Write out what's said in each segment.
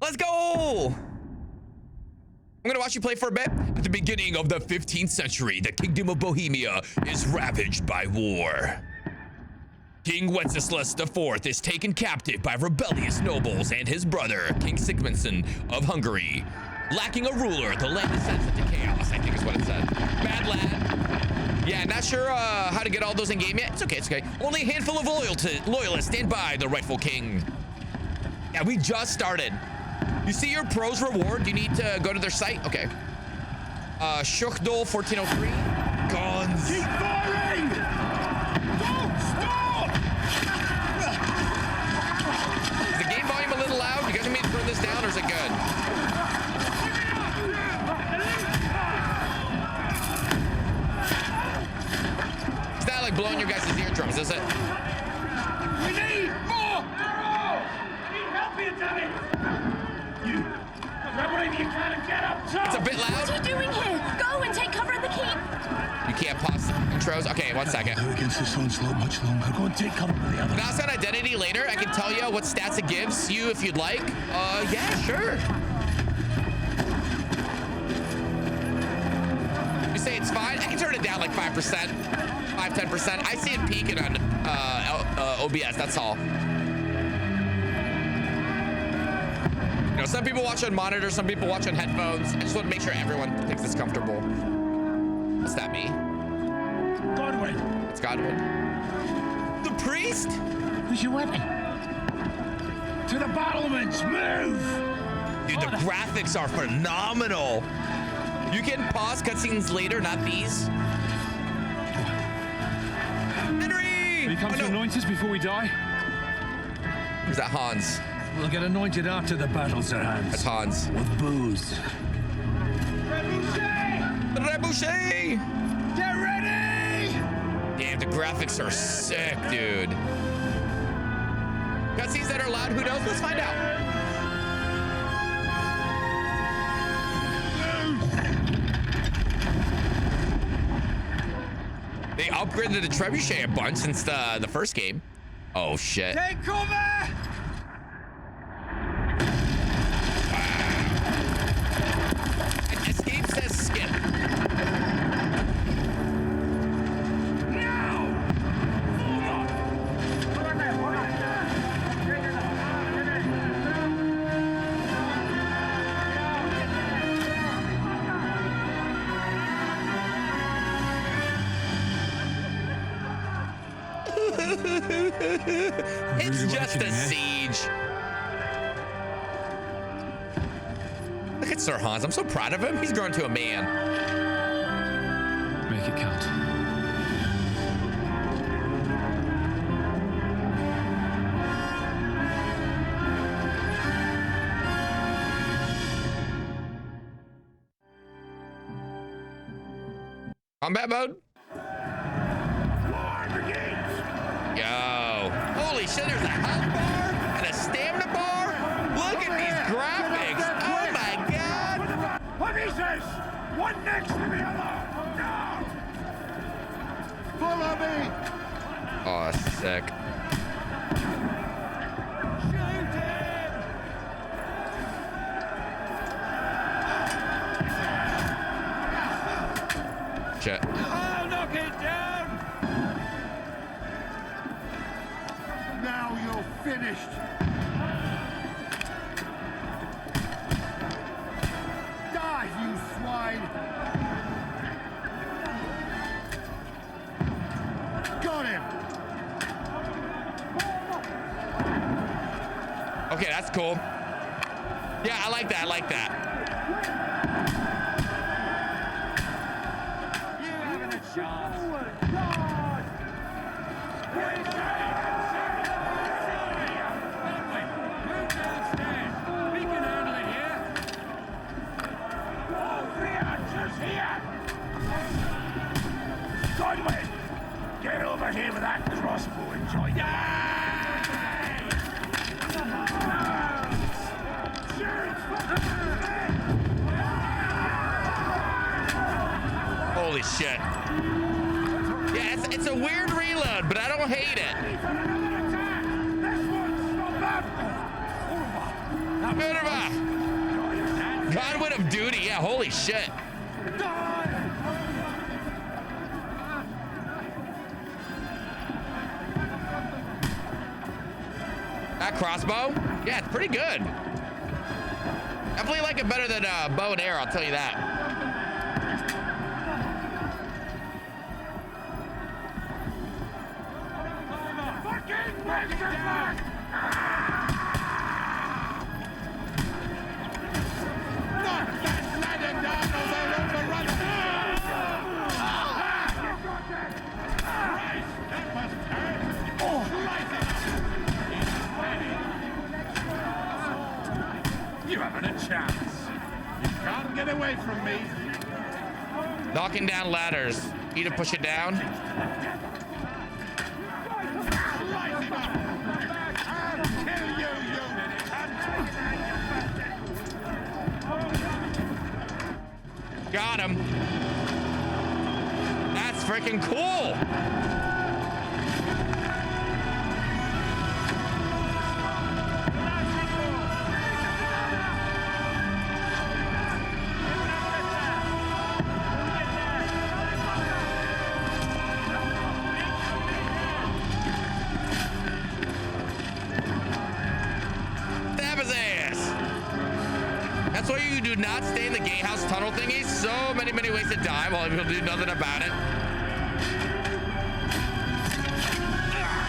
Let's go. I'm gonna watch you play for a bit. At the beginning of the 15th century, the Kingdom of Bohemia is ravaged by war. King Wenceslas IV is taken captive by rebellious nobles and his brother, King Sigmundsson of Hungary. Lacking a ruler, the land is sent into chaos, I think is what it said. Bad lad. Yeah, not sure how to get all those in game yet. It's okay, it's okay. Only a handful of loyalists stand by the rightful king. Yeah, we just started. You see your pros reward? You need to go to their site? Okay. Shuchdol 1403. Guns. Keep firing! Don't stop! Is the game volume a little loud? You guys want me to turn this down or is it good? It's not like blowing your guys' eardrums, is it? We need more arrows! I need help here, damn it! You grab whatever you can and get up top! It's a bit loud. What are you doing here? Go and take cover in the keep. You can't pause intros? Okay, 1 second. Go against this onslaught much longer. Go and take cover with the others. Can I ask on identity later? I can tell you what stats it gives you if you'd like. Yeah, sure. You say it's fine? I can turn it down like 5%, 5-10%. I see it peaking on OBS, that's all. You know, some people watch on monitors, some people watch on headphones. I just want to make sure everyone thinks it's comfortable. What's that mean? Godwin! It's Godwin. The priest? Who's your weapon? To the battlements! Move! Dude, the graphics are phenomenal. You can pause cutscenes later, not these. Henry! We come to anoint us before we die. Who's that? Hans. We'll get anointed after the battles are hands. That's Hans. With booze. Trebuchet! Get ready! Damn, the graphics are sick, dude. Cutscenes that are loud, who knows? Let's find out. They upgraded the trebuchet a bunch since the first game. Oh shit. Take cover! Escape says skip. It's just a siege. Look at Sir Hans. I'm so proud of him. He's grown to a man. Make it count. Combat mode? Yo. Holy shit, there's a health bar and a stamina bar? Look at these graphics. Oh my god. What is this? One next to the other! No! Follow me! Oh, sick. Shoot him! Shit. I'll knock it down! Now you're finished! Die, you swine! Got him! Okay, that's cool. Yeah, I like that. I like that. You haven't a chance! Move downstairs! We can handle it here! All three archers here! Godwin! Get over here with that crossbow and join me! Holy shit. Yeah, it's a weird reload, but I don't hate it. Now Godwin of duty. Yeah, holy shit. That crossbow? Yeah, it's pretty good. Definitely like it better than bow and arrow, I'll tell you that. You haven't a chance. You can't get away from me. Knocking down ladders. Need to push it down. Got him. That's freaking cool. That's why you do not stay in the gatehouse tunnel thingy. So many ways to die while people do nothing about it.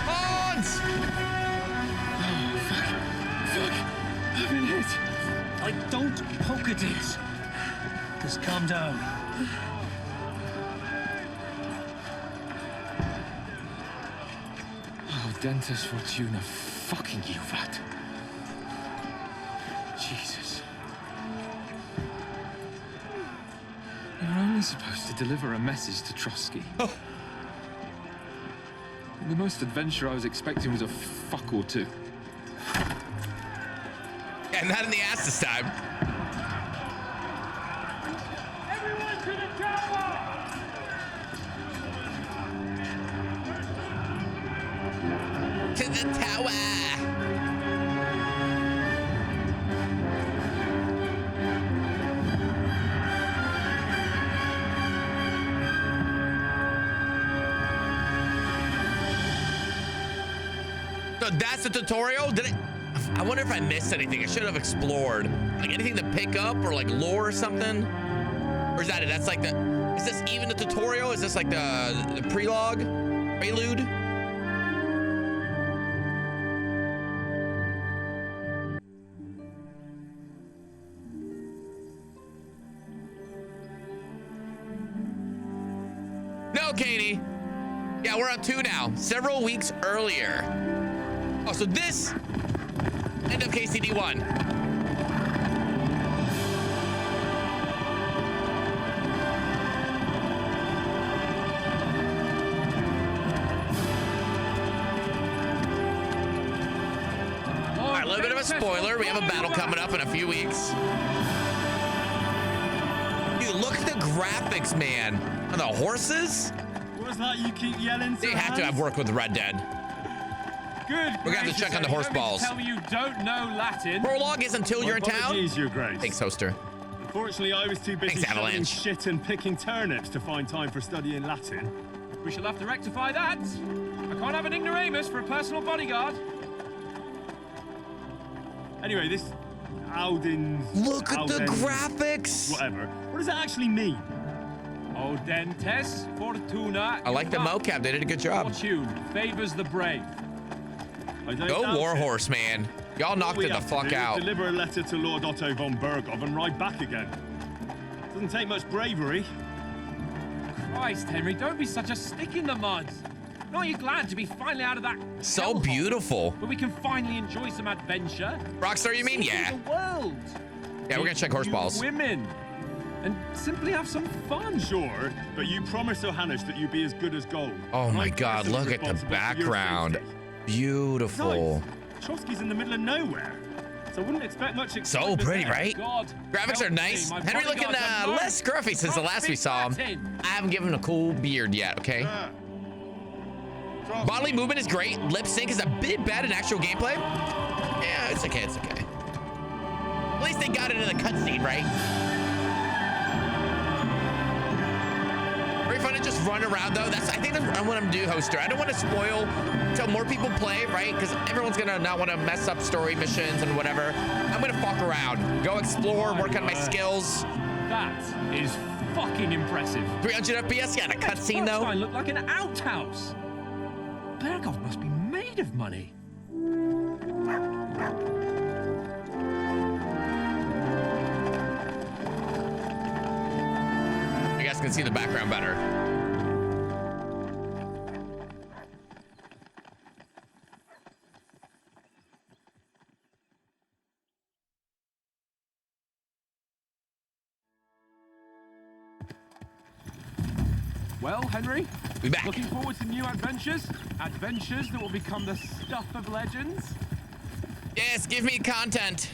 Odds! Fuck. I've been hit. Like, don't poke at it. Just calm down. Oh, Dentist Fortuna, fucking you, that. Jesus. You're only supposed to deliver a message to Trotsky. Oh. The most adventure I was expecting was a fuck or two. Yeah, not in the ass this time. Everyone to the tower! To the tower. So that's the tutorial? I wonder if I missed anything. I should have explored. Like anything to pick up or like lore or something? Or is that it? That's like the, is this even the tutorial? Is this like the prelogue? Prelude? No, Katie. Yeah, we're on 2 now. Several weeks earlier. Oh, so this end of KCD1. All right, a little bit of a spoiler. We have a battle coming up in a few weeks. Dude, look at the graphics, man. On the horses? What's that you keep yelling? They have to have worked with Red Dead. Good. We're gonna have to check on the horse balls. Tell me you don't know Latin. Prologue is until you're in town. Apologies, Your Grace. Thanks, Hoster. Unfortunately, I was too busy Thanks, shoveling Avalanche. shit and picking turnips to find time for studying Latin. We shall have to rectify that. I can't have an ignoramus for a personal bodyguard. Anyway, this Aldin's... Look at the Aldens, graphics. Whatever. What does that actually mean? Audentes Fortuna. I like the mocap. They did a good job. Fortune favors the brave. I don't Go doubt Warhorse, man. Y'all knocked All we it the have to fuck do is out. Deliver a letter to Lord Otto von Bergov and ride back again. Doesn't take much bravery. Christ, Henry, don't be such a stick in the mud. Aren't you glad to be finally out of that? So hellhole, beautiful. where we can finally enjoy some adventure. Rockstar, you mean? See Yeah. the world. Yeah, we're gonna check horse Meet balls. Women. And simply have some fun. Sure, but you promised Johannes that you'd be as good as gold. Oh And my I'm God, personally look at the responsible for your background. safety. Beautiful. Besides, Trotsky's in the middle of nowhere, so I wouldn't expect much So excitement pretty, there. right? God, Graphics are help me, nice. my Henry looking bodyguards are less scruffy since the last we saw him. Latin. I haven't given him a cool beard yet, okay? Bodily movement is great. Lip sync is a bit bad in actual gameplay. Yeah, it's okay, it's okay. At least they got it in the cutscene, right? Very fun to just run around though. I think that's what I'm gonna do, Hoster. I don't want to spoil until more people play, right? Because everyone's gonna not want to mess up story missions and whatever. I'm gonna fuck around, go explore, work on my skills. That is fucking impressive. 300 FPS, yeah, in a cutscene though. This look like an outhouse. Berghoff must be made of money. You guys can see the background better. Well, Henry, We back. looking forward to new adventures? Adventures that will become the stuff of legends? Yes, give me content.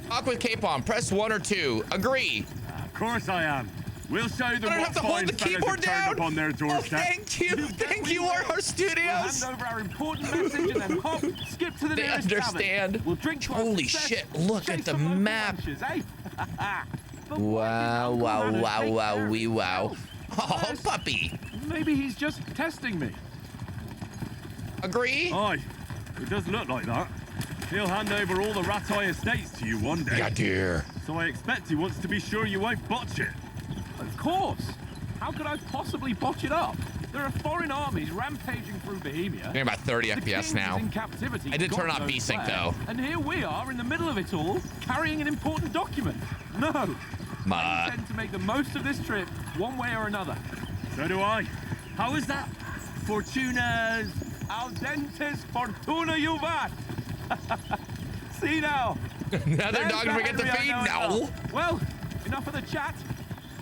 Talk with Capon. Press 1 or 2. Agree. Of course I am. We'll show them I don't what have to hold fine the fellas keyboard have turned down. up on their Oh, doorstep. thank you. Thank you, Warhorse We'll Studios. hand over our important message and then hop, skip to the They nearest understand. tavern. We'll drink to our Holy success, shit, look chase at the some local map. lunches, eh? But why Wow, didn't wow, Uncle wow, Hannah take wow, care of wee wow. himself? Oh, Yes. puppy. Maybe he's just testing me. Agree? Aye, it does look like that. He'll hand over all the Ratai estates to you one day. Yeah, dear. So I expect he wants to be sure you won't botch it. Of course. How could I possibly botch it up? There are foreign armies rampaging through Bohemia. Getting about 30 The FPS king now. is in captivity. I did turn God on knows VSync, where. though. And here we are in the middle of it all, carrying an important document. No. I Ma. intend to make the most of this trip, one way or another. So do I. How is that? Fortuna's... Al dentes fortuna juvat. See now. Another There's dog to the forget to Henry I feed? know No. well. Well, enough of the chat.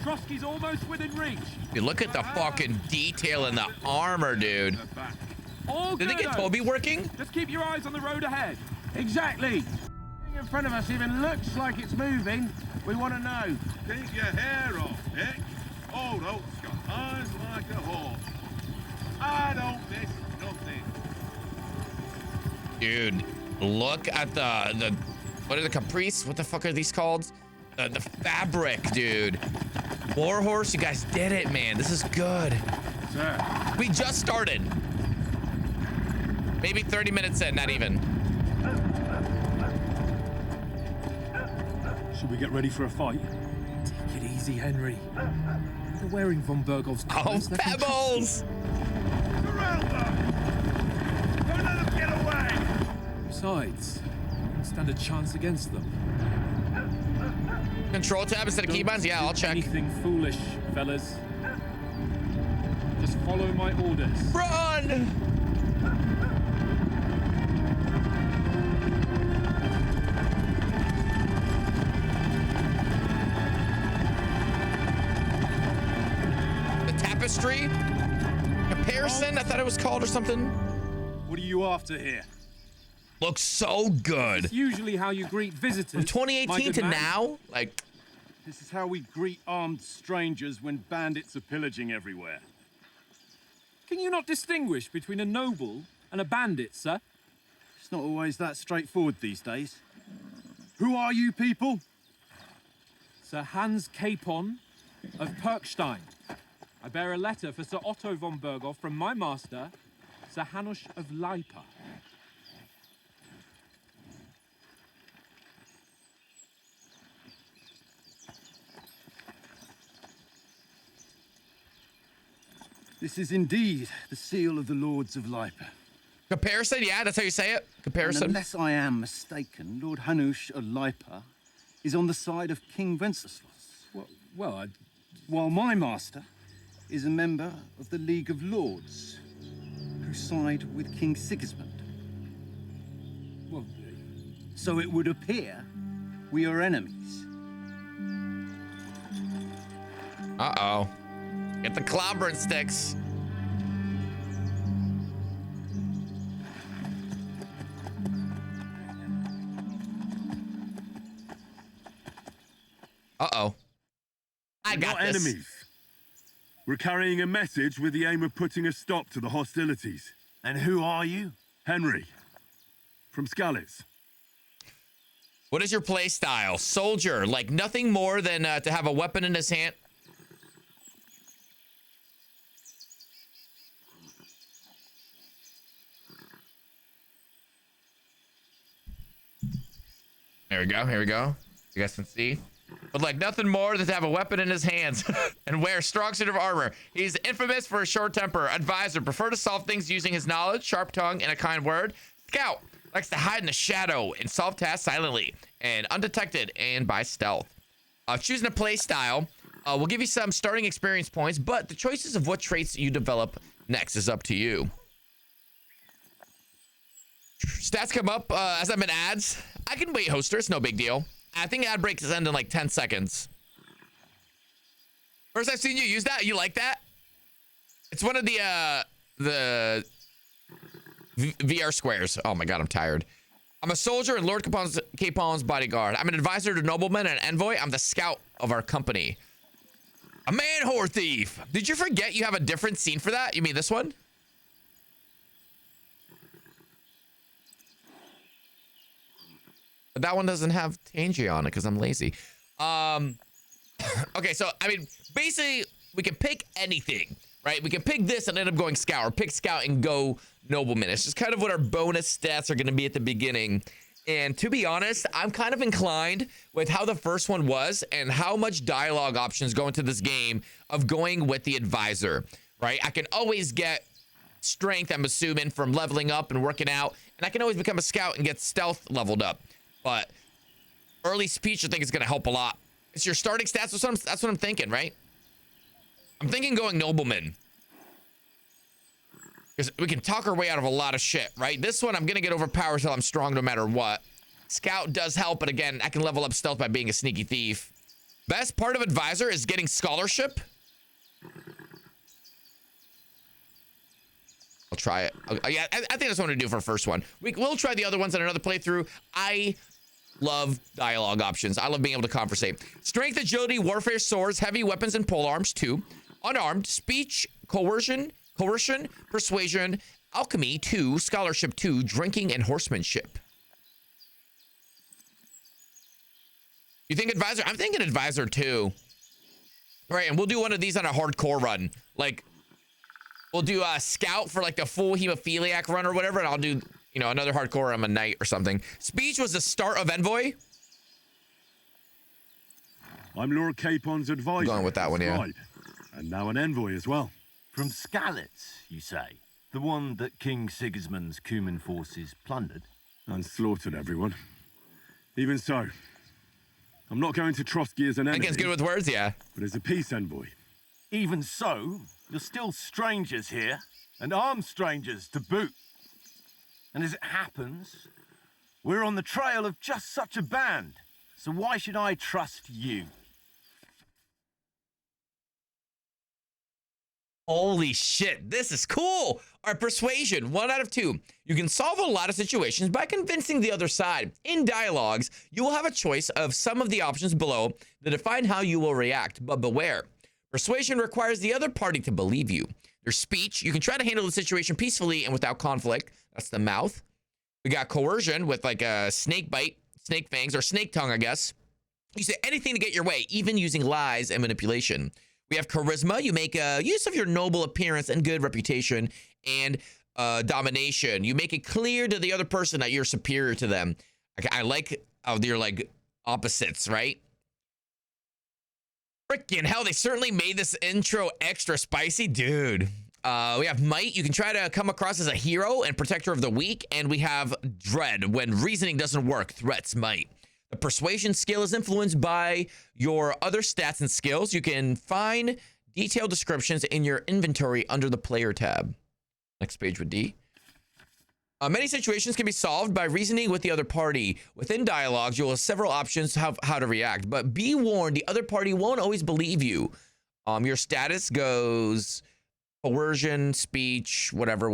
Trotsky's almost within reach. Dude, look at the fucking detail in the armor, dude. All Did they get good, Toby working? Just keep your eyes on the road ahead. Exactly. Nothing in front of us even looks like it's moving. We want to know. Take your hair off, Nick. Old Oak's got eyes like a hawk. I don't miss nothing. Dude, look at the what are the caprice? What the fuck are these called? The fabric, dude. Warhorse, you guys did it, man. This is good. Sir. We just started. Maybe 30 minutes in, not even. Should we get ready for a fight? Take it easy, Henry. They're wearing von Berghoff's Oh, clothes. They can trust pebbles! Sereral them! Don't let them get away! you. Besides, you don't stand a chance against them. Control tab instead of Don't keybinds? Yeah, do I'll check. Anything foolish, fellas. Just follow my orders. Run! The tapestry? Comparison? I thought it was called or something. What are you after here? Looks so good. It's usually how you greet visitors. From 2018 my good to man. now, like, This is how we greet armed strangers when bandits are pillaging everywhere. Can you not distinguish between a noble and a bandit, sir? It's not always that straightforward these days. Who are you people? Sir Hans Capon of Perkstein. I bear a letter for Sir Otto von Berghoff from my master, Sir Hanush of Leipa. This is indeed the seal of the Lords of Leipa. comparison? Yeah, that's how you say it. And Comparison. unless I am mistaken, Lord Hanush of Leipa is on the side of King Wenceslas, Well, while my master is a member of the League of Lords, who side with King Sigismund. well, So it would appear we are enemies. Uh-oh. Get the clobbering sticks. Uh-oh. I got Not this. enemies. We're carrying a message with the aim of putting a stop to the hostilities. And who are you? Henry. From Skalitz. What is your play style? Soldier, like nothing more than to have a weapon in his hand. Here we go, here we go. You guys can see. But like nothing more than to have a weapon in his hands and wear strong suit of armor. He's infamous for a short temper. Advisor, prefer to solve things using his knowledge, sharp tongue, and a kind word. Scout, likes to hide in the shadow and solve tasks silently and undetected and by stealth. Choosing a play style will give you some starting experience points, but the choices of what traits you develop next is up to you. Stats come up as I'm in ads. I can wait, hoster. It's no big deal. I think ad breaks end in like 10 seconds. First I've seen you use that. You like that? It's one of the VR squares. Oh my god, I'm tired. I'm a soldier and Lord Capon's bodyguard. I'm an advisor to noblemen and envoy. I'm the scout of our company. A man whore thief. Did you forget you have a different scene for that? You mean this one? But that one doesn't have Tangy on it because I'm lazy. Okay, so I mean, basically we can pick anything, right? We can pick this and end up going scout, or pick scout and go nobleman. It's just kind of what our bonus stats are going to be at the beginning. And to be honest, I'm kind of inclined with how the first one was and how much dialogue options go into this game of going with the advisor, right? I can always get strength, I'm assuming, from leveling up and working out, and I can always become a scout and get stealth leveled up. But early speech, I think, is going to help a lot. It's your starting stats. That's what I'm thinking, right? I'm thinking going nobleman. Because we can talk our way out of a lot of shit, right? This one, I'm going to get overpowered till I'm strong no matter what. Scout does help, but again, I can level up stealth by being a sneaky thief. Best part of advisor is getting scholarship. I'll try it. Yeah, I think that's what I'm going to do for the first one. We'll try the other ones in another playthrough. I love dialogue options. I love being able to conversate. Strength, agility, warfare, swords, heavy weapons, and polearms, 2. Unarmed, speech, coercion, persuasion, alchemy, 2. Scholarship, 2. Drinking, and horsemanship. You think advisor? I'm thinking advisor, too. All right, and we'll do one of these on a hardcore run. Like, we'll do a scout for like the full hemophiliac run or whatever, and I'll do, you know, another hardcore. I'm a knight or something. Speech was the start of envoy. I'm Lord Capon's advisor. I'm going with that one, yeah. Scribe, and now an envoy as well. From Skalitz, you say? The one that King Sigismund's Cuman forces plundered? And slaughtered everyone. Even so, I'm not going to Trotsky as an enemy. Henken's good with words, yeah. But as a peace envoy. Even so, you're still strangers here, and armed strangers to boot. And as it happens, we're on the trail of just such a band. So why should I trust you? Holy shit, this is cool. All right, persuasion, 1 out of 2. You can solve a lot of situations by convincing the other side. In dialogues, you will have a choice of some of the options below that define how you will react, but beware. Persuasion requires the other party to believe you. There's speech. You can try to handle the situation peacefully and without conflict. That's the mouth. We got coercion with like a snake bite, snake fangs, or snake tongue, I guess. You say anything to get your way, even using lies and manipulation. We have charisma. You make use of your noble appearance and good reputation, and domination. You make it clear to the other person that you're superior to them. I like how they're like opposites, right? Frickin' hell, they certainly made this intro extra spicy, dude. We have might. You can try to come across as a hero and protector of the weak, and we have dread. When reasoning doesn't work, threats might. The persuasion skill is influenced by your other stats and skills. You can find detailed descriptions in your inventory under the player tab. Next page with D. Many situations can be solved by reasoning with the other party. Within dialogues, you'll have several options how to react, but be warned, the other party won't always believe you. Your status goes coercion, speech, whatever,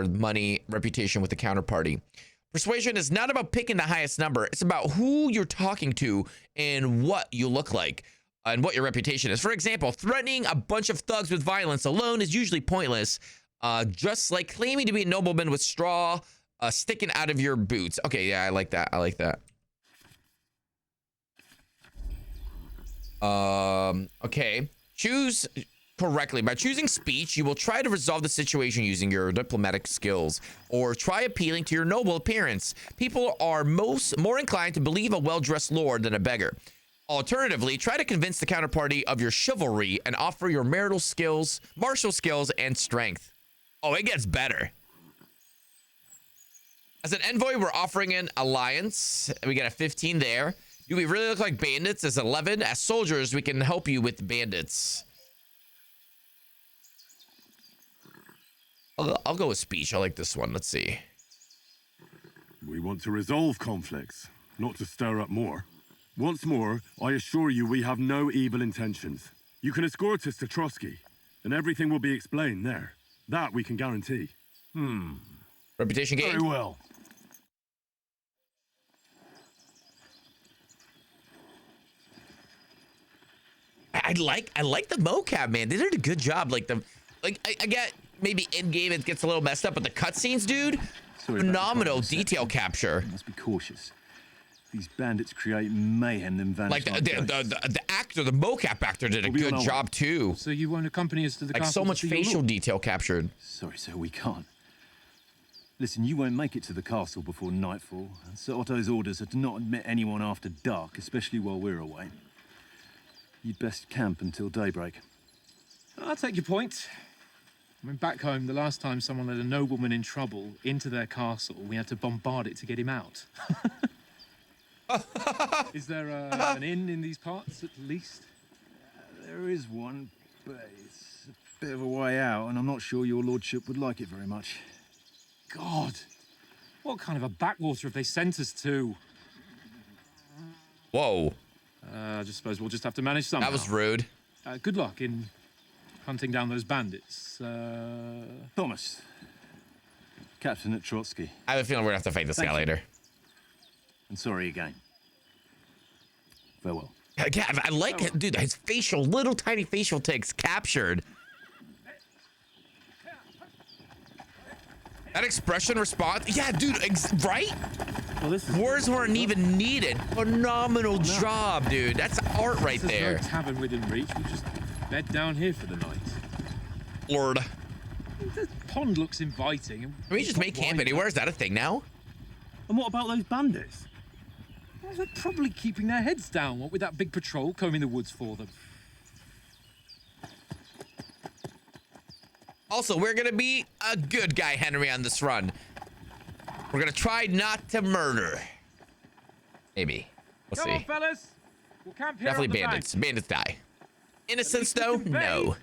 money, reputation with the counterparty. Persuasion is not about picking the highest number. It's about who you're talking to and what you look like and what your reputation is. For example, threatening a bunch of thugs with violence alone is usually pointless. Just like claiming to be a nobleman with straw sticking out of your boots. Okay, yeah, I like that. I like that. Okay. Choose correctly. By choosing speech, you will try to resolve the situation using your diplomatic skills, or try appealing to your noble appearance. People are more inclined to believe a well-dressed lord than a beggar. Alternatively, try to convince the counterparty of your chivalry and offer your martial skills, and strength. Oh, it gets better. As an envoy, we're offering an alliance. We get a 15 there. Do we really look like bandits? As 11. As soldiers, we can help you with bandits. I'll go with speech. I like this one. Let's see. We want to resolve conflicts, not to stir up more. Once more, I assure you we have no evil intentions. You can escort us to Trotsky, and everything will be explained there. That we can guarantee. Reputation gained? Very well. I like the mocap, man. They did a good job. I get maybe in game it gets a little messed up, but the cutscenes, dude, phenomenal detail capture. You must be cautious. These bandits create mayhem, then vanish. Like the actor, the mocap actor, did a good job too. So you won't accompany us to the Like castle so much to see your facial lord? detail captured. Sorry, sir, we can't. Listen, you won't make it to the castle before nightfall. And Sir Otto's orders are to not admit anyone after dark, especially while we're away. You'd best camp until daybreak. I'll take your point. I mean, back home, the last time someone let a nobleman in trouble into their castle, we had to bombard it to get him out. Is there an inn in these parts, at least? There is one, but it's a bit of a way out, and I'm not sure your lordship would like it very much. God, what kind of a backwater have they sent us to? Whoa, I just suppose we'll just have to manage somehow. that was rude. Good luck in hunting down those bandits. Thomas, captain at Trotsky, I have a feeling we're gonna have to fight this guy later. and sorry again. Farewell. Yeah, I like it, dude. His little tiny facial ticks captured. That expression response, yeah, dude, right? Well, this is Words weren't even needed. Phenomenal job, dude. That's art right There's there. no tavern within reach. We'll just bed down here for the night. Lord. The pond looks inviting. Can we just make camp anywhere? Is that a thing now? And what about those bandits? Well, they're probably keeping their heads down, what with that big patrol combing the woods for them. Also, we're gonna be a good guy, Henry, on this run. We're gonna try not to murder. Maybe. We'll Come on, see. fellas. We'll camp here Definitely on the bandits. bank. Bandits die. Innocents, At least though? we can pay. No.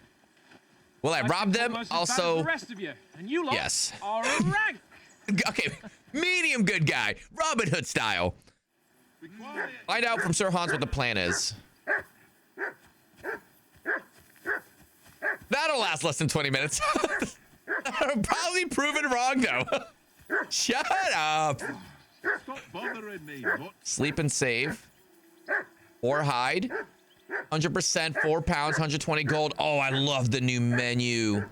Will I rob them? Almost as bad as Also, the rest of you, and you lot yes. are a rank. Okay, medium good guy. Robin Hood style. Find out from Sir Hans what the plan is. That'll last less than 20 minutes. That'll probably prove it wrong, though. Shut up. Stop bothering me, what? Sleep and save. Or hide. 100%, 4 pounds, 120 gold. Oh, I love the new menu.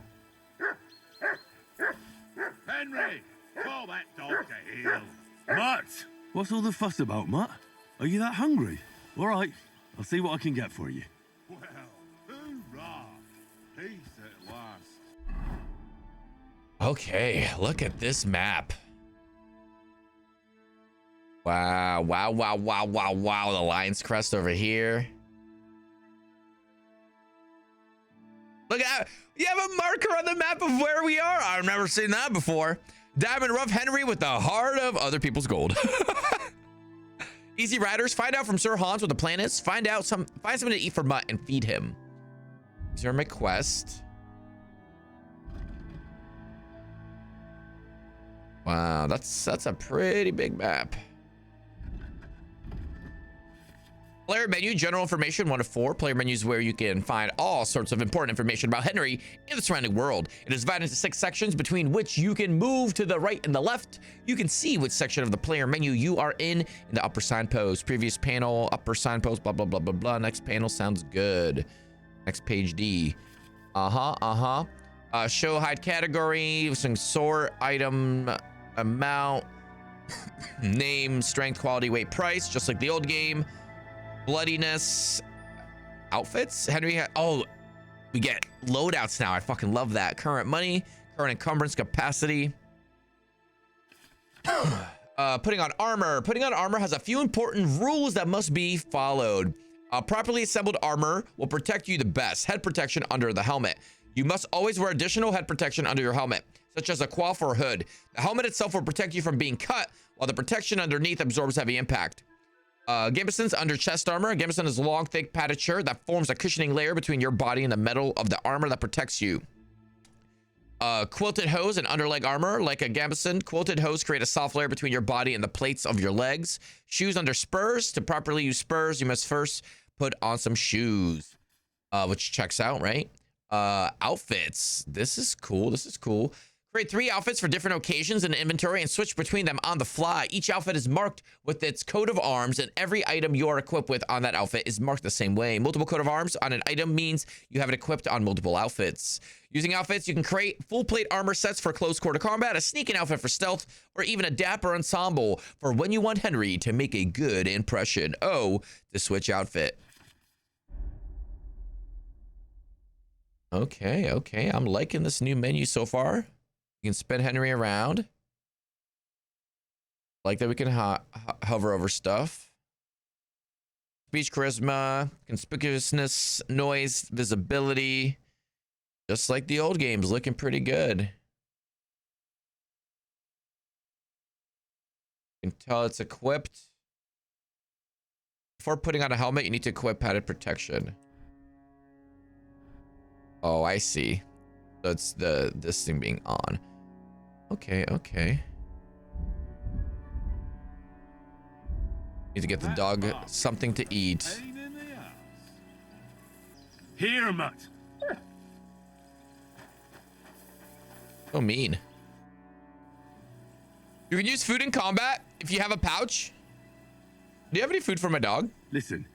Henry, call that dog to heel. Matt! What's all the fuss about, Matt? Are you that hungry? All right, I'll see what I can get for you. Well, hoorah! Peace at last. Okay, look at this map. Wow, wow, wow, wow, wow, wow. The Lion's Crest over here. Look at that. You have a marker on the map of where we are. I've never seen that before. Diamond Rough Henry with the heart of other people's gold. Easy Riders, find out from Sir Hans what the plan is. Find something to eat for Mutt and feed him. Is there a quest? Wow, that's a pretty big map. Player menu, general information, 1 of 4. Player menu is where you can find all sorts of important information about Henry and the surrounding world. It is divided into 6 sections, between which you can move to the right and the left. You can see which section of the player menu you are in the upper signpost. Previous panel, upper signpost, blah, blah, blah, blah, blah. Next panel sounds good. Next page D. Show hide category, some sort, item, amount, name, strength, quality, weight, price, just like the old game. Bloodiness, outfits. Henry, oh, we get loadouts now. I fucking love that. Current money, current encumbrance capacity. Putting on armor. Putting on armor has a few important rules that must be followed. Properly assembled armor will protect you the best. Head protection under the helmet. You must always wear additional head protection under your helmet, such as a coif or hood. The helmet itself will protect you from being cut, while the protection underneath absorbs heavy impact. Gambeson's under chest armor. Gambeson is a long, thick, padded shirt that forms a cushioning layer between your body and the metal of the armor that protects you. Quilted hose and underleg armor. Like a Gambeson, quilted hose create a soft layer between your body and the plates of your legs. Shoes under spurs. To properly use spurs, you must first put on some shoes, which checks out, right? Outfits. This is cool. This is cool. Create 3 outfits for different occasions in the inventory and switch between them on the fly. Each outfit is marked with its coat of arms, and every item you are equipped with on that outfit is marked the same way. Multiple coat of arms on an item means you have it equipped on multiple outfits. Using outfits, you can create full plate armor sets for close quarter combat, a sneaking outfit for stealth, or even a dapper ensemble for when you want Henry to make a good impression. Oh, the switch outfit. Okay, I'm liking this new menu so far. You can spin Henry around. Like that we can hover over stuff. Speech, charisma, conspicuousness, noise, visibility. Just like the old games, looking pretty good. You can tell it's equipped. Before putting on a helmet, you need to equip padded protection. Oh, I see. So it's this thing being on. Okay. Need to get the dog something to eat. Here, Mutt. So mean. You can use food in combat if you have a pouch. Do you have any food for my dog? Listen,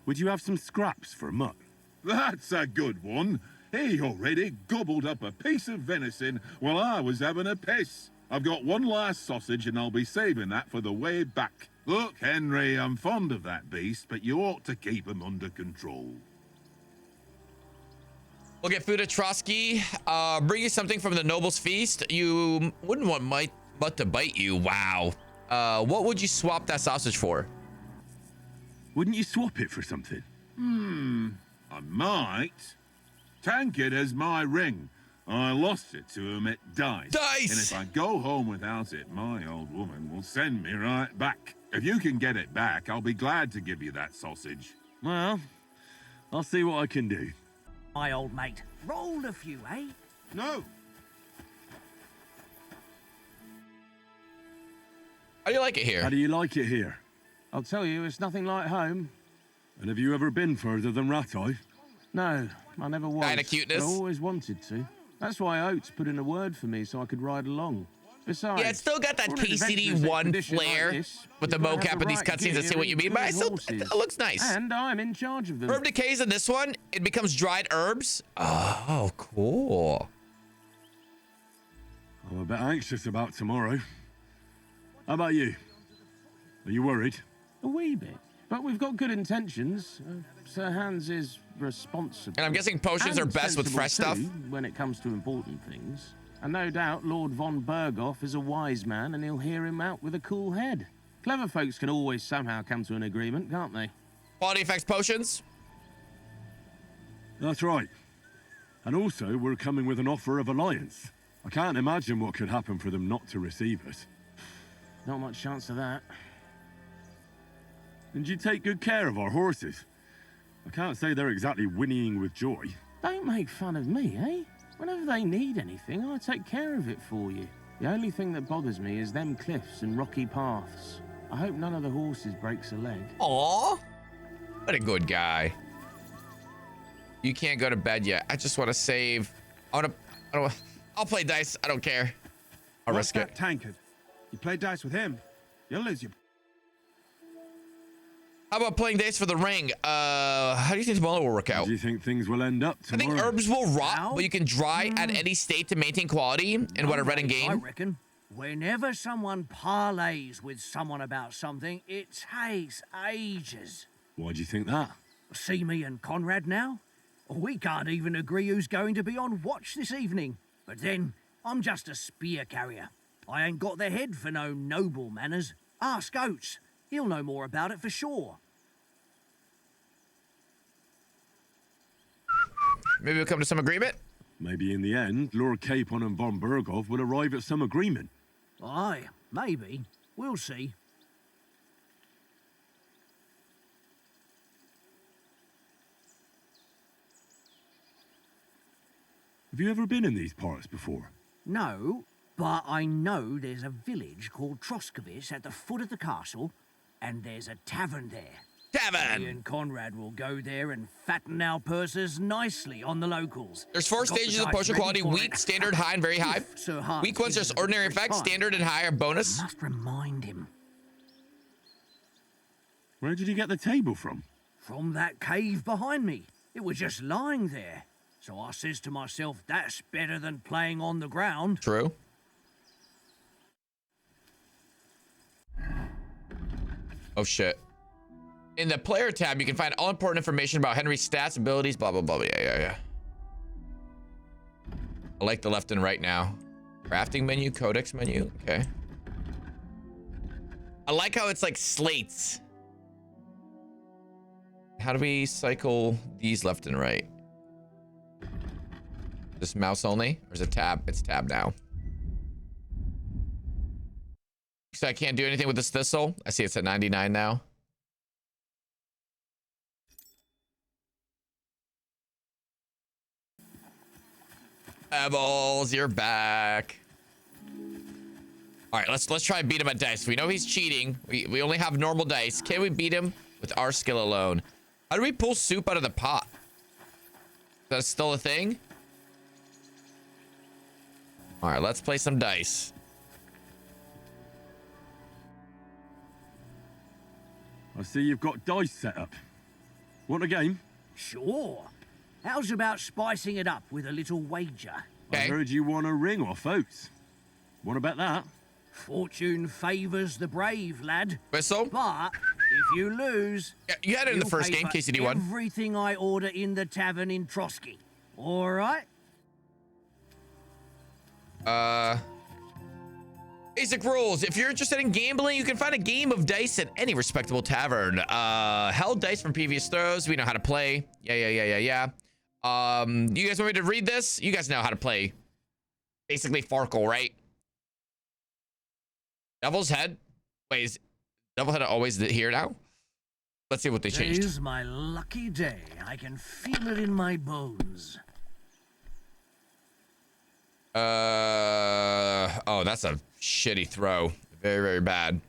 would you have some scraps for Mutt? That's a good one. He already gobbled up a piece of venison while I was having a piss. I've got one last sausage and I'll be saving that for the way back. Look, Henry, I'm fond of that beast, but you ought to keep him under control. We'll get food at Trotsky. Bring you something from the Noble's Feast. You wouldn't want Mutt to bite you. Wow. What would you swap that sausage for? Wouldn't you swap it for something? I might. Tankard has my ring. I lost it to him at Dice. Dice! And if I go home without it, my old woman will send me right back. If you can get it back, I'll be glad to give you that sausage. Well, I'll see what I can do. My old mate, rolled a few, eh? No. How do you like it here? How do you like it here? I'll tell you, it's nothing like home. And have you ever been further than Rateye? No, I never was. Kinda cuteness. But I always wanted to. That's why Oates put in a word for me so I could ride along. Besides, Yeah, it's still got that for an adventurous KCD1 expedition flair like this, with the you've gotta mocap have and these right cutscenes. I see gear what you mean, but I and still, horses. it looks nice. And I'm in charge of them. Herb decays in this one. It becomes dried herbs. Oh, cool. I'm a bit anxious about tomorrow. How about you? Are you worried? A wee bit. But we've got good intentions. Sir Hans is responsible. And I'm guessing potions are and best with sensible fresh stuff. too, when it comes to important things. And no doubt Lord von Berghoff is a wise man and he'll hear him out with a cool head. Clever folks can always somehow come to an agreement, can't they? Quality effects potions. That's right. And also, we're coming with an offer of alliance. I can't imagine what could happen for them not to receive us. Not much chance of that. And you take good care of our horses. I can't say they're exactly whinnying with joy. Don't make fun of me, eh? Whenever they need anything, I take care of it for you. The only thing that bothers me is them cliffs and rocky paths. I hope none of the horses breaks a leg. Aw, what a good guy. You can't go to bed yet. I just want to save. I'll play dice. I don't care. I'll risk it. Tankard? You play dice with him, you'll lose your... How about playing dice for the ring? How do you think tomorrow will work out? Do you think things will end up I tomorrow? think herbs will rot, but you can dry at any state to maintain quality in what I read in I game. reckon whenever someone parlays with someone about something, it takes ages. Why do you think that? See me and Conrad now? We can't even agree who's going to be on watch this evening. But then, I'm just a spear carrier. I ain't got the head for no noble manners. Ask Oates. He'll know more about it for sure. Maybe we'll come to some agreement? Maybe in the end, Lord Capon and von Burgov will arrive at some agreement. Aye, maybe. We'll see. Have you ever been in these parts before? No, but I know there's a village called Troskovitz at the foot of the castle, and there's a tavern there. Tavern! Me and Conrad will go there and fatten our purses nicely on the locals. There's 4 stages of potion quality: weak, standard, high, and very high. Weak ones, there's ordinary effects, standard, and higher bonus. I must remind him. Where did you get the table from? From that cave behind me. It was just lying there. So I says to myself, that's better than playing on the ground. True. Oh, shit. In the player tab, you can find all important information about Henry's stats, abilities, blah, blah, blah. Yeah. I like the left and right now. Crafting menu, codex menu. Okay. I like how it's like slates. How do we cycle these left and right? Just mouse only? Or is it tab? It's tab now. So I can't do anything with this thistle. I see it's at 99 now. Pebbles, you're back. All right, let's try and beat him at dice. We know he's cheating. We only have normal dice. Can we beat him with our skill alone? How do we pull soup out of the pot? Is that still a thing? All right, let's play some dice. I see you've got dice set up. Want a game? Sure. How's about spicing it up with a little wager? I heard you won a ring off Oates. Want to bet that? Fortune favours the brave, lad. Whistle? But if you lose... Yeah, you had it in the first game, KCD1. Everything I order in the tavern in Trotsky. All right? Basic rules. If you're interested in gambling, you can find a game of dice at any respectable tavern. Held dice from previous throws. We know how to play. Yeah. You guys want me to read this? You guys know how to play. Basically Farkle, right? Devil's Head. Wait, is Devil's Head always here now? Let's see what they changed. Today's my lucky day. I can feel it in my bones. Oh, that's a shitty throw. Very, very bad.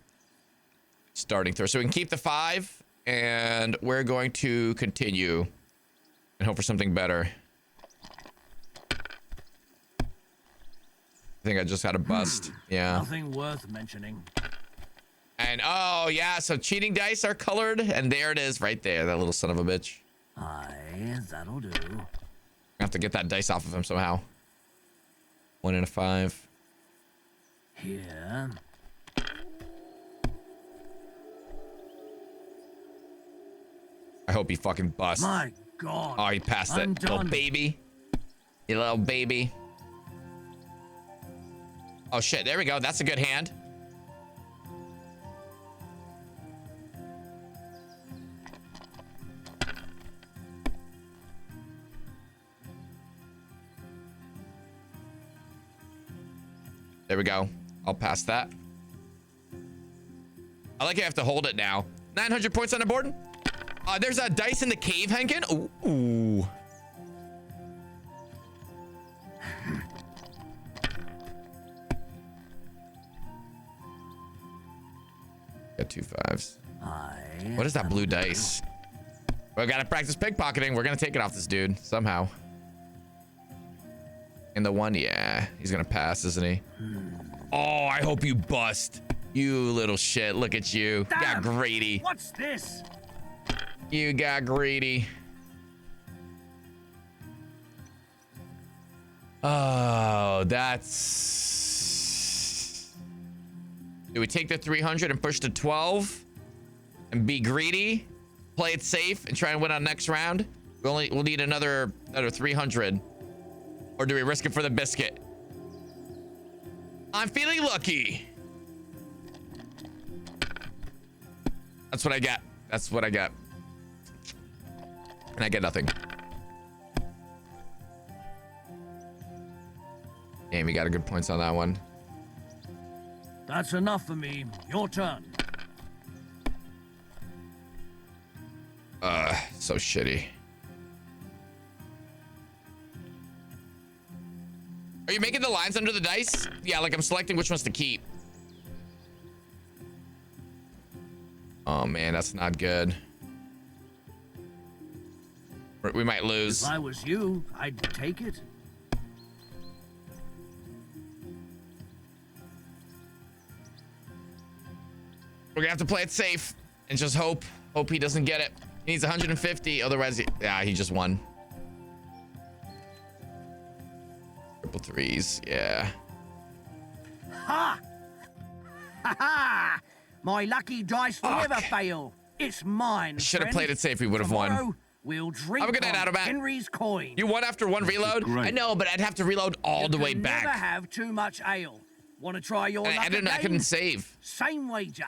Starting throw. So we can keep the 5, and we're going to continue and hope for something better. I think I just got a bust. Yeah. Nothing worth mentioning. And oh yeah, so cheating dice are colored, and there it is right there, that little son of a bitch. Aye, that'll do. I have to get that dice off of him somehow. 1 and a 5. Here. I hope he fucking busts. My God. Oh, he passed it. Little baby. You little baby. Oh shit, there we go. That's a good hand. There we go. I'll pass that. I like I have to hold it now. 900 points on the board. There's a dice in the cave, Henken. Ooh. Got 2 5s. What is that blue dice? We gotta practice pickpocketing. We're gonna take it off this dude somehow. And the 1, yeah, he's gonna pass, isn't he? Oh, I hope you bust. You little shit. Look at you. Damn. Got greedy. What's this? You got greedy. Oh, that's... Do we take the 300 and push to 12 and be greedy? play it safe and try and win on next round? We'll need another 300. Or do we risk it for the biscuit? I'm feeling lucky. That's what I get. That's what I get. And I get nothing. Damn, you got a good points on that one. That's enough for me. Your turn. So shitty. Are you making the lines under the dice? Yeah, like I'm selecting which ones to keep. Oh man, that's not good. We might lose. If I was you, I'd take it. We're gonna have to play it safe and just hope he doesn't get it. He needs 150, otherwise he just won. Triple threes, yeah. Ha! Ha ha! My lucky dice never fail. It's mine. Should have played it safe. We would have won. We'll drink Have a good night, on Automat. Henry's coin. You won after one reload? I know, but I'd have to reload all the way You back. never have too much ale. Want to try your luck again? I couldn't save. Same wager.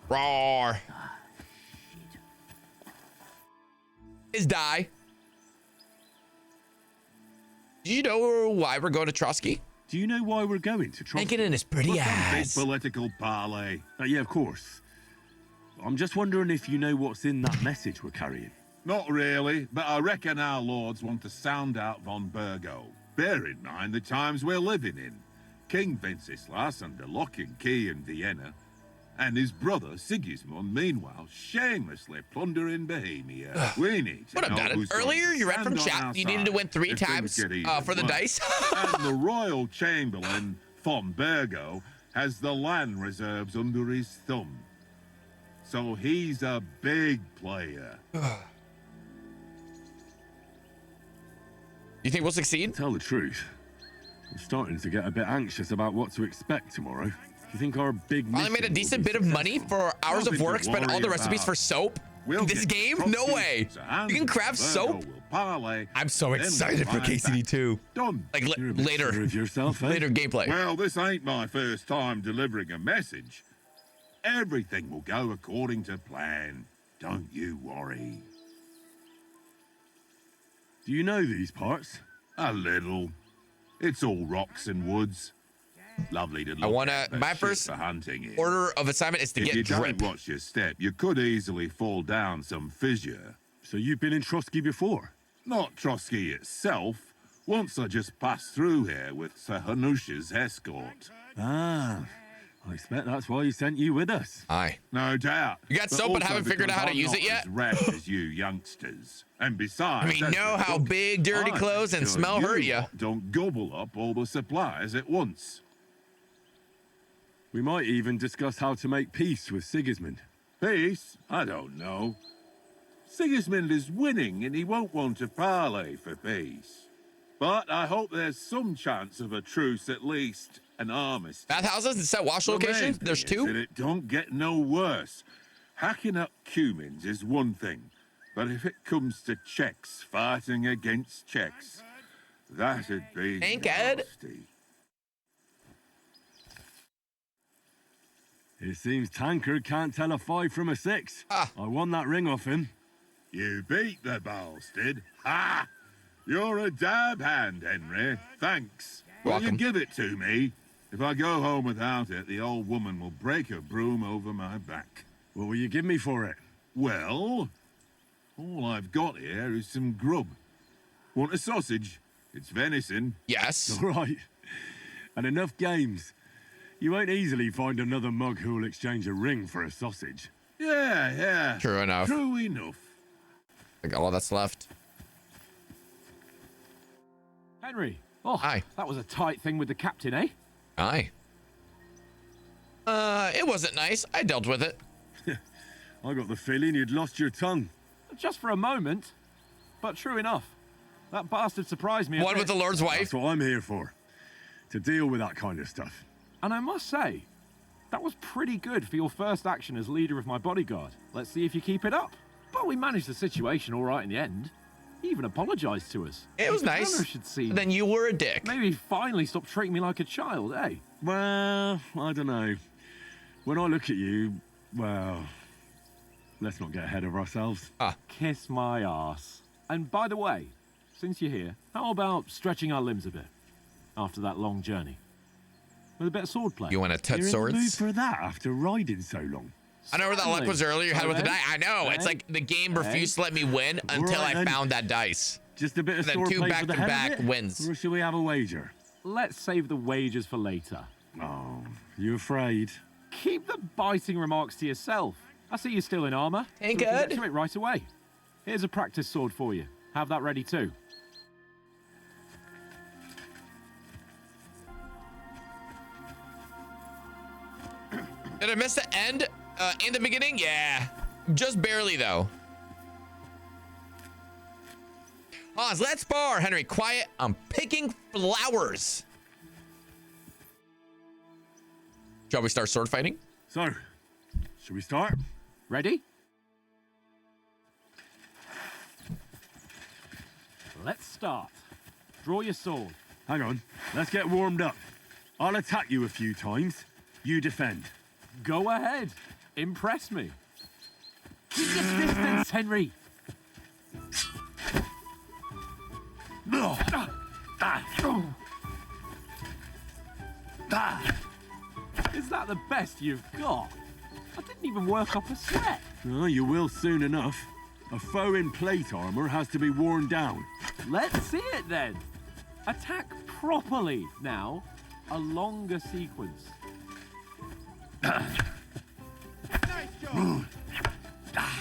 Roar. Is die. Do you know why we're going to Trotsky? Do you know why we're going to Trotsky? Henken and his pretty Big ass. political parley. Yeah, of course. I'm just wondering if you know what's in that message we're carrying. Not really, but I reckon our lords want to sound out von Burgo. Bear in mind the times we're living in. King Wenceslas under lock and key in Vienna, and his brother Sigismund, meanwhile, shamelessly plundering Bohemia. We need to What up, know Dada? who's going Earlier, to you read from stand on chat our you needed to side win 3 if things times get even for the worse. dice. And the royal chamberlain, von Burgo, has the land reserves under his thumb. So he's a big player. You think we'll succeed? Tell the truth, I'm starting to get a bit anxious about what to expect tomorrow. Do you think our big Finally made a mission will decent be bit of money for hours of Nothing to work, spent all worry the recipes about. for soap? We'll This get game? Trotsky, No way. Sahans, You can craft and soap? Burgo will parlay, I'm so then excited we'll for ride back. KCD2. Done. Like You're a bit later. sure of yourself, eh? Later gameplay. Well, this ain't my first time delivering a message. Everything will go according to plan. Don't you worry. Do you know these parts? A little. It's all rocks and woods. Lovely to look I wanna. at, but My shit first for hunting here. order of assignment is to If get you drip. don't watch your step, you could easily fall down some fissure. So you've been in Trotsky before? Not Trotsky itself. Once I just passed through here with Sir Hanusha's escort. Ah, I expect that's why he sent you with us. Aye. No doubt. You got soap but also haven't figured out how to because use I'm it not yet? as rash as you youngsters. And besides, I mean, as know the how cook, big dirty I clothes make and sure smell hurt ya. lot don't gobble up all the supplies at once. We might even discuss how to make peace with Sigismund. Peace? I don't know. Sigismund is winning and he won't want to parley for peace. But I hope there's some chance of a truce, at least an armistice. Bathhouses and set wash The main locations? thing There's is 2? that it don't get no worse. Hacking up Cumans is one thing, but if it comes to Czechs fighting against Czechs, that'd be Ain't good. nasty. It seems Tankard can't tell a 5 from a 6. Ah. I won that ring off him. You beat the bastard. Ha! You're a dab hand, Henry. Thanks. Will you Welcome. give it to me? If I go home without it, the old woman will break her broom over my back. What will you give me for it? Well, all I've got here is some grub. Want a sausage? It's venison. Yes. All right. And enough games. You won't easily find another mug who will exchange a ring for a sausage. Yeah. True enough. True enough. I got all that's left. Henry. Oh, Aye. that was a tight thing with the captain, eh? Aye. It wasn't nice. I dealt with it. I got the feeling you'd lost your tongue. Just for a moment. But true enough. That bastard surprised me. One with the Lord's wife. That's what I'm here for. To deal with that kind of stuff. And I must say, That was pretty good for your first action as leader of my bodyguard. Let's see if you keep it up. But we managed the situation all right in the end. He even apologized to us. It was nice. Should see. Then you were a dick. Maybe finally stop treating me like a child, eh? Well, I don't know. When I look at you, well, let's not get ahead of ourselves. Kiss my arse. And by the way, since you're here, how about stretching our limbs a bit after that long journey? With a bit of swordplay. You want to touch You're swords? in the mood for that after riding so long. I know where that luck was earlier. You had with the die. I know. It's like the game refused to let me win until I found that dice. Just a bit of then swordplay two for the head back-to-back of it? wins. Or should we have a wager? Let's save the wagers for later. Oh, you afraid? Keep the biting remarks to yourself. I see you're still in armor. Ain't so we can good. get to it right away. Here's a practice sword for you. Have that ready too. Did I miss the end in the beginning? Yeah, just barely though. Hans, let's spar. Henry, quiet. I'm picking flowers. Shall we start sword fighting? So, should we start? Ready? Let's start. Draw your sword. Hang on. Let's get warmed up. I'll attack you a few times. You defend. Go ahead. Impress me. Keep your distance, Henry. Is that the best you've got? I didn't even work up a sweat. Oh, you will soon enough. A foe in plate armor has to be worn down. Let's see it then. Attack properly now. A longer sequence. Nice job! Nice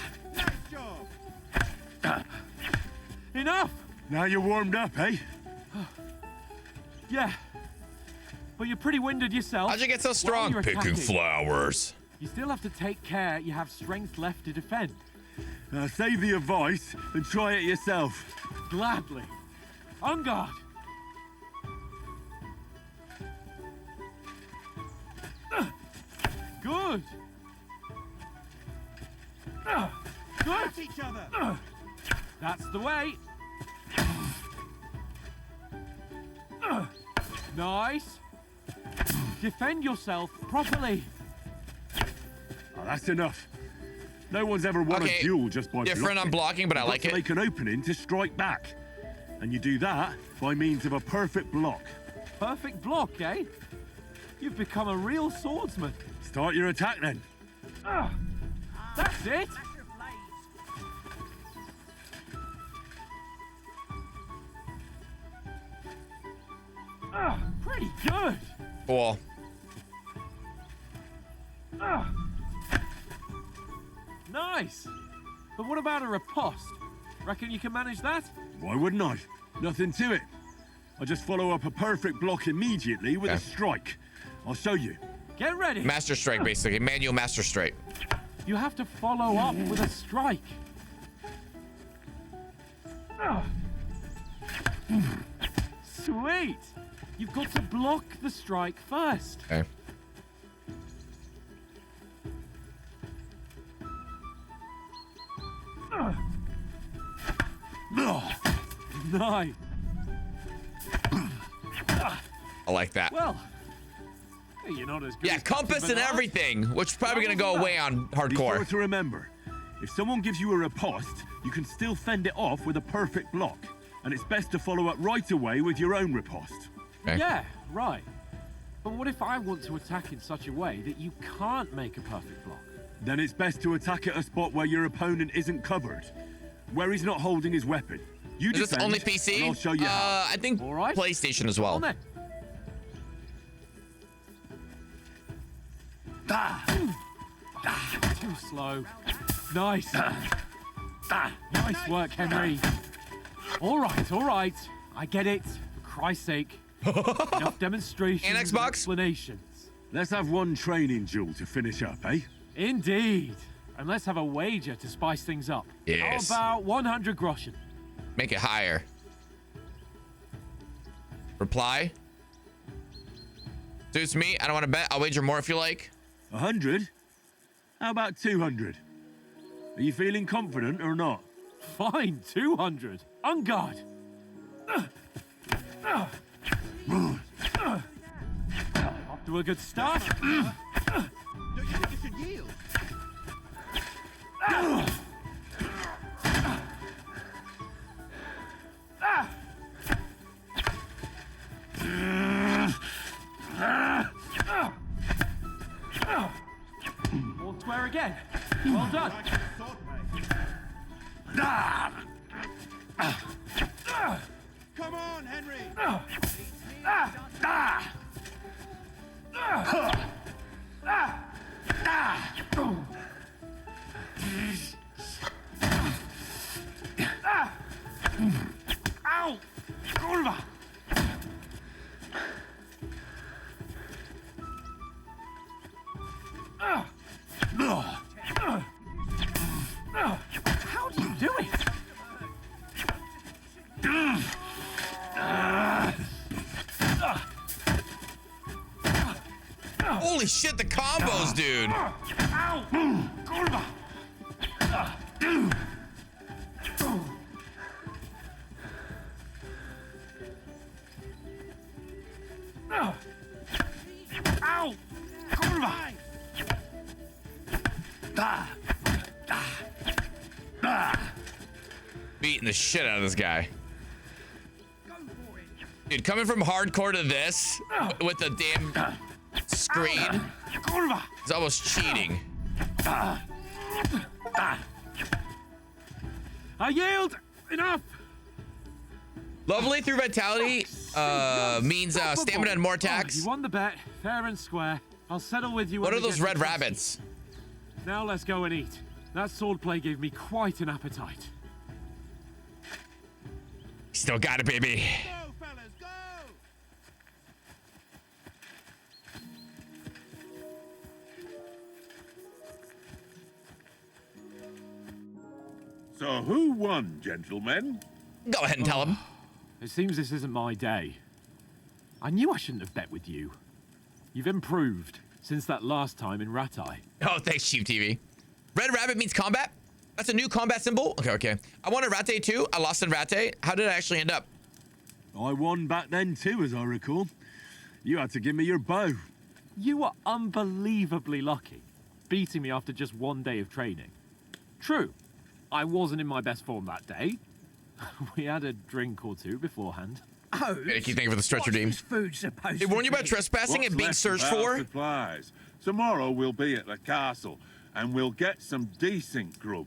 job! Enough! Now you're warmed up, eh? Yeah. But you're pretty winded yourself. How'd you get so While strong? you're Picking attacking, flowers. You still have to take care you have strength left to defend. Save the advice and try it yourself. Gladly. On guard. Good. Good. Each other! That's the way. Nice. Defend yourself properly. Oh, that's enough. No one's ever won Okay, a duel just by different on blocking, but I You've like got to it. make an opening to strike back. And you do that by means of a perfect block. Perfect block, eh? You've become a real swordsman. Start your attack then. That's it. Pretty good. Cool. Nice. But what about a riposte? Reckon you can manage that? Why wouldn't I? Nothing to it. I just follow up a perfect block immediately with a Okay. strike. I'll show you. Get ready. Master strike, basically. Manual master strike. You have to follow up with a strike. Sweet. You've got to block the strike first. Okay. Nice. I like that. Well, you're not as good. Yeah, as compass Captain and Bernard. everything, which is probably gonna go away on Be sure hardcore. to remember, if someone gives you a riposte, you can still fend it off with a perfect block. And it's best to follow up right away with your own riposte. Okay. Yeah, right. But what if I want to attack in such a way that you can't make a perfect block? Then it's best to attack at a spot where your opponent isn't covered, where he's not holding his weapon. You Is this defend, only and PC? I'll show you how. I think All right. PlayStation as well. On then. Too slow. Nice. Nice work, Henry. All right. I get it. For Christ's sake. Enough demonstrations And Xbox? explanations. Let's have one training duel to finish up, eh? Indeed. And let's have a wager to spice things up. Yes. How about 100 groschen? Make it higher. Reply. Suits me. I don't want to bet. I'll wager more if you like. 100? How about 200? Are you feeling confident or not? Fine, 200. On guard. Off to a good start. Don't you think you should yield? All square again. Well done. Come on, Henry! Ow! Kurva! How do you do it? Holy shit, the combos, dude. Ow! Kurva! Ow! Kurva! Beating the shit out of this guy. Dude, coming from hardcore to this with the damn screen is almost cheating. I yield! Enough! Lovely through vitality means stamina and more attacks. You won the bet, fair and square. I'll settle with you. What when are we those get red to rabbits? Now let's go and eat. That swordplay gave me quite an appetite. Still got it, baby. Go, fellas, go! So who won, gentlemen? Go ahead and tell him. It seems this isn't my day. I knew I shouldn't have bet with you. You've improved since that last time in Ratai. Oh, thanks, Chief TV. Red rabbit means combat? That's a new combat symbol? Okay. I won a Rattay too. I lost in Rattay. How did I actually end up? I won back then too, as I recall. You had to give me your bow. You were unbelievably lucky, beating me after just one day of training. True, I wasn't in my best form that day. We had a drink or two beforehand. Oh, Thank you for the stretch redeem. food supposed They warn you about trespassing What's and being left searched of our for? supplies. Tomorrow we'll be at the castle, and we'll get some decent grub.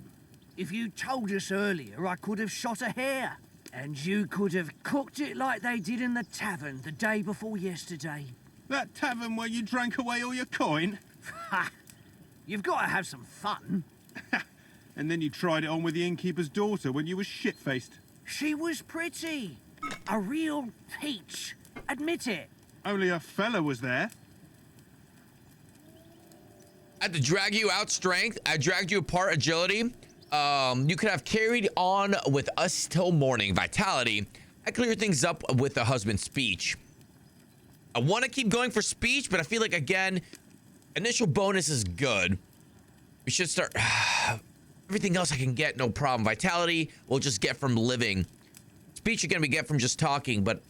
If you told us earlier, I could have shot a hare. And you could have cooked it like they did in the tavern the day before yesterday. That tavern where you drank away all your coin? Ha! You've got to have some fun. And then you tried it on with the innkeeper's daughter when you were shit-faced. She was pretty. A real peach. Admit it. Only a fella was there. I had to drag you out strength. I dragged you apart agility. You could have carried on with us till morning. Vitality. I clear things up with the husband's speech. I want to keep going for speech, but I feel like, again, initial bonus is good. We should start... Everything else I can get, no problem. Vitality, we'll just get from living. Speech, again, we get from just talking, but...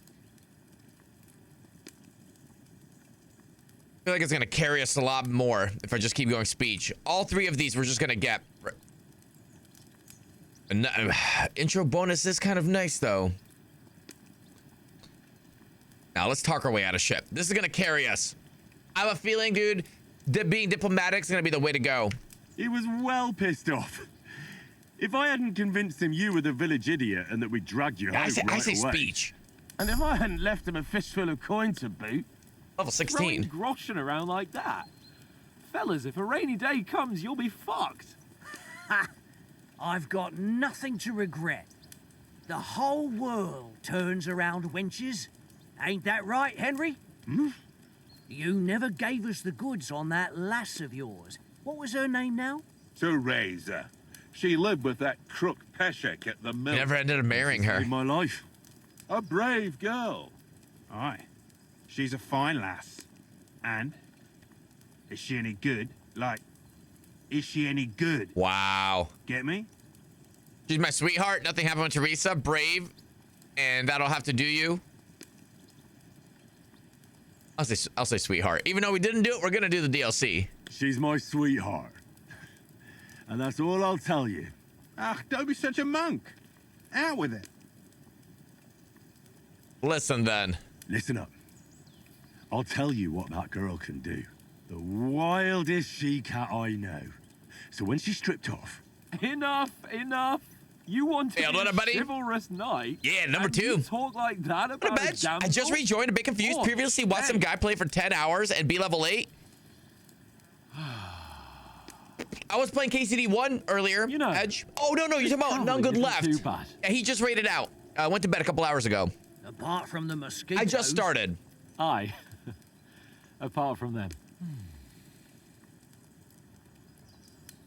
I feel like it's going to carry us a lot more if I just keep going speech. All three of these we're just going to get. Intro bonus is kind of nice, though. Now, let's talk our way out of shit. This is going to carry us. I have a feeling, dude, that being diplomatic is going to be the way to go. He was well pissed off. If I hadn't convinced him you were the village idiot and that we dragged you home I say away, speech. And if I hadn't left him a fistful of coin to boot. Level 16. Throwing groschen around like that. Fellas, if a rainy day comes, you'll be fucked. Ha! I've got nothing to regret. The whole world turns around wenches. Ain't that right, Henry? Hmm? You never gave us the goods on that lass of yours. What was her name now? Teresa. She lived with that crook Peshek at the mill. Never ended up marrying her. my life. A brave girl. Aye. She's a fine lass. And? Is she any good? Like, is she any good? Wow. Get me? She's my sweetheart. Nothing happened with Teresa. Brave. And that'll have to do you. I'll say sweetheart. Even though we didn't do it, we're gonna do the DLC. She's my sweetheart. And that's all I'll tell you. Ah, don't be such a monk. Out with it. Listen then. Listen up. I'll tell you what that girl can do. The wildest she-cat I know. So when she's stripped off... Enough. You want to Hey, be a buddy. chivalrous knight? Yeah, number 2. You talk like that about a damsel? I just rejoined, a bit confused. Oh, Previously watched some guy play for 10 hours and be level 8. I was playing KCD1 earlier. You know, Edge. Oh, no, you're talking about None Good Left. Too bad. Yeah, he just raided out. I went to bed a couple hours ago. Apart from the mosquitoes... I just started. Aye. Apart from them.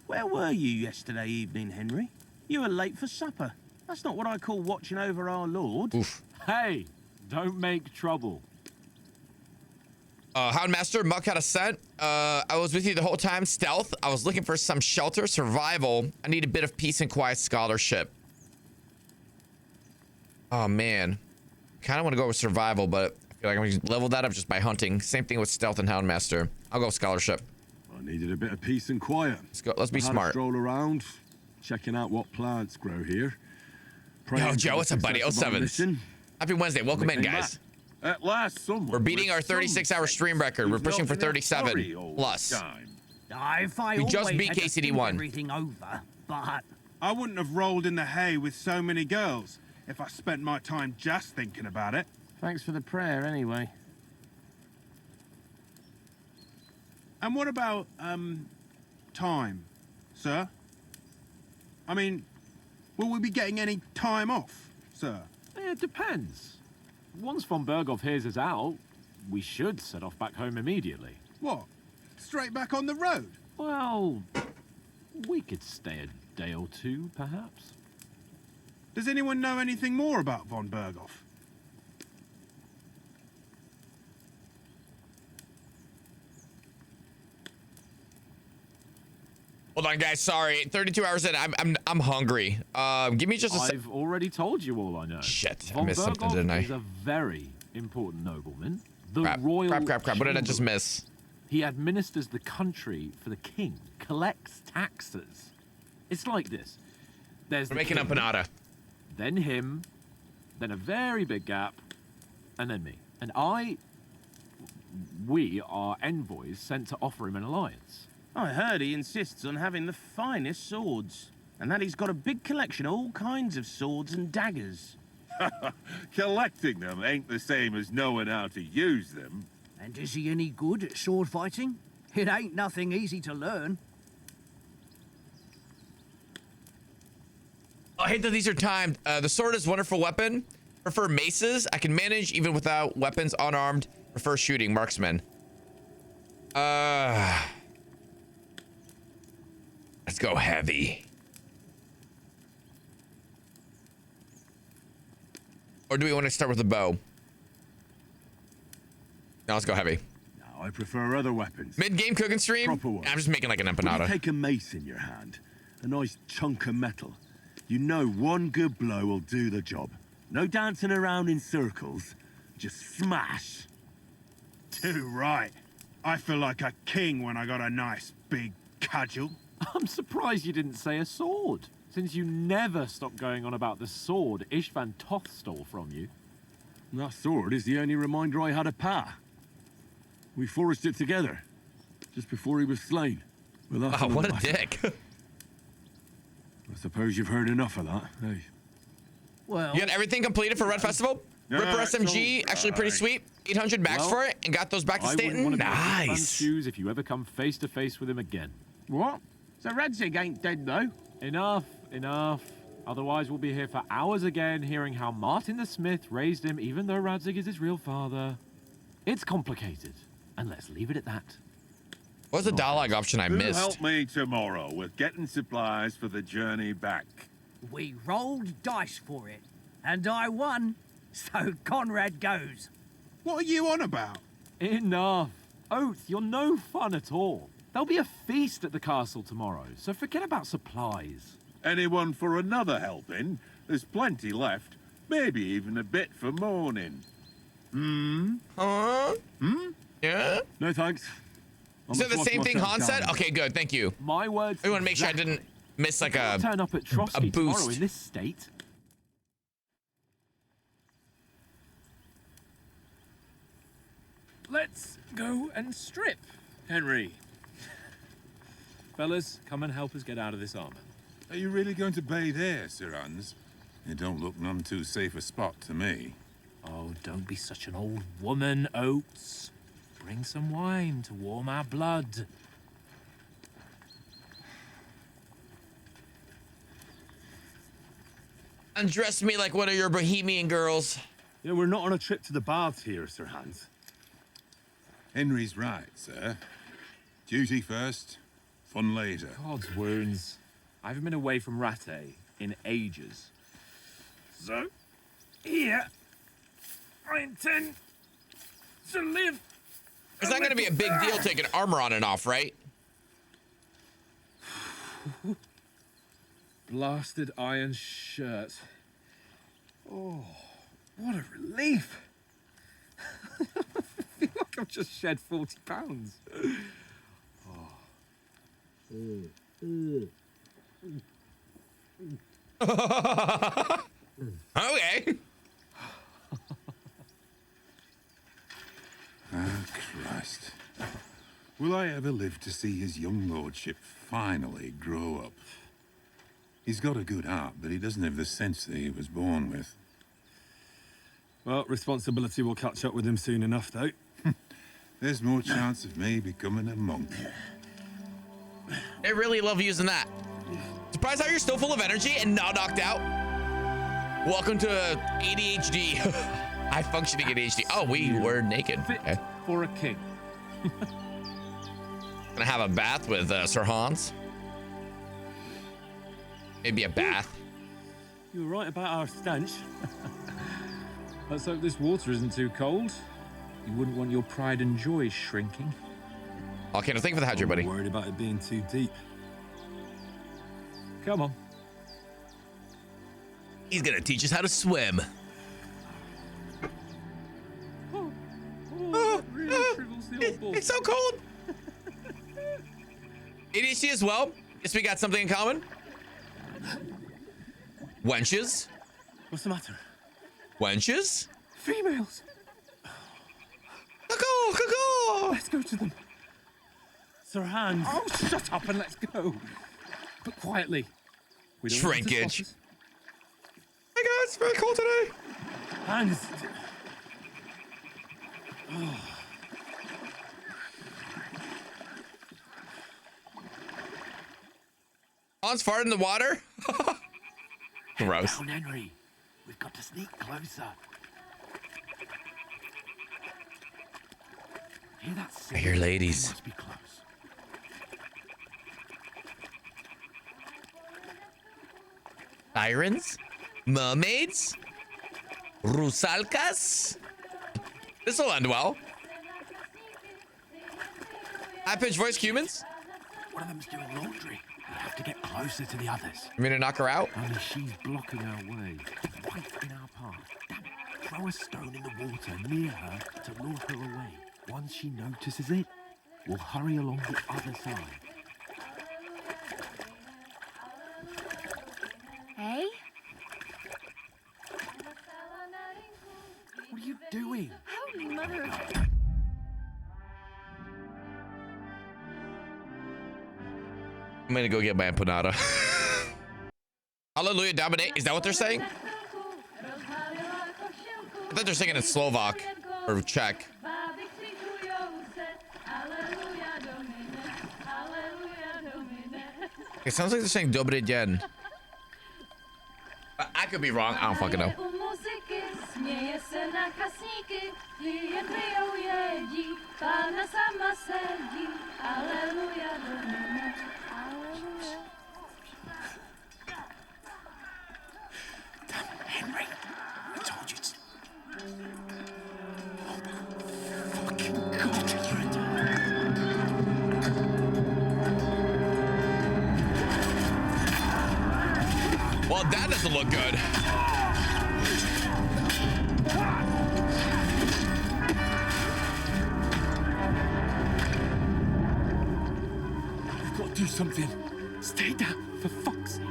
Where were you yesterday evening, Henry? You were late for supper. That's not what I call watching over our Lord. Oof. Hey, don't make trouble. Houndmaster, Muck had a scent. I was with you the whole time. Stealth. I was looking for some shelter. Survival. I need a bit of peace and quiet scholarship. Oh, man. Kind of want to go with survival, but I feel like I'm going to level that up just by hunting. Same thing with Stealth and Houndmaster. I'll go scholarship. I needed a bit of peace and quiet. Let's go. Let's be I had a smart. stroll around, checking out what plants grow here. Yo, Joe, what's up, buddy? 07. Happy Wednesday. Welcome in, guys. At last, someone We're beating our 36-hour stream record. We're pushing for 37 plus. If I We just always beat had to think KCD1. everything over, but... I wouldn't have rolled in the hay with so many girls if I spent my time just thinking about it. Thanks for the prayer, anyway. And what about, time, sir? I mean, will we be getting any time off, sir? It depends. Once von Berghoff hears us out, we should set off back home immediately. What? Straight back on the road? Well, we could stay a day or two, perhaps. Does anyone know anything more about von Berghoff? Hold on, guys. Sorry. 32 hours in. I'm hungry. Give me just a sec. I've already told you all I know. Shit. I Von missed something, Berghoff didn't I? is a very important nobleman. The Crap. royal Crap. What did I just chamberlain. miss? He administers the country for the king, collects taxes. It's like this. There's We're the making king, empanada. then him, then a very big gap, and then me. And we are envoys sent to offer him an alliance. I heard he insists on having the finest swords, and that he's got a big collection of all kinds of swords and daggers. Collecting them ain't the same as knowing how to use them. And is he any good at sword fighting? It ain't nothing easy to learn. I hate that these are timed. The sword is a wonderful weapon. Prefer maces. I can manage even without weapons. Unarmed. Prefer shooting. Marksman. Let's go heavy. Or do we want to start with the bow? No, let's go heavy. No, I prefer other weapons. Mid-game cooking stream? Proper ones. I'm just making like an When empanada. you take a mace in your hand, a nice chunk of metal, you know one good blow will do the job. No dancing around in circles, just smash. Too right. I feel like a king when I got a nice big cudgel. I'm surprised you didn't say a sword, since you never stop going on about the sword Ishvan Toth stole from you. That sword is the only reminder I had of Pa. We forged it together, just before he was slain. Well, that's Wow, another what a matter. dick. I suppose you've heard enough of that, hey? Well, You got everything completed for Red Festival? Ripper That's SMG, actually pretty sweet. 800 max Well, for it, and got those back to I wouldn't Stanton. want to be in Ishvan's Nice. shoes if you ever come face to face with him again. What? So Radzig ain't dead, though? Enough. Otherwise, we'll be here for hours again, hearing how Martin the Smith raised him, even though Radzig is his real father. It's complicated, and let's leave it at that. What's the dialogue option I Who missed? help me tomorrow with getting supplies for the journey back? we rolled dice for it, and I won, so Conrad goes. What are you on about? Enough. oath, you're no fun at all. There'll be a feast at the castle tomorrow, so forget about supplies. Anyone for another helping? There's plenty left. Maybe even a bit for morning. Yeah? No thanks. Is that the same thing Han said? Okay, good, thank you. My words. I want to make sure I didn't miss like a turn up at Trotsky tomorrow boost. in this state. Let's go and strip, Henry. Fellas, come and help us get out of this armor. Are you really going to bathe there, Sir Hans? It don't look none too safe a spot to me. Oh, don't be such an old woman, Oates. Bring some wine to warm our blood. Undress me like one of your bohemian girls. Yeah, we're not on a trip to the baths here, Sir Hans. Henry's right, sir. Duty first, fun later. God's wounds. I haven't been away from Rattay in ages. So, here, I intend to live. It's not going to be a big deal taking armor on and off, right? Blasted iron shirt. Oh, what a relief. I feel like I've just shed 40 pounds. Okay. Ah, Christ. Will I ever live to see his young lordship finally grow up? He's got a good heart, but he doesn't have the sense that he was born with. Well, responsibility will catch up with him soon enough, though. There's more chance of me becoming a monk. I really love using that. Surprised how you're still full of energy and not knocked out. Welcome to ADHD. High functioning ADHD. Oh, we were naked. Okay. For a king. Gonna have a bath with Sir Hans. Maybe a bath. You were right about our stench. Let's hope this water isn't too cold. You wouldn't want your pride and joy shrinking. Okay, no, thank you for the hydrate, buddy. I'm worried about it being too deep. Come on. He's gonna teach us how to swim. It's so cold. ADHD as well. Guess we got something in common. Wenches. What's the matter? Wenches? Females. Caw-caw. Let's go to them. Sir Hans. Oh, shut up and let's go. But quietly. We don't want them to Shrinkage. spot us. Hey guys, it's very cold today. Hans. Hans farted in the water? Gross. Down, Henry. We've got to sneak closer. Hear that? I hear ladies. Must be close. Sirens? Mermaids? Rusalkas? This'll end well. High-pitched voice, Cumans? One of them's doing laundry. We have to get closer to the others. You mean to knock her out? Only she's blocking our way. Right in our path. Damn it. Throw a stone in the water near her to lure her away. Once she notices it, we'll hurry along the other side. Hey? What are you doing? Holy mother of... I'm gonna go get my empanada. Hallelujah, dominate. Is that what they're saying? I thought they're singing in Slovak or Czech. It sounds like they're saying Dobry den. I could be wrong. I don't fucking know. Henry, I told you to... Oh, fucking God, you're a Well, that doesn't look good. You've got to do something. Stay down, for fuck's sake.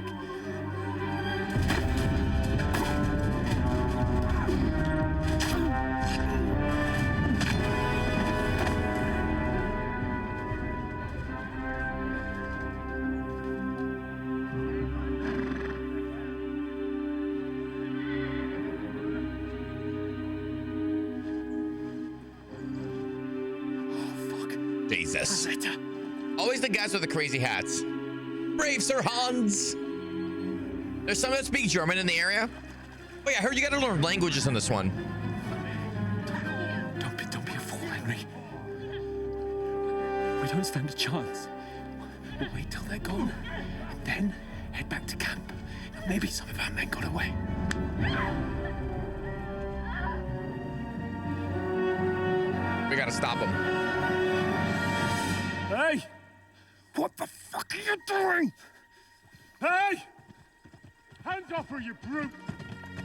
Jesus. Always the guys with the crazy hats. Brave Sir Hans. There's some that speak German in the area. Oh yeah, I heard you gotta learn languages in this one. Don't be a fool, Henry. We don't stand a chance. We'll wait till they're gone, and then head back to camp. Maybe some of our men got away. We gotta stop them. Hey! What the fuck are you doing? Hey! Hands off her, you brute!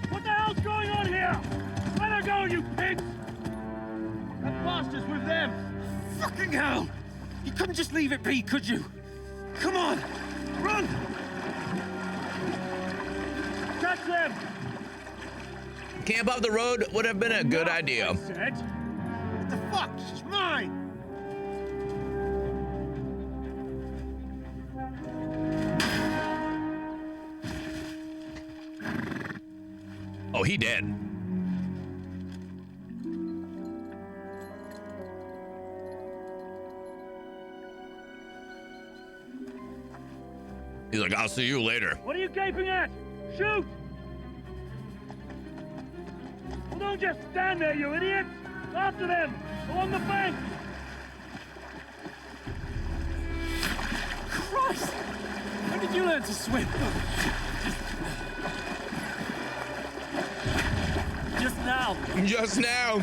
What the hell's going on here? Let her go, you pigs! That bastard's with them! Fucking hell! You couldn't just leave it be, could you? Come on! Run! Catch them! Camp off the road would have been a good idea. What the fuck? She's mine! Oh, he dead. He's like, I'll see you later. What are you gaping at? Shoot! Well, don't just stand there, you idiots! After them! Along the bank! Christ! When did you learn to swim? Just now. Just now.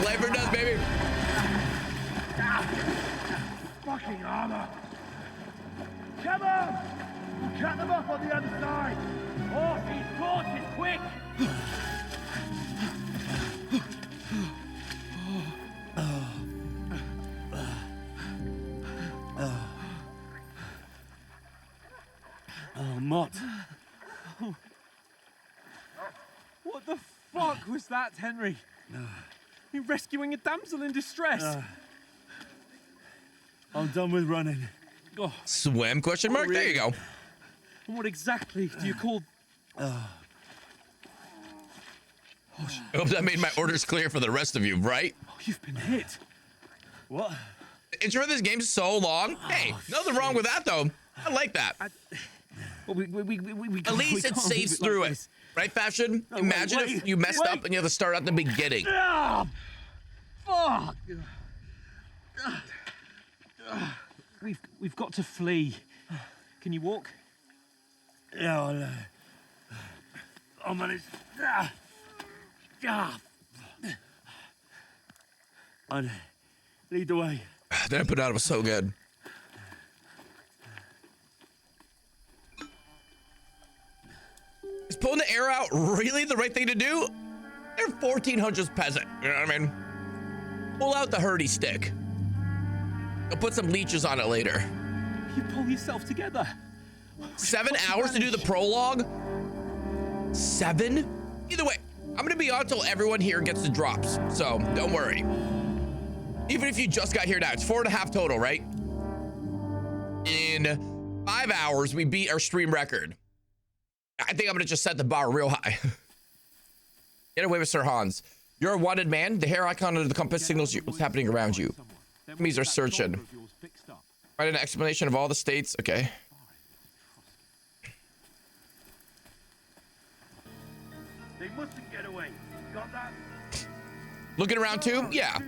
Flavor does, baby. Fucking armor! Come on! We'll cut them off on the other side! Off these torches, quick! Oh, Mott. What the fuck was that, Henry? You rescuing a damsel in distress? I'm done with running. Oh. Swim? Question mark? Really? There you go. And what exactly do you call... I hope that made my orders clear for the rest of you, right? Oh, you've been hit. What? Intro of this game so long. Hey, nothing wrong with that though. I like that. Well, we At least it saves through it. Right, Fashion? No, Imagine wait, if you messed up and you have to start at the beginning. Fuck! We've got to flee. Can you walk? Yeah, I know. Oh, man, it's... I'd lead the way. That banana was so good. Is pulling the air out really the right thing to do? They're 1400s peasant, you know what I mean? Pull out the hurdy stick. I'll put some leeches on it later. You pull yourself together. 7 hours to do the prologue? 7? Either way, I'm gonna be on until everyone here gets the drops, so don't worry. Even if you just got here now, it's 4.5 total, right? In 5 hours, we beat our stream record. I think I'm gonna just set the bar real high. Get away with Sir Hans. You're a wanted man. The hair icon under the compass signals you what's happening around you. Enemies are searching. Write an explanation of all the states. Okay. They mustn't get away. Got that? Looking around too? Yeah.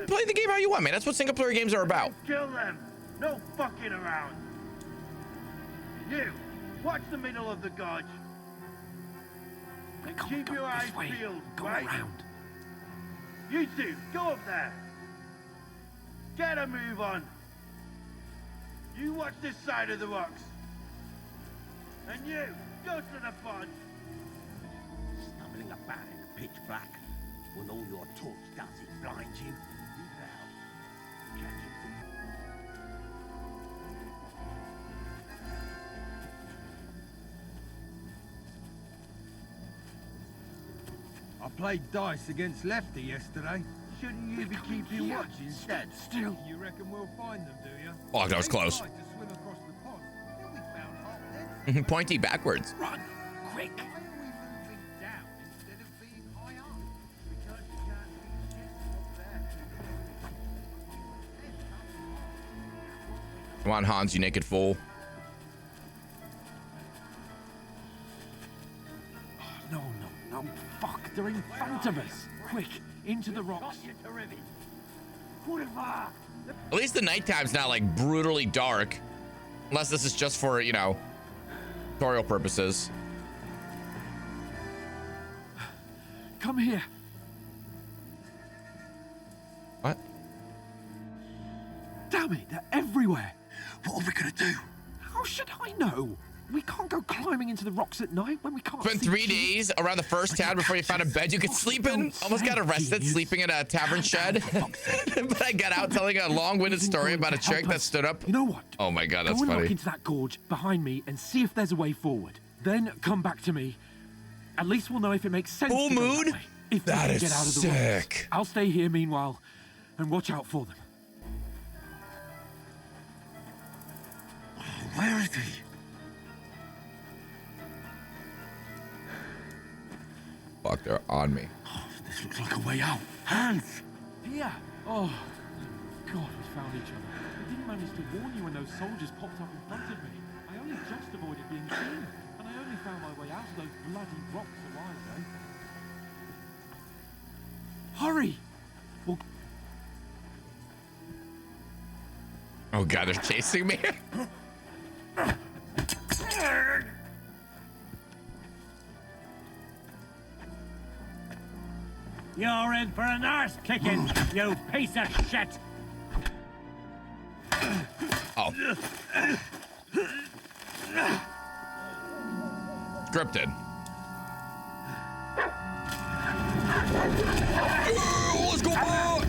Play the game how you want, man. That's what single player games are about. Kill them. No fucking around. You, watch the middle of the gorge. And keep your eyes peeled, right? Around. You two, go up there. Get a move on. You watch this side of the rocks. And you, go to the bunch. Stumbling about in the pitch black, when all your talk does is blind you. Leave the house. Catch it. I played dice against Lefty yesterday. Shouldn't you be keeping watch instead? Still. You reckon we'll find them, do you? Oh, that was close. They tried to swim across the pond. Then we found half dead. Pointy backwards. Run, quick. Why are we moving down instead of being high up? Because you can't see shit up there. Come on, Hans, you naked fool. No, no, no. Fuck, they're in front of us. Quick, into the rocks. At least the nighttime's not like brutally dark. Unless this is just for, you know, tutorial purposes. Come here. What? Damn it, they're everywhere. What are we gonna do? How should I know? We can't go climbing into the rocks at night when we can't Spent see 3 shit. days around the first town before you found a bed you could sleep in. Almost got arrested sleeping in a tavern shed. But I got out telling a long-winded story about a chick that stood up. You know what? Oh my god, that's Go and look funny. into that gorge behind me and see if there's a way forward. Then come back to me. At least we'll know if it makes sense. Full to go moon? that way. If we That can is get out of the rocks. sick. I'll stay here meanwhile and watch out for them. Where is he? Fuck, they're on me. This looks like a way out. Hans! Here. Oh, thank God we found each other. I didn't manage to warn you when those soldiers popped up in front of me. I only just avoided being seen, and I only found my way out of those bloody rocks a while ago. Hurry! Well, Oh god, they're chasing me. You're in for an arse kicking, you piece of shit! Oh. Scripted. Let's go, boy!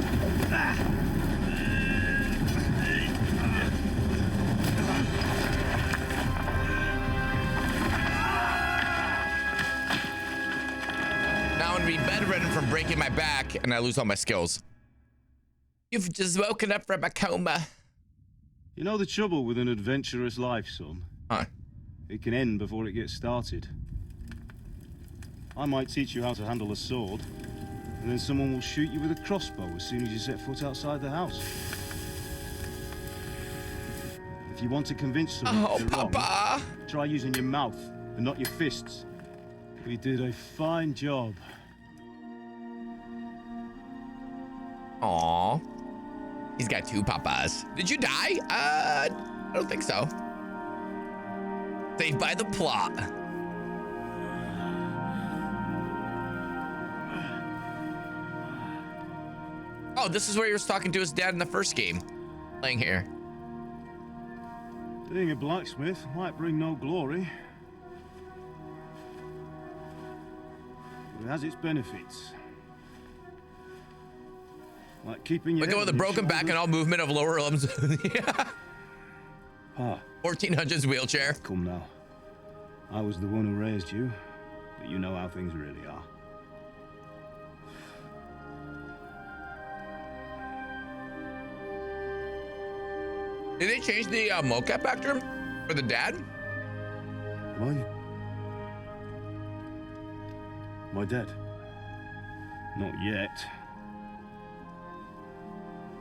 Now I'm gonna be bedridden from breaking my back, and I lose all my skills. You've just woken up from a coma. You know the trouble with an adventurous life, son? Huh. It can end before it gets started. I might teach you how to handle a sword, and then someone will shoot you with a crossbow as soon as you set foot outside the house. If you want to convince someone Oh, you're wrong, Papa! try using your mouth and not your fists. We did a fine job. Aww. He's got 2 papas. Did you die? I don't think so. Saved by the plot. Oh, this is where he was talking to his dad in the first game. Playing here. Being a blacksmith might bring no glory, but it has its benefits. Like keeping your Look at with a broken back and all movement of lower limbs. Yeah. Pa, 1400s wheelchair. come now. I was the one who raised you, but you know how things really are. Did they change the mocap actor for the dad? My dad? Not yet.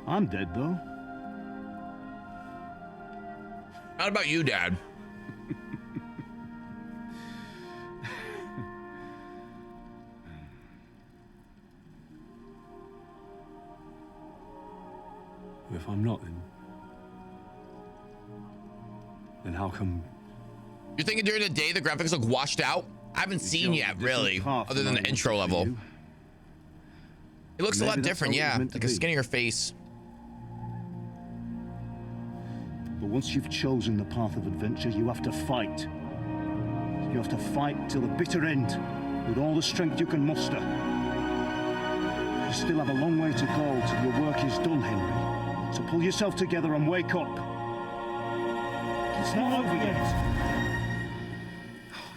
I'm dead, though. Not about you, Dad. If I'm not, then how come? You're thinking during the day the graphics look washed out? I haven't seen yet, really, other than the intro level. It looks a lot different, yeah, like a skinnier face. But once you've chosen the path of adventure, you have to fight. You have to fight till the bitter end, with all the strength you can muster. You still have a long way to go till your work is done, Henry. So pull yourself together and wake up. It's not over yet.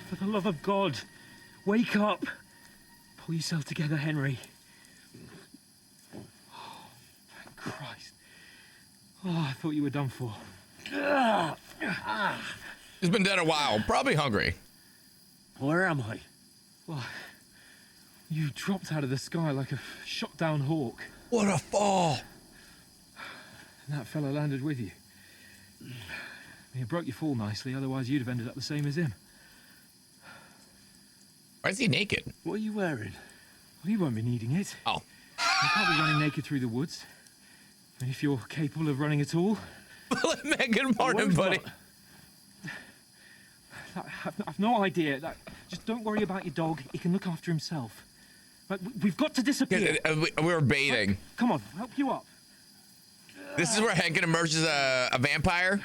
For the love of God, wake up. Pull yourself together, Henry. Oh, thank Christ. Oh, I thought you were done for. He's been dead a while, probably hungry. Where am I? Well, you dropped out of the sky like a shot down hawk. What a fall! And that fella landed with you. You broke your fall nicely, otherwise you'd have ended up the same as him. Why is he naked? What are you wearing? Well, you won't be needing it. Oh. You can't be running naked through the woods. And if you're capable of running at all... Megan Martin, buddy. I've no idea. Just don't worry about your dog. He can look after himself. We've got to disappear. We were baiting. Come on, I'll help you up. This is where Henken emerges a vampire.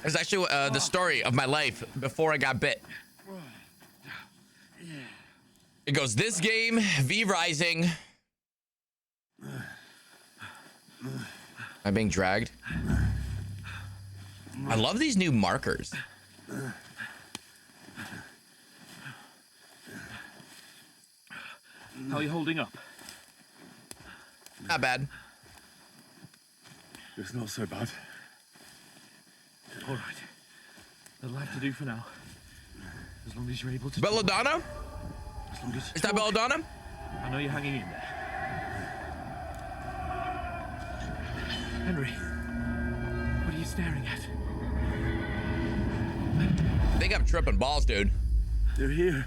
It's actually the story of my life before I got bit. It goes this game, V Rising. Am I being dragged? I love these new markers. How are you holding up? Not bad. It's not so bad. All right. That'll have to do for now. As long as you're able to... Belladonna? As long as... Is that Belladonna? I know you're hanging in there. Henry, what are you staring at? I think I'm tripping balls, dude. They're here.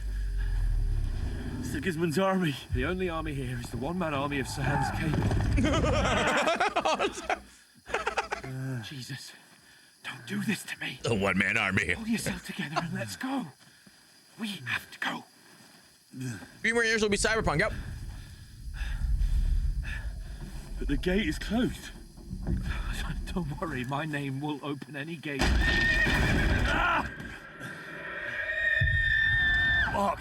Sigismund's army. The only army here is the one-man army of Sir Hans Cable. Jesus, don't do this to me. The one-man army. Pull yourself together and let's go. We have to go. 3 more years will be cyberpunk, yep. But the gate is closed. Don't worry, my name will open any gate. Ah! Fuck.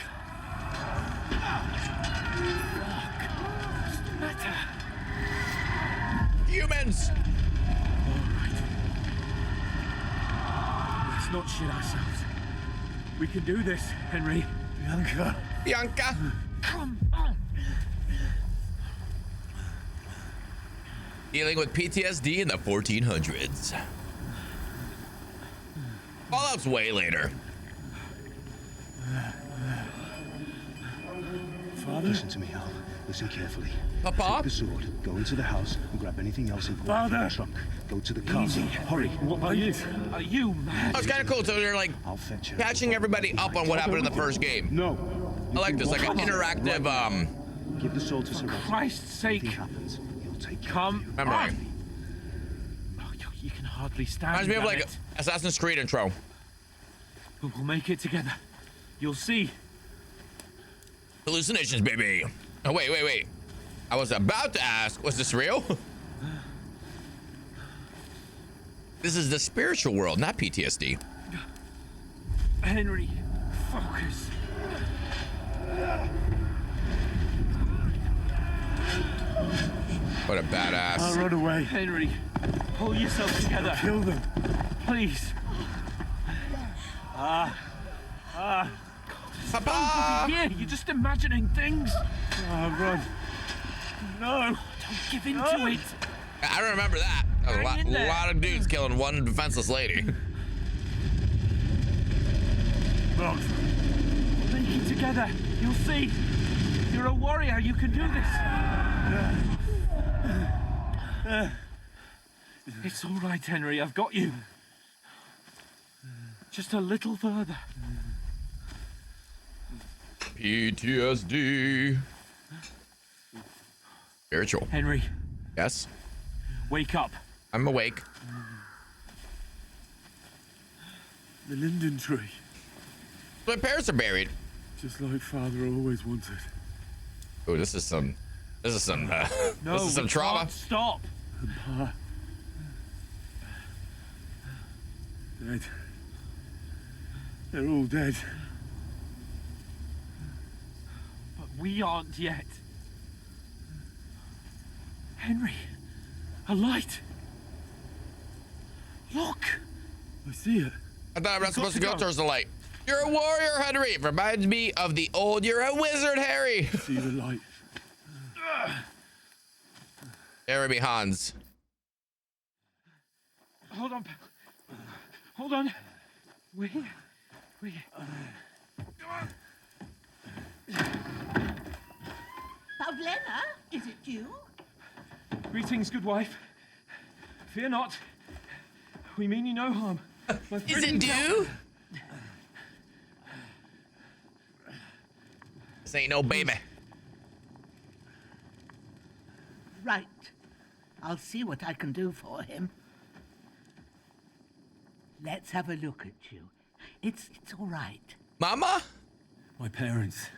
What's the matter? Humans! Alright. Let's not shit ourselves. We can do this, Henry. Bianca! Come on! Dealing with PTSD in the 1400s. Fallout's way later. Father? Listen to me, Al. Listen carefully. Papa? Take the sword, go into the house, and grab anything else important from the trunk. Go to the castle. Easy. Hurry. What are you? Are you mad? Oh, it's kind of cool. So they're like catching everybody up on what happened in the first game. No. I like this, like an interactive. Give the sword to Sir For Christ's sake! Happens. He'll take Come. Memory. Oh, you can hardly stand. Reminds me of damn like it. Assassin's Creed intro. But we'll make it together. You'll see. Hallucinations, baby. Oh wait. I was about to ask, was this real? This is the spiritual world, not PTSD. Henry, focus. What a badass. I'll run away. Henry, pull yourself together. Kill them. Please. Papa! Yeah, you're just imagining things. Run. No. Don't give in to it. I don't remember that. That was Hang in there. a lot of dudes killing one defenseless lady. We'll make it together. You'll see. You're a warrior. You can do this. It's all right, Henry. I've got you. Just a little further. PTSD. Spiritual. Henry. Yes? Wake up. I'm awake. The linden tree. My parents are buried. Just like Father always wanted. Oh, this is some No, this is some we trauma. can't stop. Pa. Dead. They're all dead. We aren't yet. Henry, a light. Look. I see it. I thought I was supposed to go towards the light. You're a warrior, Henry. It reminds me of the old, you're a wizard, Harry. See the light. Jeremy Hans. Hold on. Hold on. We. Pavlena, is it you? Greetings, good wife. Fear not. We mean you no harm. Is it you? This ain't no baby. Right. I'll see what I can do for him. Let's have a look at you. It's all right. Mama? My parents.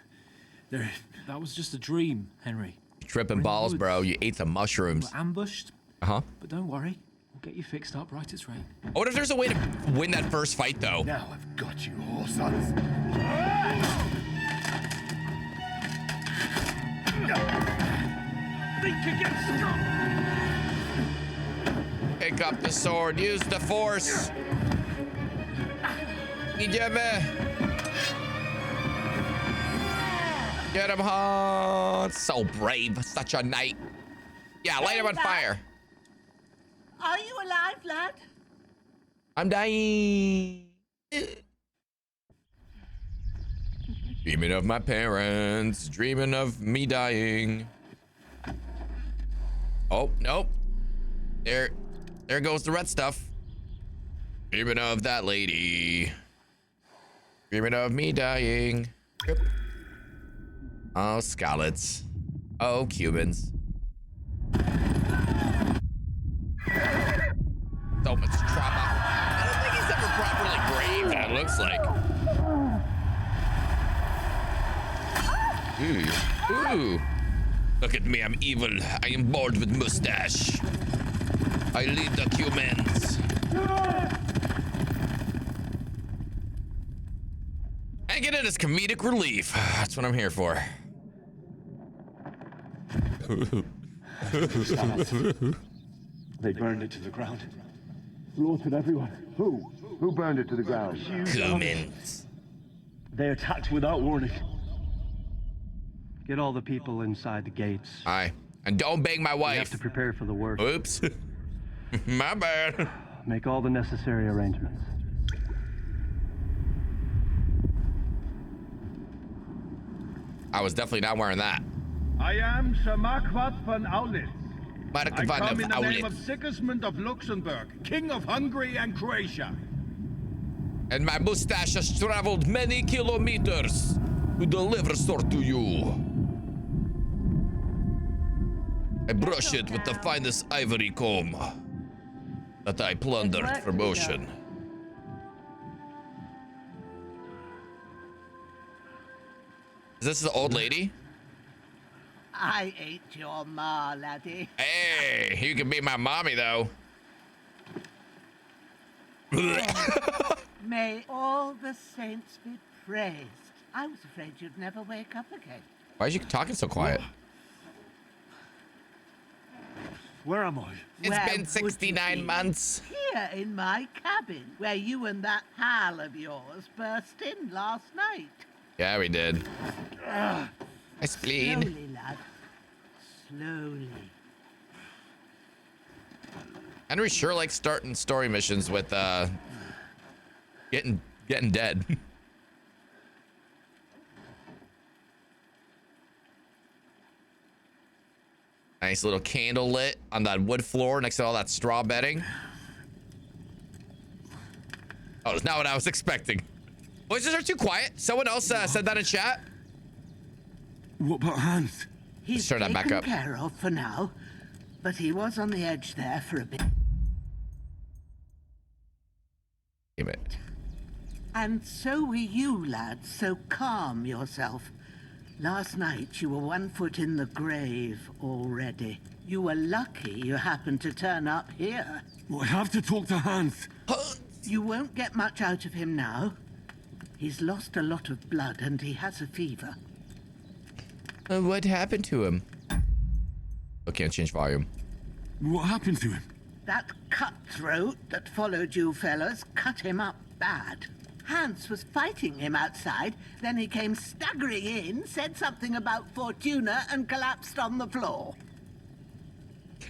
That was just a dream, Henry. Tripping balls, bro. You ate some mushrooms. We're ambushed. Uh-huh. But don't worry. We'll get you fixed up right as rain. What if there's a way to win that first fight, though? Now I've got you, whoresons. Think against Scott! Pick up the sword. Use the force. Innkepper. Get him, Hans. So brave. Such a knight. Yeah, light him on fire. Are you alive, lad? I'm dying. Dreaming of my parents. Dreaming of me dying. Oh, nope. There goes the red stuff. Dreaming of that lady. Dreaming of me dying. Yep. Oh, Scallots. Oh, Cumans. So much trauma. I don't think he's ever properly graved, it looks like. Ooh. Look at me, I'm evil. I am bald with mustache. I lead the Cumans. I get it as comedic relief. That's what I'm here for. They burned it to the ground. Slaughtered everyone. Who? Who burned it to the ground? Cumans. They attacked without warning. Get all the people inside the gates. Aye. And don't bang my wife. We have to prepare for the worst. Oops. My bad. Make all the necessary arrangements. I was definitely not wearing that. I am Sir Marquardt von Aulitz. I Marquardt come in the name of of Sigismund of Luxembourg, King of Hungary and Croatia. And my mustache has traveled many kilometers to deliver sword to you. I brush it with the finest ivory comb that I plundered from ocean. Is this the old lady? I ate your ma, laddie. Hey, you can be my mommy, though. May all the saints be praised. I was afraid you'd never wake up again. Why is you talking so quiet? Where am I? It's been 69 months. Here in my cabin, where you and that pal of yours burst in last night. Yeah, we did. My spleen. Slowly, lad. Slowly. Henry sure likes starting story missions with getting dead. Nice little candle lit on that wood floor next to all that straw bedding. Oh, it's not what I was expecting. Voices are too quiet. Someone else said that in chat. What about Hans? He's turn that back taken up. care of for now, but he was on the edge there for a bit. Damn it. And so were you, lad, so calm yourself. Last night you were 1 foot in the grave already. You were lucky you happened to turn up here. Well, I have to talk to Hans. You won't get much out of him now. He's lost a lot of blood and he has a fever. What happened to him? I can't change volume. What happened to him? That cutthroat that followed you fellas cut him up bad. Hans was fighting him outside, then he came staggering in, said something about Fortuna, and collapsed on the floor.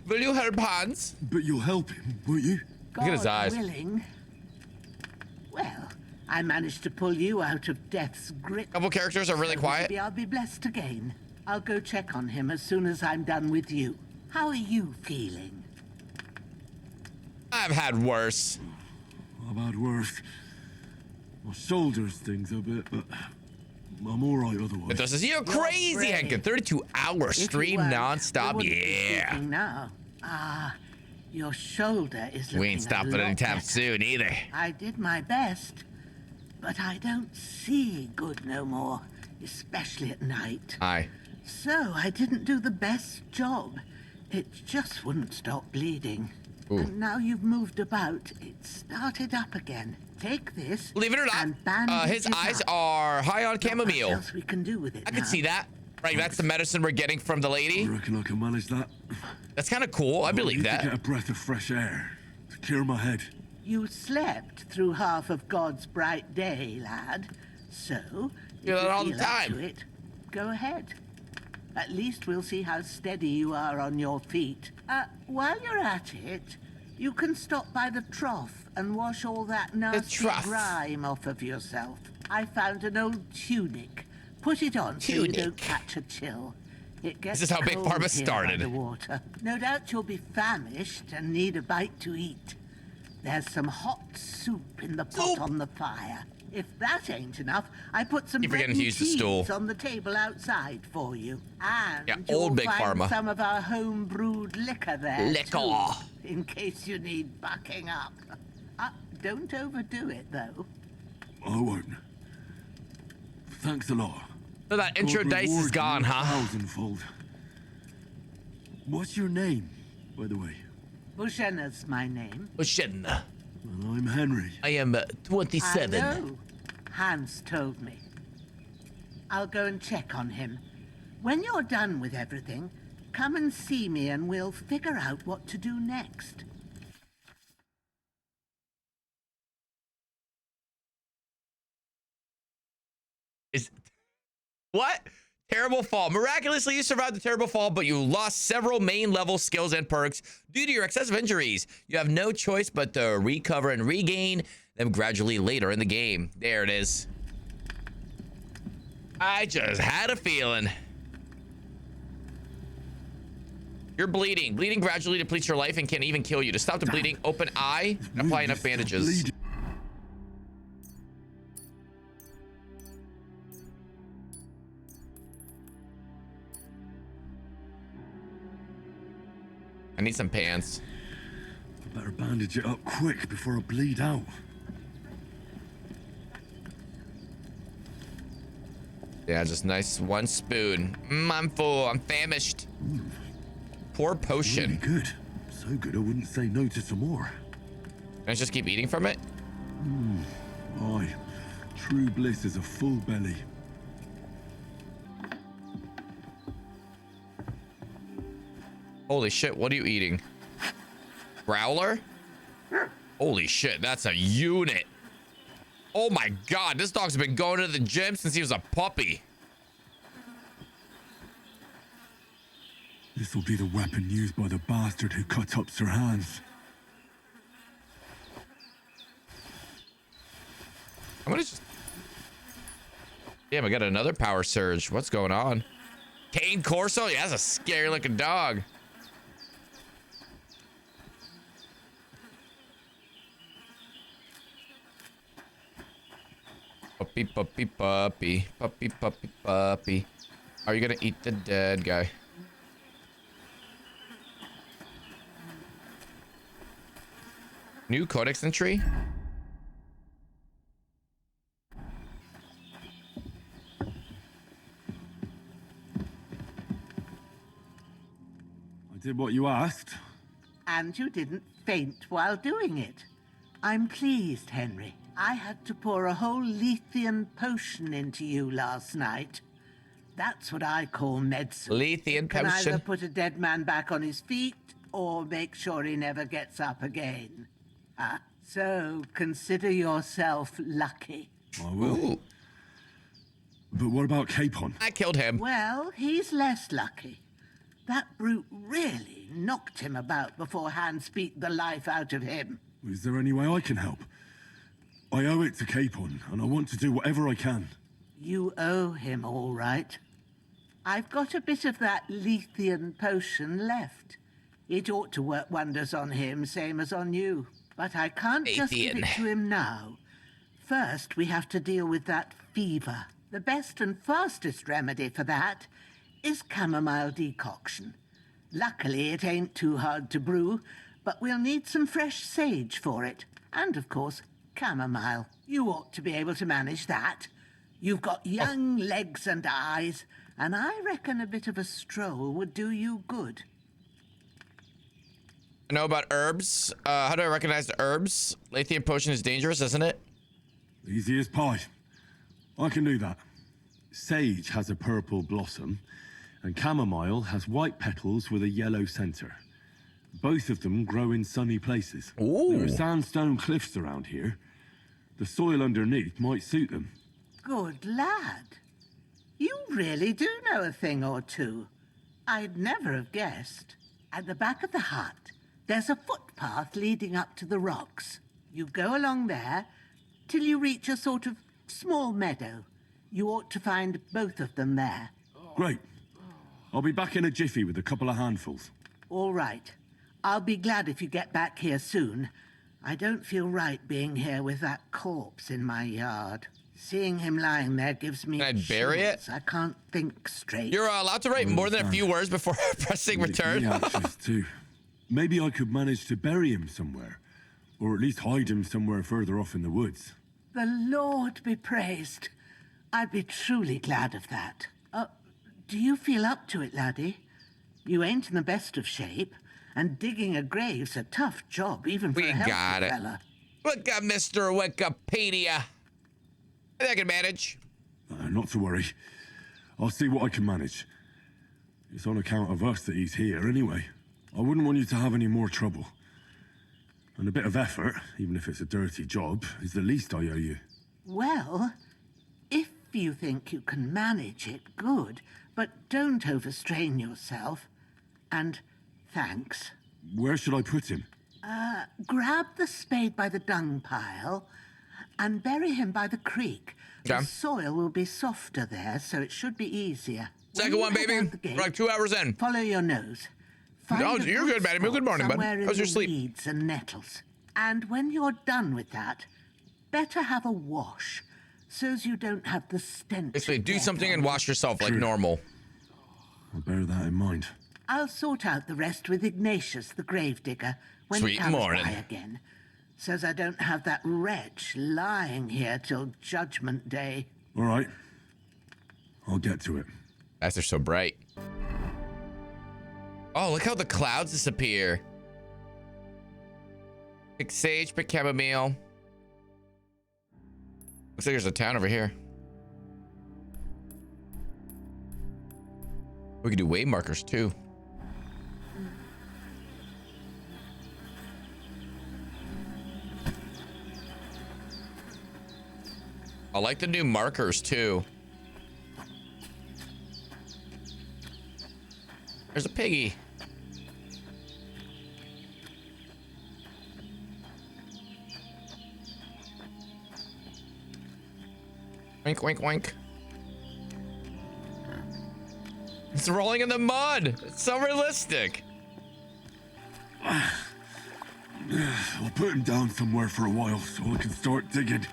Will you help Hans? But you'll help him, won't you? Look at his eyes. Willing. Well, I managed to pull you out of death's grip. Couple characters are really quiet. Maybe I'll be blessed again. I'll go check on him as soon as I'm done with you. How are you feeling? I've had worse. I've had worse. My shoulders stings a bit, but I'm all right otherwise. But this is crazy, Henken. 32-hour stream nonstop. Yeah. Now. Your shoulder is looking We ain't stopping anytime soon either. I did my best, but I don't see good no more, especially at night. Aye. So I didn't do the best job. It just wouldn't stop bleeding. Ooh. And now you've moved about, it started up again. Take this. Believe it or not, his eyes are high on chamomile. What else we can do with it I can see that. Right, that's the medicine we're getting from the lady. I reckon I can manage that. That's kind of cool. I believe that. To get a breath of fresh air to clear my head. You slept through half of God's bright day, lad. So, do that all the time. It, go ahead. At least we'll see how steady you are on your feet. While you're at it, you can stop by the trough and wash all that nasty grime off of yourself. I found an old tunic. Put it on so you don't catch a chill. It gets This is how Big cold Pharma here started. by the water. No doubt you'll be famished and need a bite to eat. There's some hot soup in the pot on the fire. If that ain't enough, I put some bread and cheese on the table outside for you. And old you'll Big find Pharma. some of our home-brewed liquor there, Liquor. too, in case you need bucking up. Don't overdo it, though. I won't. Thanks a lot. So that intro God dice is reward gone, you huh? 1,000-fold. What's your name, by the way? Bushenna's my name. Bushenna. Well, I'm Henry. I am 27. I know. Hans told me. I'll go and check on him. When you're done with everything, come and see me and we'll figure out what to do next. What? Terrible fall. Miraculously, you survived the terrible fall, but you lost several main level skills and perks due to your excessive injuries. You have no choice but to recover and regain them gradually later in the game. There it is. I just had a feeling. You're bleeding. Bleeding gradually depletes your life and can even kill you. To stop the bleeding, open eye and apply enough bandages. I need some pants. I better bandage it up quick before I bleed out. Yeah, just nice one spoon. I'm full. I'm famished. Poor potion. Really good. So good I wouldn't say no to some more. Can I just keep eating from it? Aye. True bliss is a full belly. Holy shit, what are you eating? Growler? Holy shit, that's a unit. Oh my god, this dog's been going to the gym since he was a puppy. This will be the weapon used by the bastard who cut up Sir Hans. I'm gonna just... Damn, I got another power surge. What's going on? Cane Corso? Yeah, that's a scary looking dog. Puppy, puppy, puppy, puppy, puppy, puppy. Are you gonna eat the dead guy? New codex entry? I did what you asked. And you didn't faint while doing it. I'm pleased, Henry. I had to pour a whole Lethean potion into you last night. That's what I call medicine. Lithium Can either potion. put a dead man back on his feet or make sure he never gets up again. So consider yourself lucky. I will. Ooh. But what about Capon? I killed him. Well, he's less lucky. That brute really knocked him about before Hans beat the life out of him. Is there any way I can help? I owe it to Capon, and I want to do whatever I can. You owe him, all right. I've got a bit of that Lethean potion left. It ought to work wonders on him, same as on you. But I can't just give it to him now. First, we have to deal with that fever. The best and fastest remedy for that is chamomile decoction. Luckily, it ain't too hard to brew, but we'll need some fresh sage for it. And, of course, chamomile. You ought to be able to manage that. You've got young legs and eyes, and I reckon a bit of a stroll would do you good. I know about herbs. How do I recognize the herbs? Lithium potion is dangerous, isn't it? Easy as pie. I can do that. Sage has a purple blossom, and chamomile has white petals with a yellow center. Both of them grow in sunny places. Ooh. There are sandstone cliffs around here. The soil underneath might suit them. Good lad. You really do know a thing or two. I'd never have guessed. At the back of the hut, there's a footpath leading up to the rocks. You go along there till you reach a sort of small meadow. You ought to find both of them there. Great. I'll be back in a jiffy with a couple of handfuls. All right. I'll be glad if you get back here soon. I don't feel right being here with that corpse in my yard. Seeing him lying there gives me Can I bury it? chills. I can't think straight. You're allowed to write more than a few words before pressing return. Yeah, too. Maybe I could manage to bury him somewhere, or at least hide him somewhere further off in the woods. The Lord be praised. I'd be truly glad of that. Do you feel up to it, laddie? You ain't in the best of shape, and digging a grave's a tough job, even for a healthy got it. fella. Look at Mr. Wikipedia. I think I can manage. Not to worry. I'll see what I can manage. It's on account of us that he's here anyway. I wouldn't want you to have any more trouble. And a bit of effort, even if it's a dirty job, is the least I owe you. Well, if you think you can manage it, good, but don't overstrain yourself. And thanks. Where should I put him? Grab the spade by the dung pile and bury him by the creek. Okay. The soil will be softer there, so it should be easier. Second one, baby. We're like 2 hours in. Follow your nose. Oh, you're good, Maddie. Good morning, bud. How's your sleep? Weeds and nettles. And when you're done with that, better have a wash, so's you don't have the stench. Basically, do something and wash yourself like normal. I'll bear that in mind. I'll sort out the rest with Ignatius, the gravedigger, when Sweet he comes morning. by again, so's I don't have that wretch lying here till Judgment Day. All right. I'll get to it. Eyes are so bright. Oh, look how the clouds disappear. Pick sage, pick chamomile. Looks like there's a town over here. We can do way markers too. I like the new markers too. There's a piggy. Wink, wink, wink. It's rolling in the mud. It's so realistic. I'll put him down somewhere for a while so I can start digging.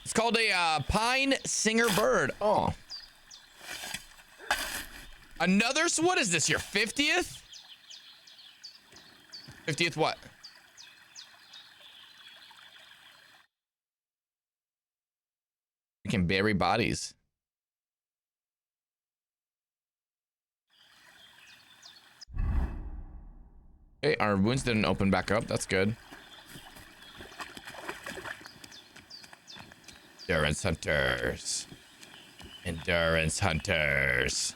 It's called a pine singer bird. Oh. Another, so what is this, your 50th? 50th what? We can bury bodies. Okay, our wounds didn't open back up. That's good. Endurance hunters. Endurance hunters.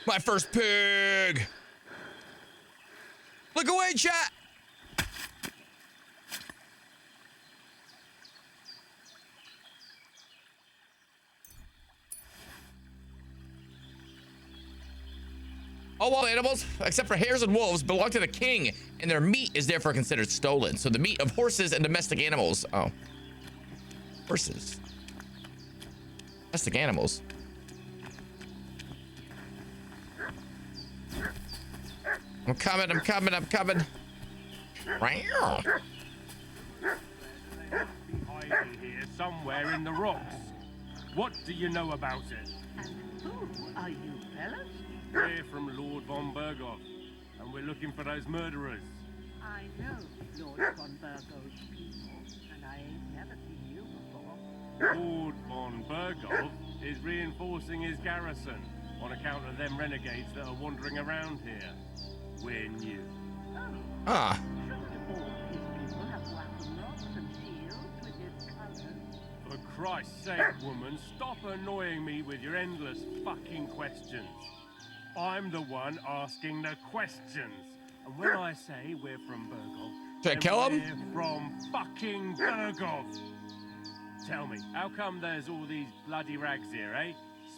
My first pig. Look away, chat. All wild animals, except for hares and wolves, belong to the king, and their meat is therefore considered stolen. So the meat of horses and domestic animals. Oh. Horses. Domestic animals. I'm coming, I'm coming, I'm coming. Hiding here somewhere in the rocks. What do you know about it? And who are you, fellas? We're from Lord von Berghoff, and we're looking for those murderers. I know Lord von Bergo's people, and I ain't never seen you before. Lord von Berghoff is reinforcing his garrison on account of them renegades that are wandering around here. We're new. Ah. Shouldn't all his people have weapon rods and shields with his colours? For Christ's sake, woman, stop annoying me with your endless fucking questions. I'm the one asking the questions. And when I say we're from Berghoff, should I kill him? We're from fucking Berghoff. Tell me, how come there's all these bloody rags here, eh?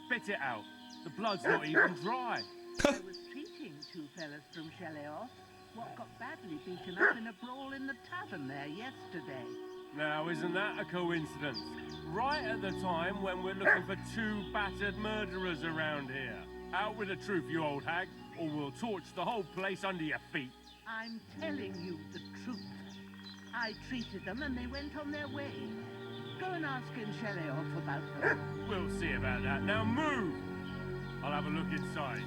Spit it out. The blood's not even dry. I was treating two fellas from Cheleos, what got badly beaten up in a brawl in the tavern there yesterday. Now, isn't that a coincidence? Right at the time when we're looking for two battered murderers around here. Out with the truth, you old hag, or we'll torch the whole place under your feet. I'm telling you the truth. I treated them and they went on their way. Go and ask in Cheleos about them. We'll see about that. Now move! I'll have a look inside.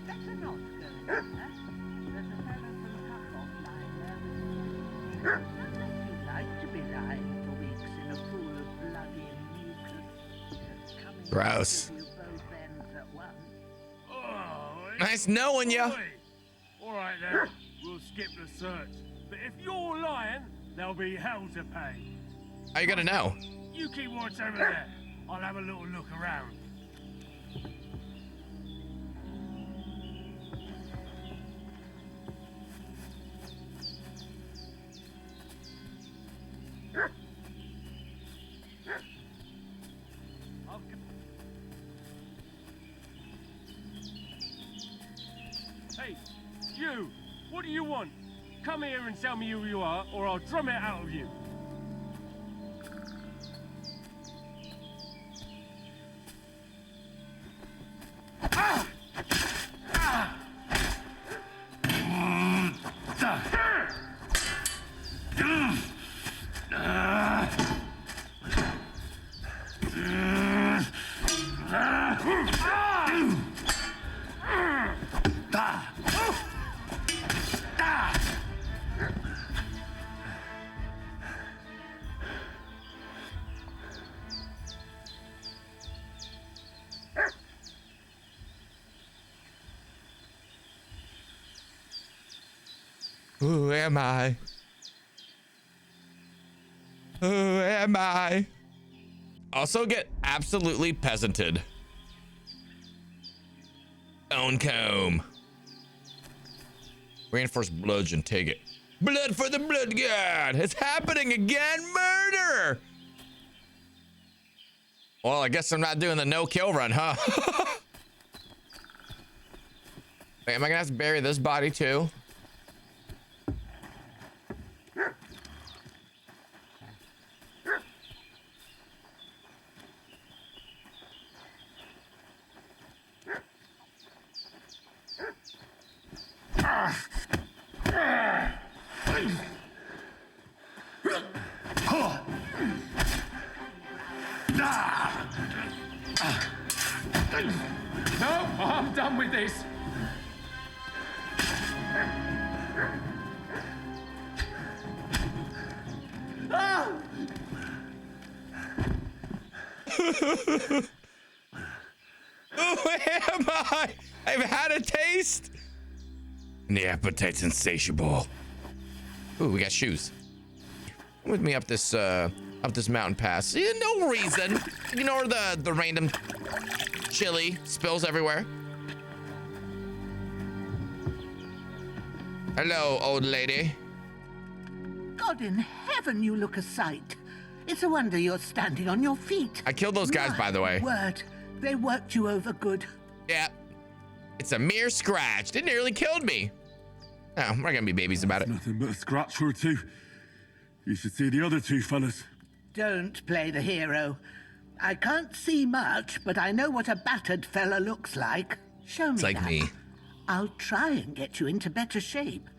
Better not go in there. There's a fellow from Tuckoff lying there. Unless you'd like to be lying for weeks in a pool of bloody mucus. Coming Gross. to you both ends at once. Nice knowing ya. All right then, we'll skip the search. But if you're lying, there'll be hell to pay. How you gonna know? You keep watch over there. I'll have a little look around. Hey, you! What do you want? Come here and tell me who you are, or I'll drum it out of you. Who am I? Who am I? Also get absolutely peasanted. Own comb. Reinforced bludgeon, take it. Blood for the blood god! It's happening again! Murder! Well, I guess I'm not doing the no-kill run, huh? Wait, am I gonna have to bury this body too? No, I'm done with this. Who am I? I've had a taste. And the appetite's insatiable. Ooh, we got shoes. Come with me up this mountain pass. Yeah, no reason. Ignore the random chili spills everywhere. Hello, old lady. God in heaven, you look a sight. It's a wonder you're standing on your feet. I killed those guys, by the way. Word, they worked you over good. Yeah, it's a mere scratch. They nearly killed me. Oh, we're gonna be babies about it. Nothing but a scratch or two. You should see the other two fellas. Don't play the hero. I can't see much, but I know what a battered fella looks like. Show me It's like that. me. I'll try and get you into better shape.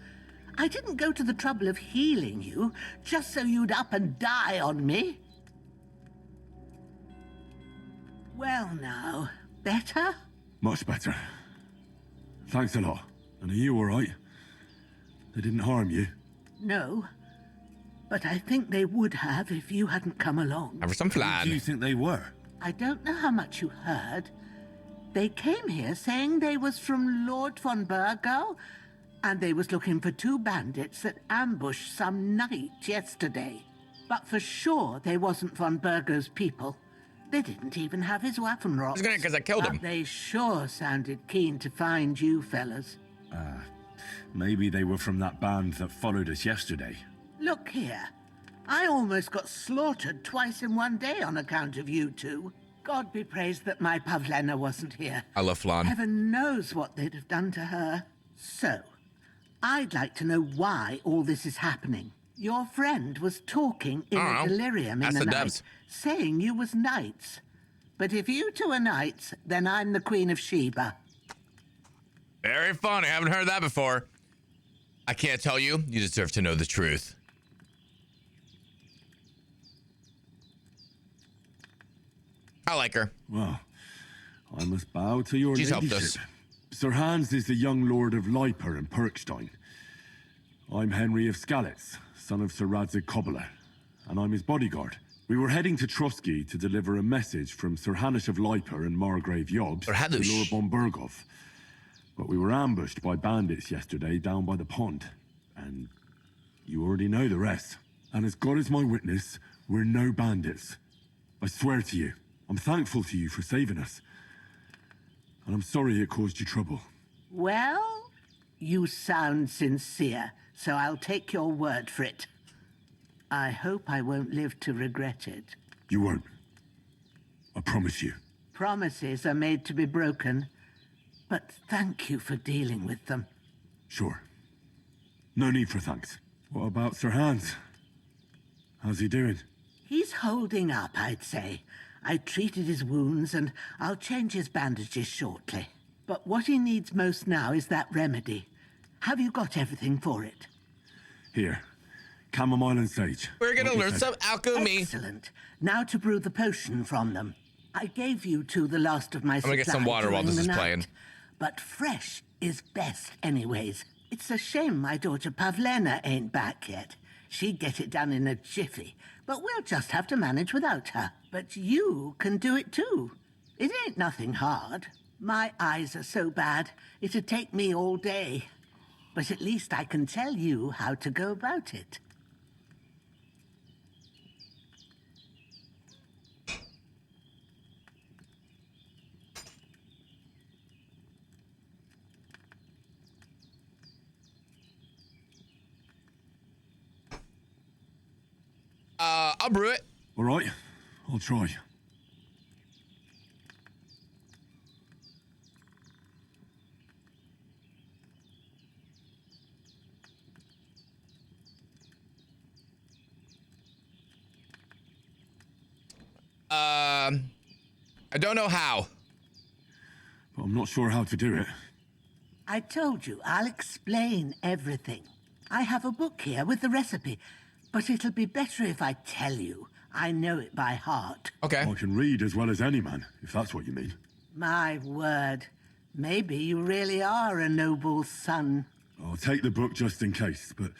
I didn't go to the trouble of healing you just so you'd up and die on me. Well now, better? Much better. Thanks a lot. And are you all right? They didn't harm you? No, but I think they would have if you hadn't come along. Have some flan. Who do you think they were? I don't know how much you heard. They came here saying they was from Lord von Burgo, and they was looking for 2 bandits that ambushed some knight yesterday. But for sure they wasn't von Burgo's people. They didn't even have his Waffenrock. It's gonna because I killed him. They sure sounded keen to find you fellas. Maybe they were from that band that followed us yesterday. Look here. I almost got slaughtered twice in one day on account of you two. God be praised that my Pavlena wasn't here. I love flan. Heaven knows what they'd have done to her. So, I'd like to know why all this is happening. Your friend was talking in a delirium in the night, saying you was knights. But if you two are knights, then I'm the Queen of Sheba. Very funny. I haven't heard that before. I can't tell you. You deserve to know the truth. I like her. Well, I must bow to your She's ladyship. helped us. Sir Hans is the young lord of Leiper and Perkstein. I'm Henry of Skalitz, son of Sir Radzig Cobbler, and I'm his bodyguard. We were heading to Trotsky to deliver a message from Sir Hanush of Leiper and Margrave Jobbs to Lord von Burgov. But we were ambushed by bandits yesterday down by the pond, and you already know the rest. And as God is my witness, we're no bandits. I swear to you, I'm thankful to you for saving us. And I'm sorry it caused you trouble. Well, you sound sincere, so I'll take your word for it. I hope I won't live to regret it. You won't. I promise you. Promises are made to be broken, but thank you for dealing with them. Sure. No need for thanks. What about Sir Hans? How's he doing? He's holding up, I'd say. I treated his wounds, and I'll change his bandages shortly. But what he needs most now is that remedy. Have you got everything for it? Here. Chamomile and sage. We're gonna learn some alchemy. Excellent. Now to brew the potion from them. I gave you two the last of my I'm gonna get some water while this is playing. But fresh is best anyways. It's a shame my daughter Pavlena ain't back yet. She'd get it done in a jiffy, but we'll just have to manage without her. But you can do it too. It ain't nothing hard. My eyes are so bad, it'd take me all day. But at least I can tell you how to go about it. I'll brew it. All right, I'll try. I don't know how. But I'm not sure how to do it. I told you, I'll explain everything. I have a book here with the recipe, but it'll be better if I tell you. I know it by heart. Okay. I can read as well as any man, if that's what you mean. My word. Maybe you really are a noble son. I'll take the book just in case, but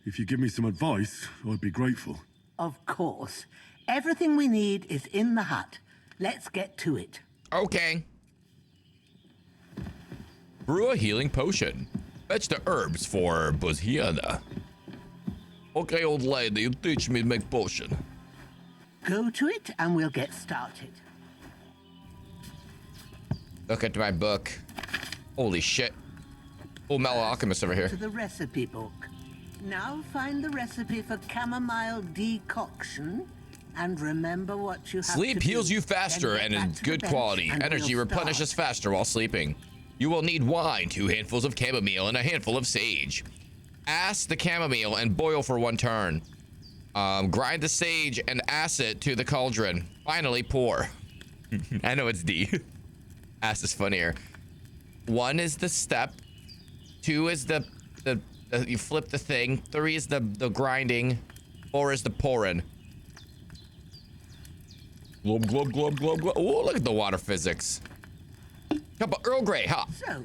if you give me some advice, I'd be grateful. Of course. Everything we need is in the hut. Let's get to it. Okay. Brew a healing potion. Fetch the herbs for Buzhiana. Okay, old lady, you teach me to make potion. Go to it and we'll get started. Look at my book. Holy shit. Oh, Mellow Alchemist over here. To the recipe book. Now find the recipe for chamomile decoction and remember what you have Sleep to heals do. you faster and Then in get back to good the bench quality. and Energy we'll replenishes start. faster while sleeping. You will need wine, 2 handfuls of chamomile, and a handful of sage. Ass the chamomile and boil for 1 turn. Grind the sage and ass it to the cauldron. Finally, pour. I know it's D. Ass is funnier. 1 is the step. 2 is the you flip the thing. 3 is the grinding. 4 is the pouring. Glub, glub, glub, glub, glub. Oh, look at the water physics. Cup of Earl Grey, huh? So,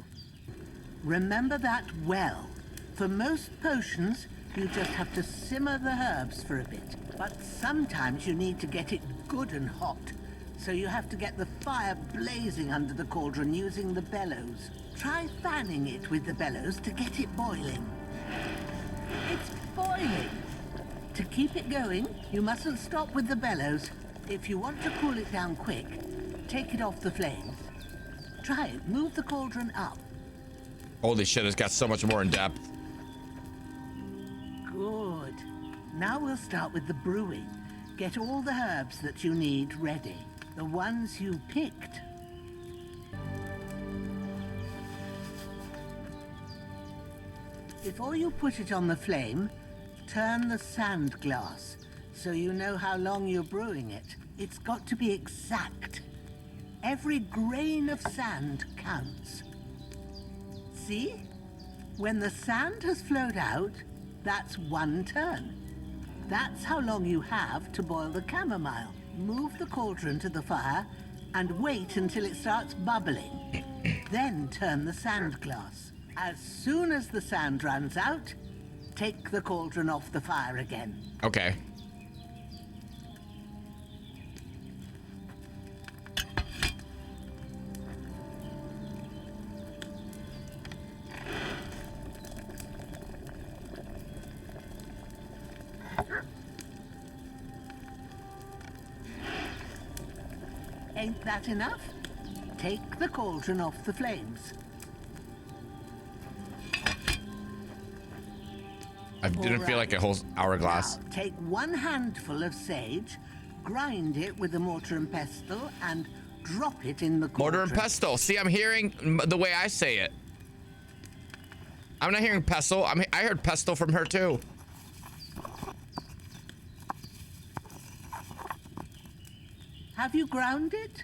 remember that well. For most potions, you just have to simmer the herbs for a bit. But sometimes you need to get it good and hot. So you have to get the fire blazing under the cauldron using the bellows. Try fanning it with the bellows to get it boiling. It's boiling. To keep it going, you mustn't stop with the bellows. If you want to cool it down quick, take it off the flames. Try it. Move the cauldron up. Holy shit, it's got so much more in depth. Good. Now we'll start with the brewing. Get all the herbs that you need ready. The ones you picked. Before you put it on the flame, turn the sand glass so you know how long you're brewing it. It's got to be exact. Every grain of sand counts. See? When the sand has flowed out, that's 1 turn. That's how long you have to boil the chamomile. Move the cauldron to the fire and wait until it starts bubbling. Then turn the sand glass. As soon as the sand runs out, take the cauldron off the fire again. Okay. Ain't that enough? Take the cauldron off the flames. I didn't feel like a whole hourglass. Now, take 1 handful of sage, grind it with a mortar and pestle, and drop it in the cauldron. Mortar and pestle. See, I'm hearing the way I say it. I'm not hearing pestle. I heard pestle from her too. Have you ground it?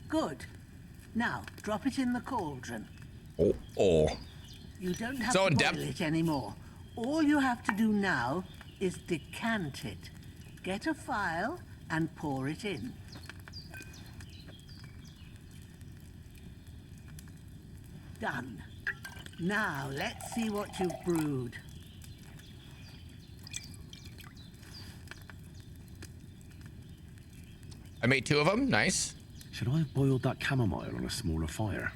Good. Now, drop it in the cauldron. Oh. You don't have So to in boil depth. it anymore. All you have to do now is decant it. Get a phial and pour it in. Done. Now, let's see what you've brewed. I made 2 of them. Nice. Should I have boiled that chamomile on a smaller fire?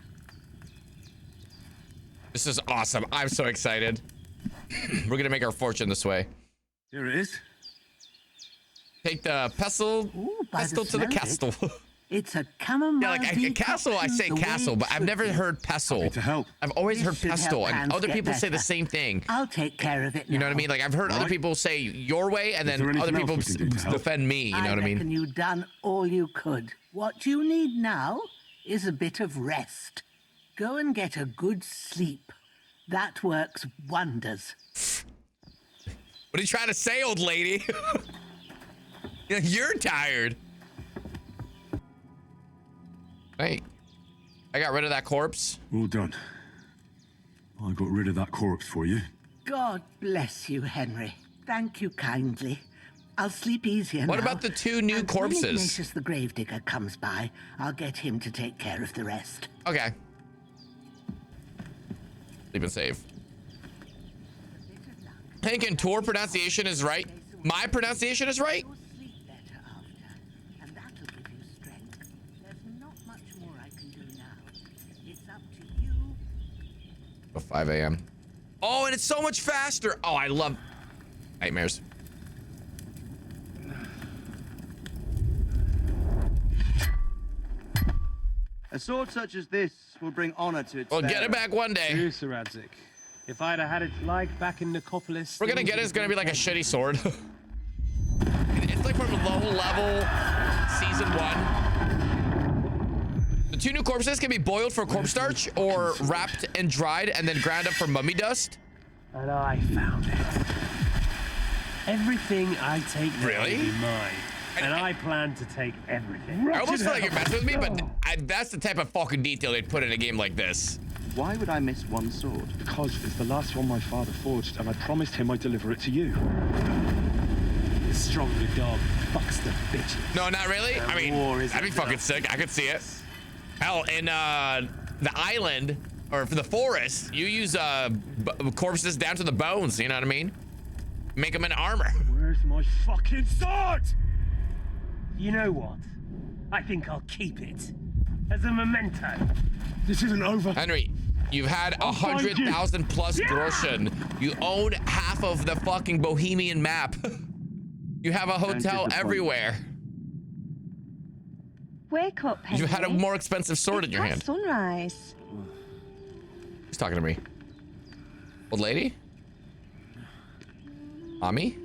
This is awesome. I'm so excited. We're gonna make our fortune this way. Here it is. Take the pestle, pestle to the castle. It's a chamomile. Yeah, like a castle, I say castle, but I've never heard pestle. To help. I've always This heard should pestle, help and hands other get people say the better. same thing. I'll take care of it now. You know what I mean? Like I've heard other Right. people say your way, and Is then there other anything people else we can do to help? defend me. You know what I reckon mean? you've done all you could. What you need now is a bit of rest. Go and get a good sleep. That works wonders. What are you trying to say, old lady? You're tired. Hey, I got rid of that corpse. Well done. I got rid of that corpse for you. God bless you, Henry. Thank you kindly. I'll sleep easier now. What about the 2 new And corpses? When Ignatius the Gravedigger comes by, I'll get him to take care of the rest. Okay. Sleep and save. Henken, Tor pronunciation is right. My pronunciation is right. You'll sleep better after, and that'll give you strength. There's not much more I can do now. It's up to you. 5 a.m. Oh, and it's so much faster. Oh, I love. Nightmares. A sword such as this will bring honor to its We'll get bearer. it back one day. True, Sir Radzik. If I'd have had its like back in Necropolis... We're gonna get it. It's gonna be like a shitty sword. It's like from low level season 1. The 2 new corpses can be boiled for corpse starch or wrapped and dried and then ground up for mummy dust. And I found it. Everything I take now Really? will be mine. And I plan to take everything. I almost feel like you're messing with me, but that's the type of fucking detail they'd put in a game like this. Why would I miss one sword? Because it's the last one my father forged, and I promised him I'd deliver it to you. The stronger dog fucks the bitches. No, not really. I mean, that'd be fucking sick. I could see it. Hell, in the island, or for the forest, you use corpses down to the bones, you know what I mean? Make them into armor. Where's my fucking sword? You know what? I think I'll keep it. As a memento. This isn't over. Henry, you've had 100,000 plus groschen. You own half of the fucking Bohemian map. You have a hotel everywhere. Wake up, Henry. You had a more expensive sword in your hand. Sunrise. Who's talking to me? Old lady? Mommy?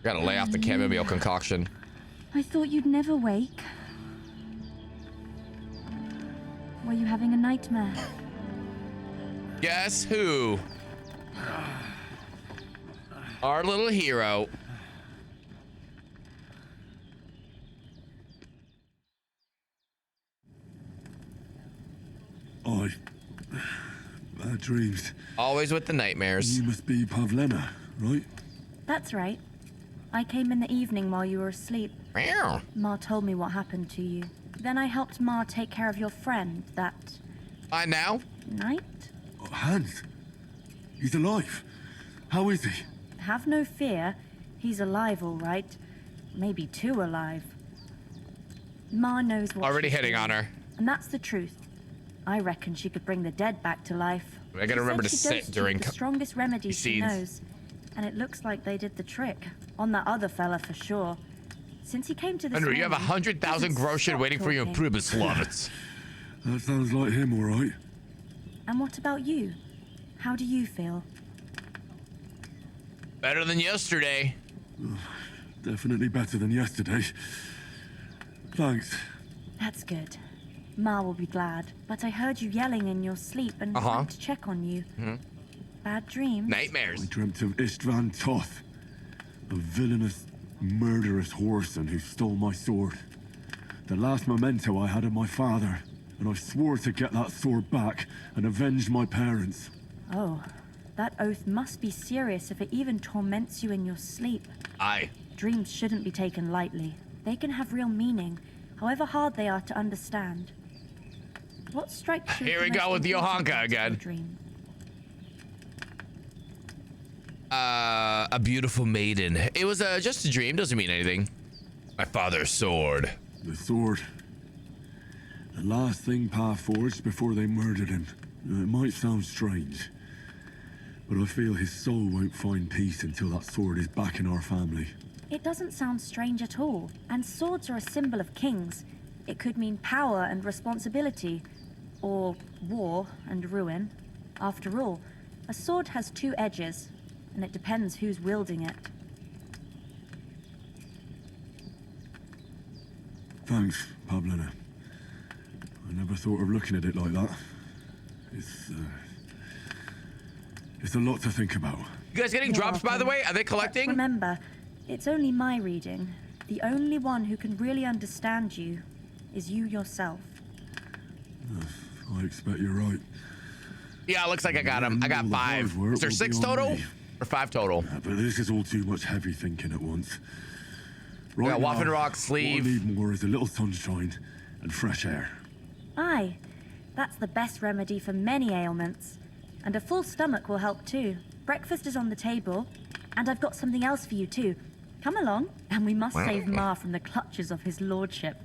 Gotta lay off the chamomile concoction. I thought you'd never wake. Were you having a nightmare? Guess who? Our little hero. Bad dreams. Always with the nightmares. You must be Pavlena, right? That's right. I came in the evening while you were asleep. Meow. Ma told me what happened to you. Then I helped Ma take care of your friend that... Now? Night? Oh, Hans. He's alive. How is he? Have no fear. He's alive, all right. Maybe too alive. Ma knows what Already she's hitting doing, on her. And that's the truth. I reckon she could bring the dead back to life. I gotta remember to sit during the strongest remedy she scenes. knows. And it looks like they did the trick. On that other fella for sure. Since he came to this Andrew, you have morning, 100,000 groschen waiting for you in Prubislavitz. That sounds like him, all right. And what about you? How do you feel? Better than yesterday. Definitely better than yesterday. Thanks. That's good. Ma will be glad. But I heard you yelling in your sleep and went to check on you. Bad dreams? Nightmares. I dreamt of Istvan Toth, a villainous, murderous whoreson who stole my sword. The last memento I had of my father, and I swore to get that sword back and avenge my parents. Oh, that oath must be serious if it even torments you in your sleep. Aye. Dreams shouldn't be taken lightly. They can have real meaning, however hard they are to understand. What strikes you? Here we go with Johanka again. Dream? A beautiful maiden. It was just a dream. Doesn't mean anything. My father's sword. The sword. The last thing Pa forged before they murdered him. It might sound strange, but I feel his soul won't find peace until that sword is back in our family. It doesn't sound strange at all. And swords are a symbol of kings. It could mean power and responsibility, or war and ruin. After all, a sword has two edges, and it depends who's wielding it. Thanks, Pavlena. I never thought of looking at it like that. It's a lot to think about. You guys getting drops, by the way? Are they collecting? But remember, it's only my reading. The only one who can really understand you is you yourself. I expect you're right. Yeah, it looks like I got him. I got 5. Is there 6 total? Or 5 total? Yeah, but this is all too much heavy thinking at once. We got now, Waffen Rock sleeve. What I need more is a little sunshine and fresh air. Aye, that's the best remedy for many ailments. And a full stomach will help too. Breakfast is on the table, and I've got something else for you too. Come along, and we must save Ma from the clutches of his lordship.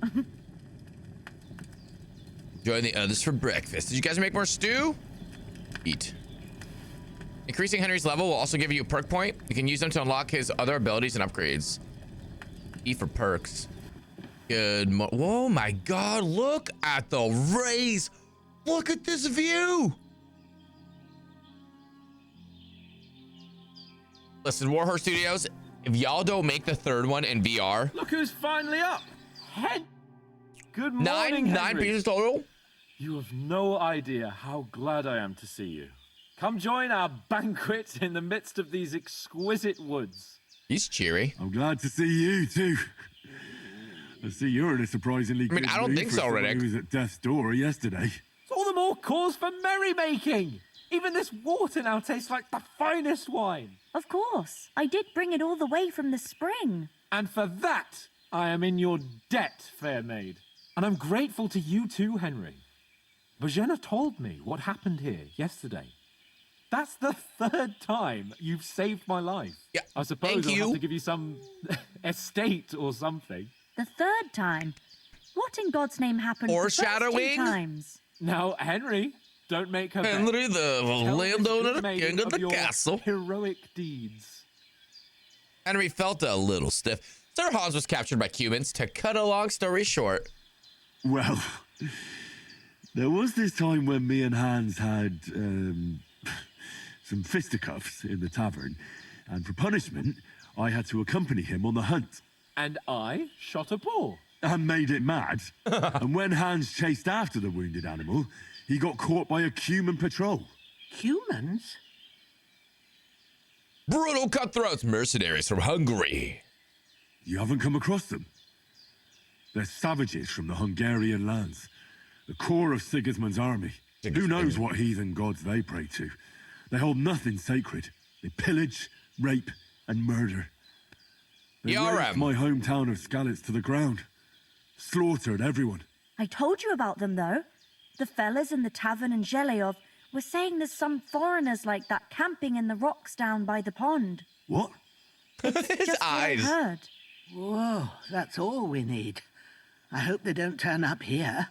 Join the others for breakfast. Did you guys make more stew? Eat. Increasing Henry's level will also give you a perk point. You can use them to unlock his other abilities and upgrades. E for perks. Good. Oh my God! Look at the rays. Look at this view. Listen, Warhorse Studios, if y'all don't make the third one in VR. Look who's finally up. Good morning, Nine Henry. pieces total. You have no idea how glad I am to see you. Come join our banquet in the midst of these exquisite woods. He's cheery. I'm glad to see you too. I see you're in a surprisingly good I don't mood think for so, someone Riddick. who was at death's door yesterday. It's all the more cause for merrymaking. Even this water now tastes like the finest wine. Of course. I did bring it all the way from the spring. And for that, I am in your debt, fair maid. And I'm grateful to you too, Henry. Bojena told me what happened here yesterday. That's the third time you've saved my life. Yeah, I suppose I'll have to give you some estate or something. The third time? What in God's name happened the first 2 times? Now, Henry, don't make her Henry, bet. the Tell landowner, this maiden king of the your castle. Heroic deeds. Henry felt a little stiff. Sir Hans was captured by Cumans. To cut a long story short. Well, there was this time when me and Hans had some fisticuffs in the tavern, and for punishment, I had to accompany him on the hunt. And I shot a boar. And made it mad. And when Hans chased after the wounded animal, he got caught by a Cuman patrol. Cumans? Brutal cutthroats, mercenaries from Hungary. You haven't come across them? They're savages from the Hungarian lands, the core of Sigismund's army. Who knows what heathen gods they pray to? They hold nothing sacred. They pillage, rape, and murder. They razed my hometown of Skalitz to the ground. Slaughtered everyone. I told you about them, though. The fellas in the tavern in Zheleyov were saying there's some foreigners like that camping in the rocks down by the pond. What? His eyes. What I heard. Whoa, that's all we need. I hope they don't turn up here.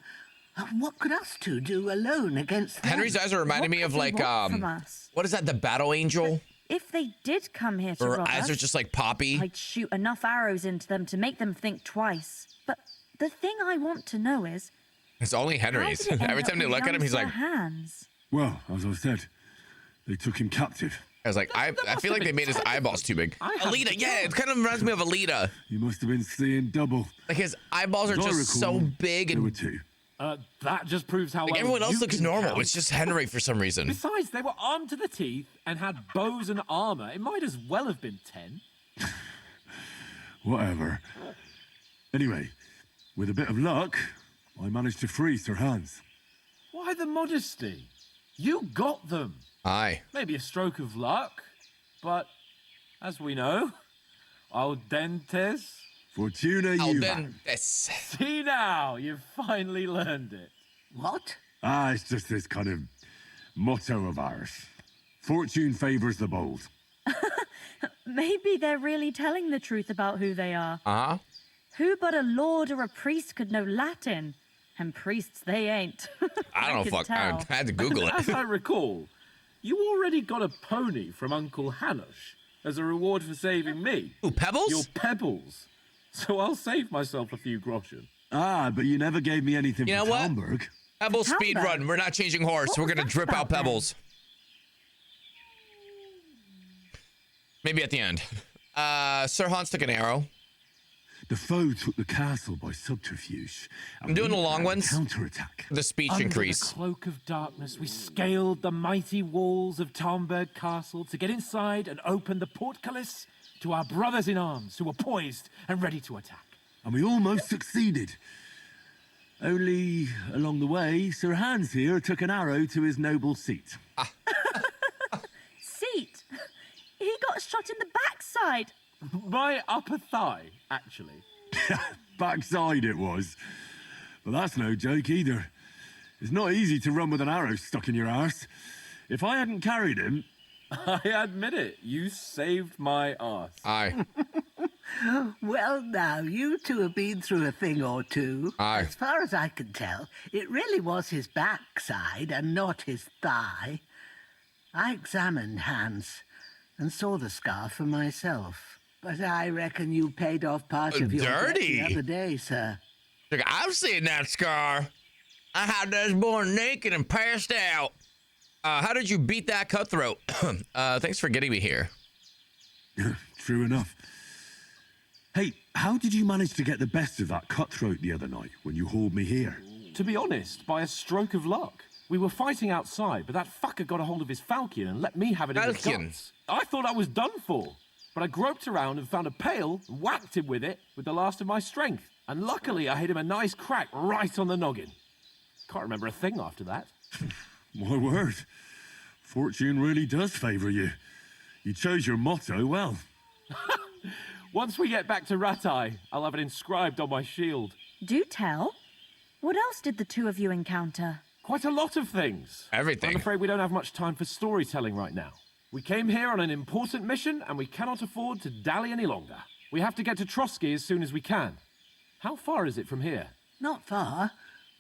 What could us two do alone against them? Henry's eyes are reminding me of like what is that? The battle angel. If they did come here to Her rob eyes us, are just like Poppy. I'd shoot enough arrows into them to make them think twice. But the thing I want to know is, It's only Henry's. Every time they look at him, he's like, hands. Well, as I said, they took him captive. I was like, I feel like they made his eyeballs too big. Alita, yeah, it kind of reminds me of Alita. You must have been seeing double. Like his eyeballs are just so big and. There were two. That just proves how Like well everyone else you looks can normal. count. It's just Henry for some reason. Besides, they were armed to the teeth and had bows and armor. It might as well have been 10. Whatever. Anyway, with a bit of luck, I managed to free Sir Hans. Why the modesty? You got them. Aye. Maybe a stroke of luck, but as we know, al dentes. Fortuna Juva. See now, you've finally learned it. What? It's just this kind of motto of ours. Fortune favors the bold. Maybe they're really telling the truth about who they are. Uh-huh. Who but a lord or a priest could know Latin? And priests, they ain't. I don't know, fuck. I had to Google it. As I recall, you already got a pony from Uncle Hanush as a reward for saving me. Ooh, Pebbles? Your Pebbles. So I'll save myself a few groschen. But you never gave me anything You for know what? Talmberg. Pebbles speed run. We're not changing horse. We're going to drip out Pebbles. Maybe at the end. Sir Hans took an arrow. The foe took the castle by subterfuge. I'm doing the long ones. Counterattack. The speech Under increase. the cloak of darkness, we scaled the mighty walls of Talmberg Castle to get inside and open the portcullis to our brothers in arms who were poised and ready to attack. And we almost succeeded. Only along the way, Sir Hans here took an arrow to his noble seat. Seat? He got shot in the backside. My upper thigh, actually. Backside it was. But that's no joke either. It's not easy to run with an arrow stuck in your arse. If I hadn't carried him... I admit it. You saved my arse. Aye. Well, now, you two have been through a thing or two. Aye. As far as I can tell, it really was his backside and not his thigh. I examined Hans and saw the scar for myself. But I reckon you paid off part of your debt Dirty. the other day, sir. Look, I've seen that scar. I had those born naked and passed out. How did you beat that cutthroat? Thanks for getting me here. True enough. Hey, how did you manage to get the best of that cutthroat the other night when you hauled me here? To be honest, by a stroke of luck. We were fighting outside, but that fucker got a hold of his falchion and let me have it in the guts. I thought I was done for, but I groped around and found a pail and whacked him with it with the last of my strength. And luckily, I hit him a nice crack right on the noggin. Can't remember a thing after that. My word. Fortune really does favour you. You chose your motto well. Once we get back to Ratai, I'll have it inscribed on my shield. Do tell. What else did the two of you encounter? Quite a lot of things. Everything. I'm afraid we don't have much time for storytelling right now. We came here on an important mission, and we cannot afford to dally any longer. We have to get to Trotsky as soon as we can. How far is it from here? Not far.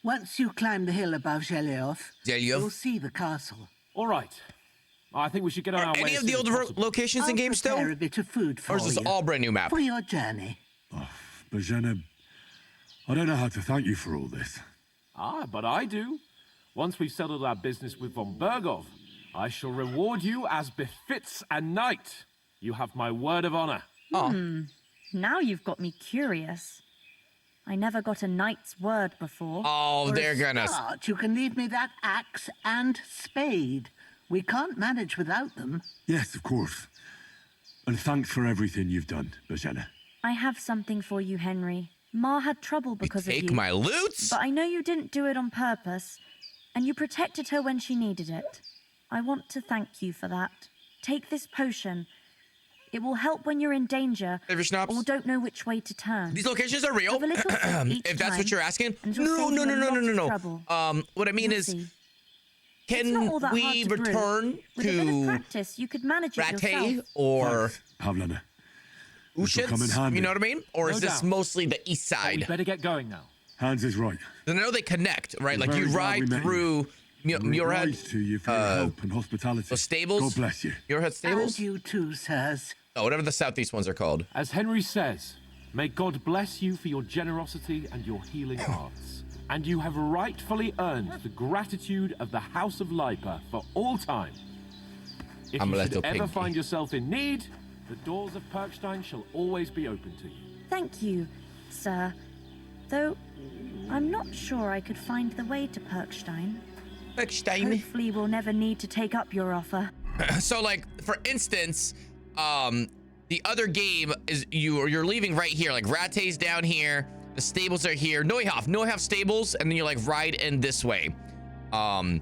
Once you climb the hill above Zhelyev, you'll see the castle. All right. I think we should get on our way. Any of the older locations in game still? Prepare a bit of food for Or is this you all brand new map? for your journey. Bozhena, I don't know how to thank you for all this. Ah, but I do. Once we've settled our business with von Bergov, I shall reward you as befits a knight. You have my word of honor. Now you've got me curious. I never got a knight's word before. Oh, For a start, you can leave me that axe and spade. We can't manage without them. Yes, of course. And thanks for everything you've done, Bozhena. I have something for you, Henry. Ma had trouble because of you. Take my loot? But I know you didn't do it on purpose, and you protected her when she needed it. I want to thank you for that. Take this potion. It will help when you're in danger or don't know which way to turn. These locations are real. Have a little sip each If that's what time, you're asking. and you'll save you a lot of trouble. What I mean You'll is, see. It's can not all that we hard to brew. return With a bit of to practice, you could manage it Rattay yourself. or Pavlana? Ushitz? You know what I mean? Or is No this doubt. mostly the east But we side? better get going now. Hans is right. I know they connect, right? We're Like you very glad we ride met through We're Muirhead. obliged to you for your help and hospitality. The stables. God bless you. Muirhead stables? And you too, sirs. Oh, whatever the southeast ones are called. As Henry says, may God bless you for your generosity and your healing hearts. And you have rightfully earned the gratitude of the House of Lipa for all time. If I'm a you little should ever pinky. find yourself in need, the doors of Perkstein shall always be open to you. Thank you, sir. Though, I'm not sure I could find the way to Perkstein. Perkstein? Hopefully we'll never need to take up your offer. So, like, for instance, the other game is you're leaving right here. Like, Rattay's down here. The stables are here. Neuhof stables, and then you like ride in this way. So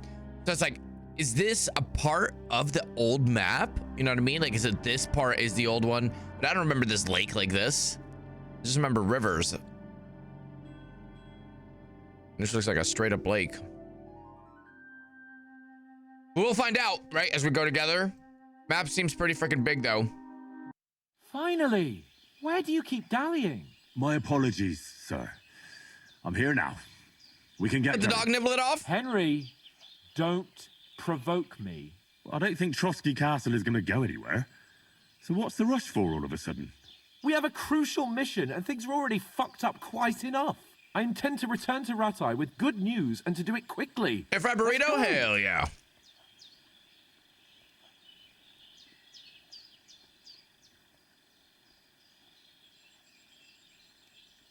it's like, is this a part of the old map? You know what I mean? Like, is it this part is the old one? But I don't remember this lake like this. I just remember rivers. This looks like a straight up lake. We'll find out, right, as we go together. Map seems pretty freaking big, though. Finally! Where do you keep dallying? My apologies, sir. I'm here now. We can get Let the going. dog nibble it off? Henry, don't provoke me. I don't think Trotsky Castle is going to go anywhere. So what's the rush for all of a sudden? We have a crucial mission, and things are already fucked up quite enough. I intend to return to Rattay with good news and to do it quickly. If I burrito, hell yeah.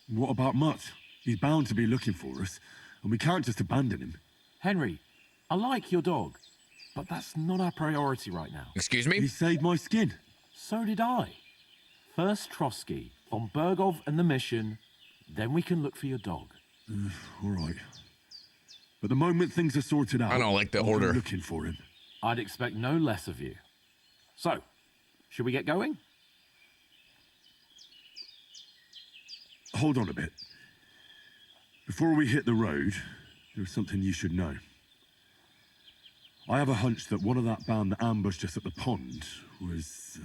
What about Mutt? He's bound to be looking for us, and we can't just abandon him. Henry, I like your dog, but that's not our priority right now. Excuse me? He saved my skin. So did I. First Trotsky, von Bergov and the mission, then we can look for your dog. All right. But the moment things are sorted out, I don't like the I'll go order. looking for him. I'd expect no less of you. So, should we get going? Hold on a bit. Before we hit the road, there's something you should know. I have a hunch that one of that band that ambushed us at the pond was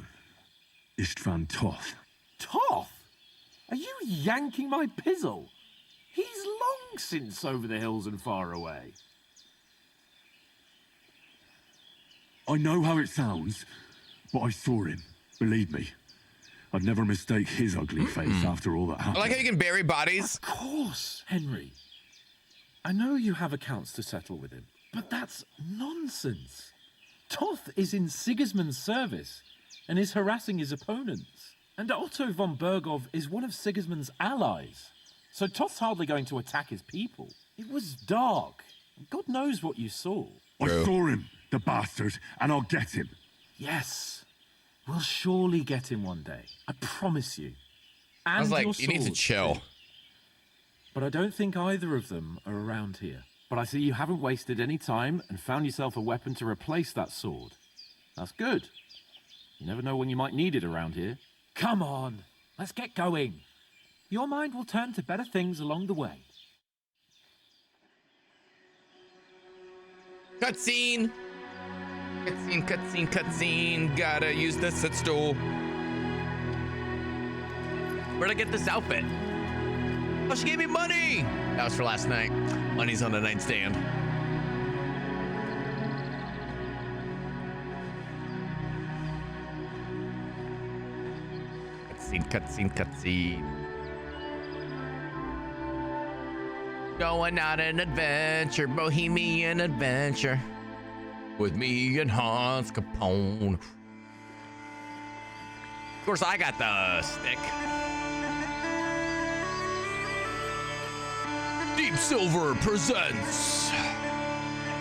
Istvan Toth. Toth? Are you yanking my pizzle? He's long since over the hills and far away. I know how it sounds, but I saw him. Believe me. I'd never mistake his ugly face after all that happened. I like how you can bury bodies. Of course, Henry. I know you have accounts to settle with him, but that's nonsense. Toth is in Sigismund's service and is harassing his opponents. And Otto von Bergov is one of Sigismund's allies. So Toth's hardly going to attack his people. It was dark. God knows what you saw. I saw him, the bastard, and I'll get him. Yes. We'll surely get him one day. I promise you. And I was like, your you need to sword, chill. too. But I don't think either of them are around here. But I see you haven't wasted any time and found yourself a weapon to replace that sword. That's good. You never know when you might need it around here. Come on, let's get going. Your mind will turn to better things along the way. Cutscene. Cutscene. Gotta use the sit stool. Where'd I get this outfit? Oh, she gave me money. That was for last night. Money's on the nightstand. Cutscene. Going on an adventure, bohemian adventure. With me and Hans Capone. Of course, I got the stick. Deep Silver presents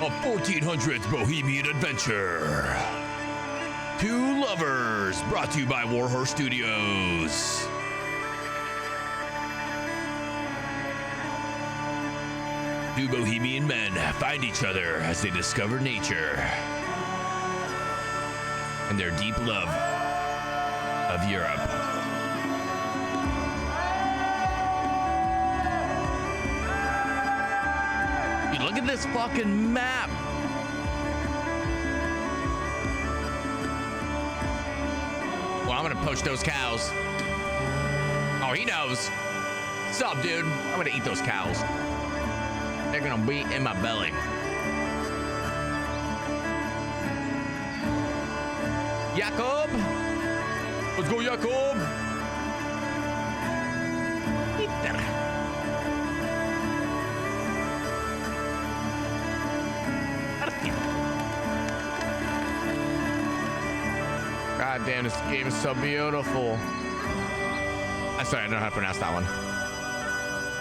a 1400s Bohemian adventure. Two Lovers, brought to you by Warhorse Studios. Two bohemian men find each other as they discover nature and their deep love of Europe. Dude, look at this fucking map. Well, I'm gonna poach those cows. Oh, he knows. What's up, dude? I'm gonna eat those cows. They're gonna be in my belly. Jakob! Let's go, Jakob! God damn, this game is so beautiful. I'm sorry, I don't know how to pronounce that one.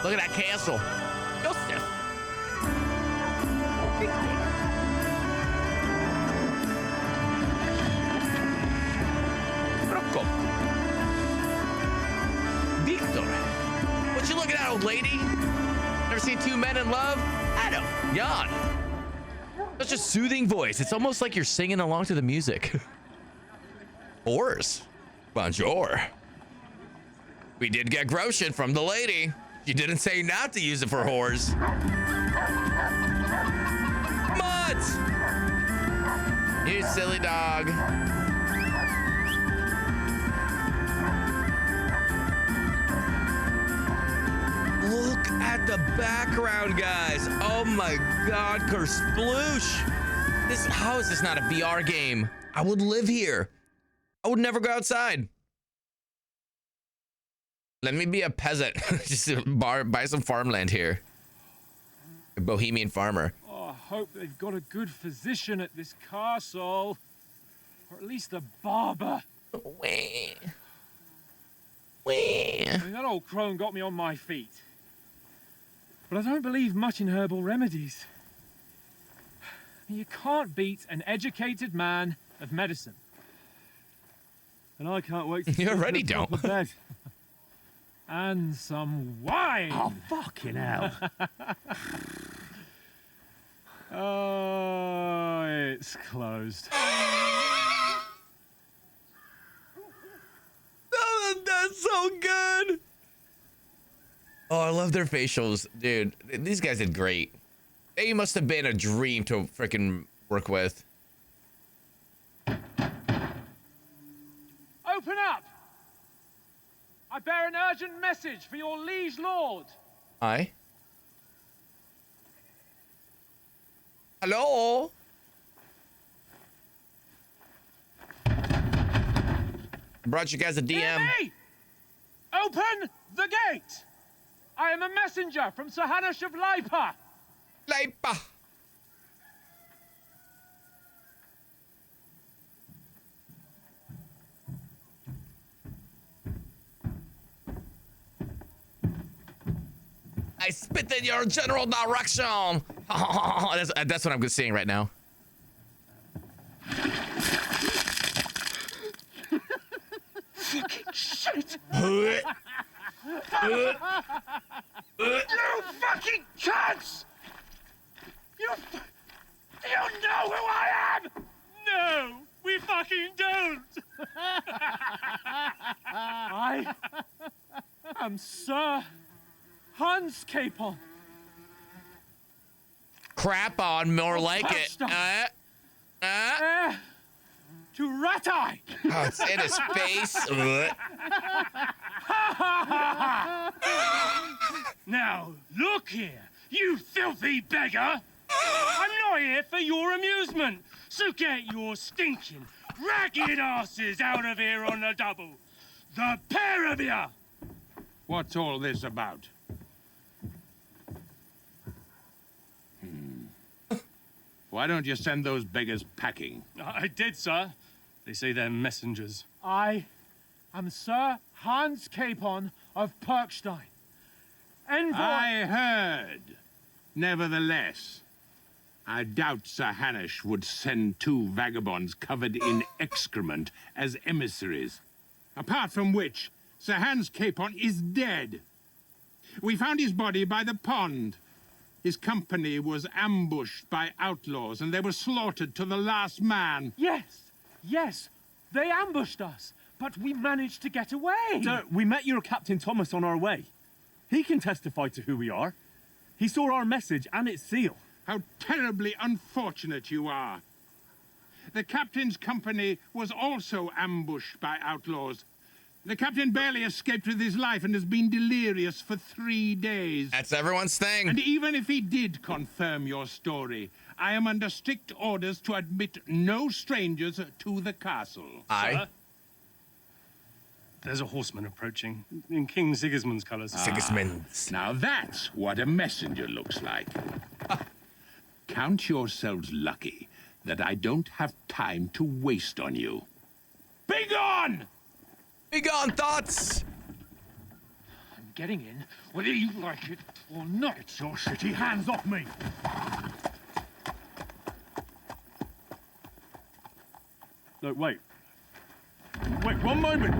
Look at that castle. Joseph. Victor. What you looking at, old lady? Never seen two men in love? Adam. Jan. Such a soothing voice. It's almost like you're singing along to the music. Horse. Bonjour. We did get Groshen from the lady. You didn't say not to use it for whores. Muds! You silly dog. Look at the background, guys. Oh my God, Kersploosh. How is this not a VR game? I would live here. I would never go outside. Let me be a peasant. Just buy some farmland here. A bohemian farmer. Oh, I hope they've got a good physician at this castle. Or at least a barber. Wee. I mean, that old crone got me on my feet. But I don't believe much in herbal remedies. You can't beat an educated man of medicine. And I can't wait to You already don't. bed. And some wine. Oh, fucking hell. Oh, it's closed. Oh, that's so good. Oh, I love their facials, dude. These guys did great. They must have been a dream to freaking work with. Open up! I bear an urgent message for your liege lord. Hi. Hello. I brought you guys a DM. Hear me! Open the gate! I am a messenger from Sir Hanush of Leipa. Leipa. I spit in your general direction. That's what I'm seeing right now. Fucking shit! You fucking cunts! You know who I am? No, we fucking don't. I am Sir Hans Capon. Crap on, more like it. To Ratai. Oh, it's in his face. Now, look here, you filthy beggar. I'm not here for your amusement, so get your stinking, ragged asses out of here on the double. The pair of you. What's all this about? Why don't you send those beggars packing? I did, sir. They say they're messengers. I am Sir Hans Capon of Perkstein. Envoy. I heard. Nevertheless, I doubt Sir Hanush would send two vagabonds covered in excrement as emissaries. Apart from which, Sir Hans Capon is dead. We found his body by the pond. His company was ambushed by outlaws, and they were slaughtered to the last man. Yes, they ambushed us, but we managed to get away. Sir, we met your Captain Thomas on our way. He can testify to who we are. He saw our message and its seal. How terribly unfortunate you are. The captain's company was also ambushed by outlaws. The captain barely escaped with his life and has been delirious for 3 days. That's everyone's thing. And even if he did confirm your story, I am under strict orders to admit no strangers to the castle. Sir, there's a horseman approaching in King Sigismund's colours. Sigismund's. Now that's what a messenger looks like. Count yourselves lucky that I don't have time to waste on you. Be gone! Be gone, thoughts! I'm getting in, whether you like it or not. Get your shitty hands off me! No, wait. Wait, one moment!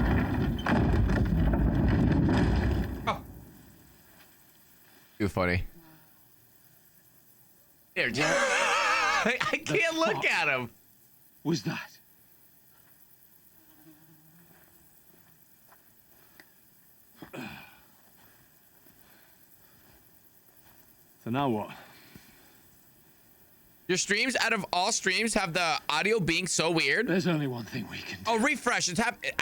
Oh. Too funny. Here, Jim. I can't look at him. Was that? So now what? Your streams, out of all streams, have the audio being so weird. There's only one thing we can do. Oh, refresh. I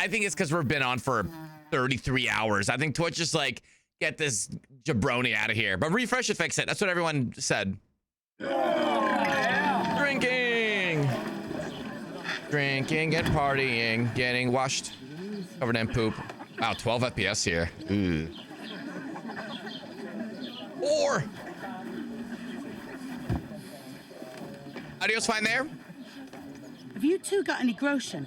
think it's because we've been on for 33 hours. I think Twitch is like, get this jabroni out of here. But refresh to fix it. That's what everyone said. Drinking. Drinking and partying. Getting washed. Covered in poop. Wow, 12 FPS here. Ooh. Or... Audio's fine there? Have you two got any groschen?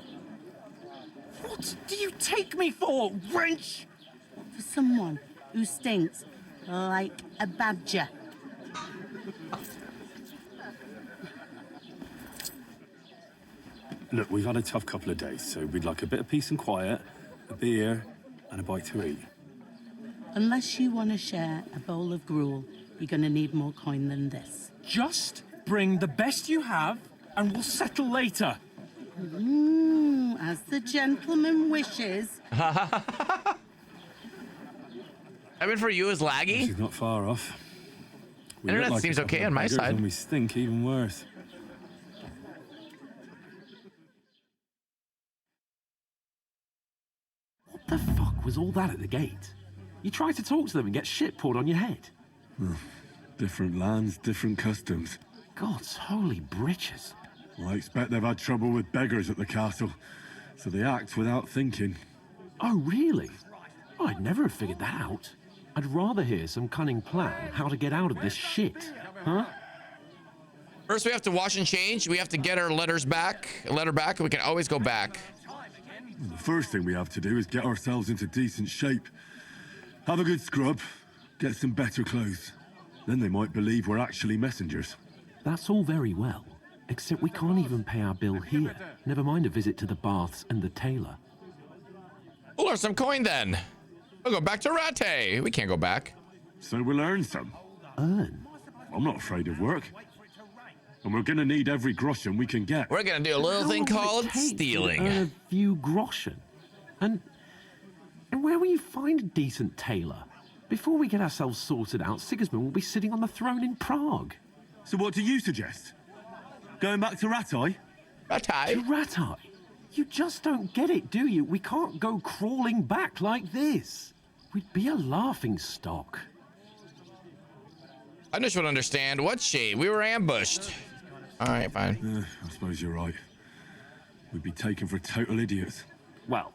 What do you take me for, wench? For someone who stinks like a badger. Look, we've had a tough couple of days, so we'd like a bit of peace and quiet, a beer, and a bite to eat. Unless you want to share a bowl of gruel, you're going to need more coin than this. Just bring the best you have, and we'll settle later. As the gentleman wishes. I mean, for you is laggy. She's not far off. We Internet look like seems a couple okay of on my beggars side. And we stink even worse. What the fuck was all that at the gate? You try to talk to them and get shit poured on your head. Different lands, different customs. God's holy britches. Well, I expect they've had trouble with beggars at the castle. so they act without thinking. Oh, really? I'd never have figured that out. I'd rather hear some cunning plan how to get out of this shit, huh? First, we have to wash and change. We have to get our letter back, and we can always go back. The first thing we have to do is get ourselves into decent shape. Have a good scrub, get some better clothes. Then they might believe we're actually messengers. That's all very well, except we can't even pay our bill here. Never mind a visit to the baths and the tailor. We'll earn some coin then. We'll go back to Rate. We can't go back. So we'll earn some. Earn? I'm not afraid of work. And we're gonna need every groschen we can get. We're gonna do a little thing called stealing. Earn a few groschen. And where will you find a decent tailor? Before we get ourselves sorted out, Sigismund will be sitting on the throne in Prague. So what do you suggest? Going back to Ratai? Ratai? To Ratai? You just don't get it, do you? We can't go crawling back like this. We'd be a laughing stock. I just would understand. What shade? We were ambushed. All right, fine. I suppose you're right. We'd be taken for total idiots. Well,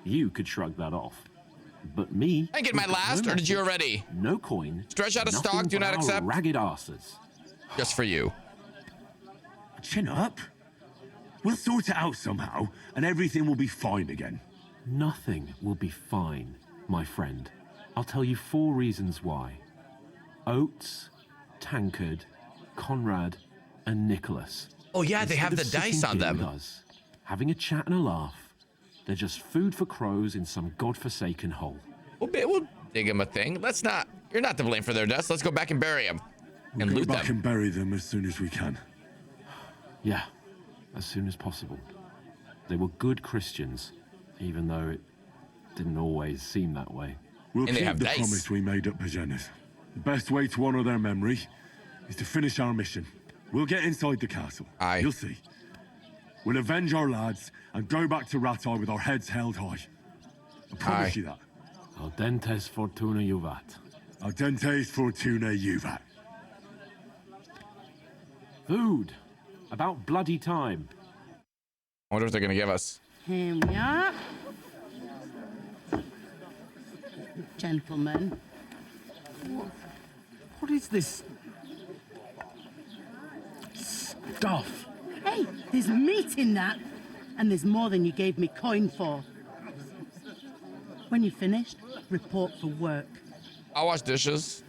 you could shrug that off. But me... I get my last, or did you already? No coin. Stretch out of stock, do not accept. Ragged asses. Just for you. Chin up. We'll sort it out somehow, and everything will be fine again. Nothing will be fine, my friend. I'll tell you 4 reasons why. Oates, Tankard, Conrad, and Nicholas. Oh yeah, they have the dice on them. Us, having a chat and a laugh. They're just food for crows in some godforsaken hole. We'll dig them a thing. Let's not. You're not to blame for their deaths. Let's go back and bury them. And We'll loot go back them. and bury them as soon as we can. Yeah, as soon as possible. They were good Christians, even though it didn't always seem that way. We'll And they keep have the dice. promise we made at Pagenes. The best way to honor their memory is to finish our mission. We'll get inside the castle. Aye. You'll see. We'll avenge our lads and go back to Ratai with our heads held high. I promise you that. Audentes fortuna juvat. Audentes fortuna juvat. Food. About bloody time. I wonder what they're gonna give us. Here we are. Gentlemen. What is this stuff? Hey, there's meat in that. And there's more than you gave me coin for. When you're finished, report for work. I'll wash dishes.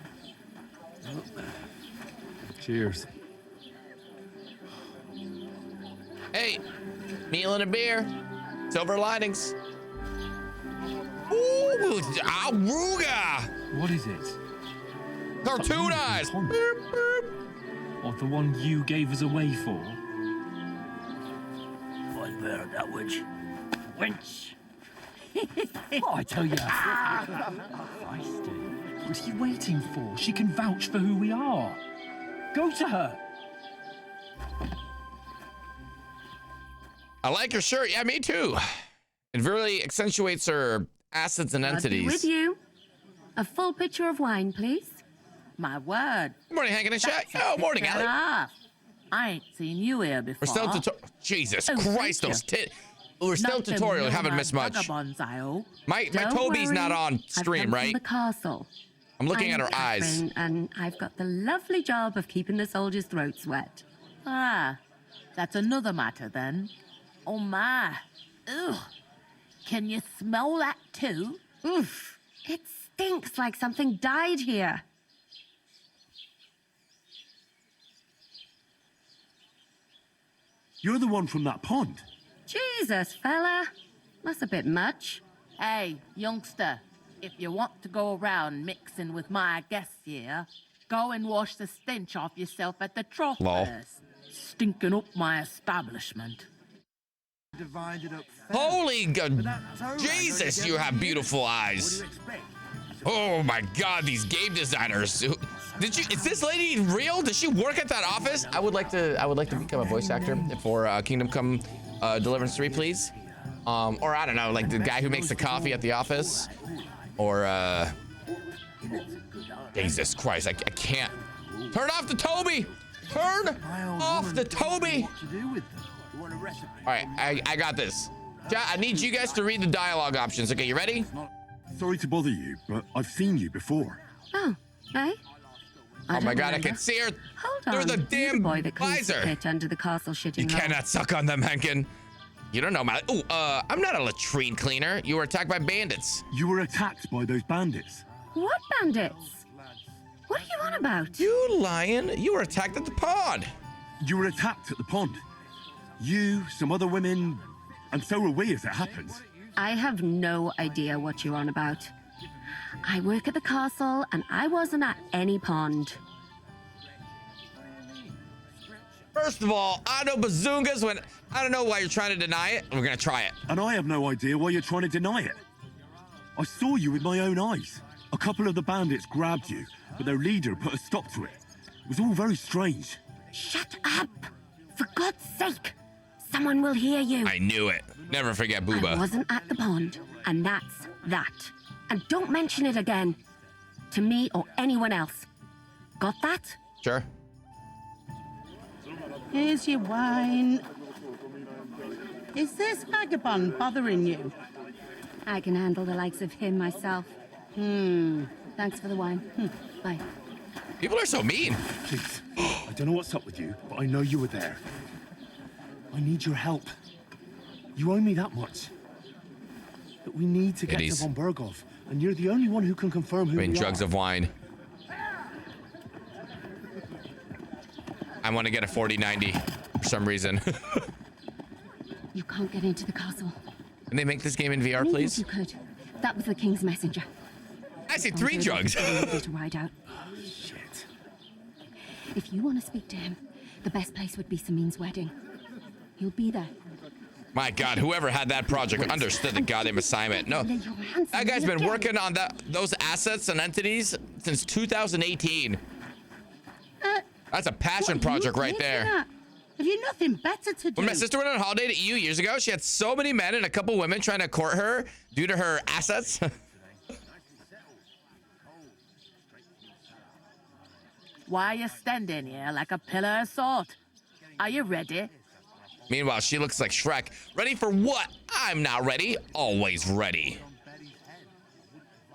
Cheers. Hey, meal and a beer. Silver linings. Ooh, Aruga! What is it? Cartoon eyes. Or the one you gave us away for? I bear that witch. Wench. Oh, I tell you. What are you waiting for? She can vouch for who we are. Go to her. I like your shirt. Yeah, me too. It really accentuates her assets and I'll be entities. with you. A full pitcher of wine, please. My word. Good morning, Henken and chat. Oh, morning, Allie. I ain't seen you here before. We're still Jesus Oh, Christ, thank those you. tit. We're still Not them tutorial. Haven't nomad missed much. vagabonds, I hope. My Don't Toby's worry. not on I've stream, come right? From the castle. I'm looking at I'm her eyes. Catherine, and I've got the lovely job of keeping the soldiers' throats wet. Ah, that's another matter then. Oh my. Ugh. Can you smell that too? Oof. It stinks like something died here. You're the one from that pond. Jesus, fella. That's a bit much. Hey, youngster, if you want to go around mixing with my guests here, go and wash the stench off yourself at the trough Lol. first. Stinking up my establishment. Divided up. Holy God. Jesus, you have beautiful eyes. Oh my God, these game designers. Is this lady real? Does she work at that office? I would like to become a voice actor for Kingdom Come Deliverance 3, please. Or I don't know, like the guy who makes the coffee at the office. Or Jesus Christ, I can't. Turn off the Toby! Turn off the Toby! All right, I got this. Yeah, I need you guys to read the dialogue options. Okay, you ready? Sorry to bother you, but I've seen you before. Oh, eh? Oh my god, I can see her through the damn boy that cleans the visor. pit under the castle shitting You hole. cannot suck on them, Henken. You don't know my. I'm not a latrine cleaner. You were attacked by bandits. You were attacked by those bandits. What bandits? What are you on about? You lion. You were attacked at the pond. You were attacked at the pond. You, some other women, and so were we as it happens. I have no idea what you're on about. I work at the castle, and I wasn't at any pond. First of all, I know bazungas when I don't know why you're trying to deny it. We're gonna try it. And I have no idea why you're trying to deny it. I saw you with my own eyes. A couple of the bandits grabbed you, but their leader put a stop to it. It was all very strange. Shut up! For God's sake! Someone will hear you. I knew it. Never forget Booba. I wasn't at the pond, and that's that. And don't mention it again. To me or anyone else. Got that? Sure. Here's your wine. Is this vagabond bothering you? I can handle the likes of him myself. Thanks for the wine. Bye. People are so mean. Please, I don't know what's up with you, but I know you were there. I need your help. You owe me that much. But we need to get to von Berghoff, and you're the only one who can confirm who we are. Jugs of wine. I want to get a 4090 for some reason. You can't get into the castle. Can they make this game in VR, Even please? if you could. That was the king's messenger. I see 3 jugs. To ride out. Shit. If you want to speak to him, the best place would be Samin's wedding. He'll be there. My God, whoever had that project understood the goddamn assignment. No, that guy's been working on those assets and entities since 2018. That's a passion project right there. Have you nothing better to do? When my sister went on holiday to EU years ago, she had so many men and a couple women trying to court her due to her assets. Why are you standing here like a pillar of salt? Are you ready? Meanwhile, she looks like Shrek. Ready for what? I'm not ready. Always ready.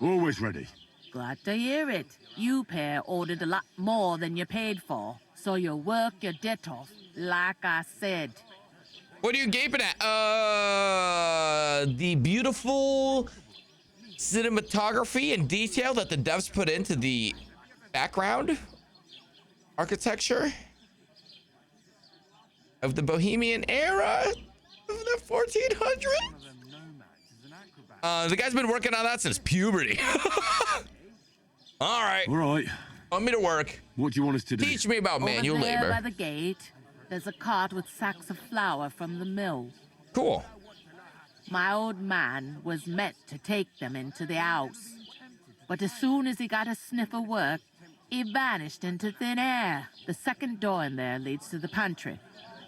Always ready. Glad to hear it. You pair ordered a lot more than you paid for, so you'll work your debt off, like I said. What are you gaping at? The beautiful cinematography and detail that the devs put into the background architecture of the Bohemian era of the 1400s. The guy's been working on that since puberty. All right. Want me to work? What do you want us to do? Teach me about manual Over there labor. by the gate, there's a cart with sacks of flour from the mill. Cool. My old man was meant to take them into the house. But as soon as he got a sniff of work, he vanished into thin air. The second door in there leads to the pantry.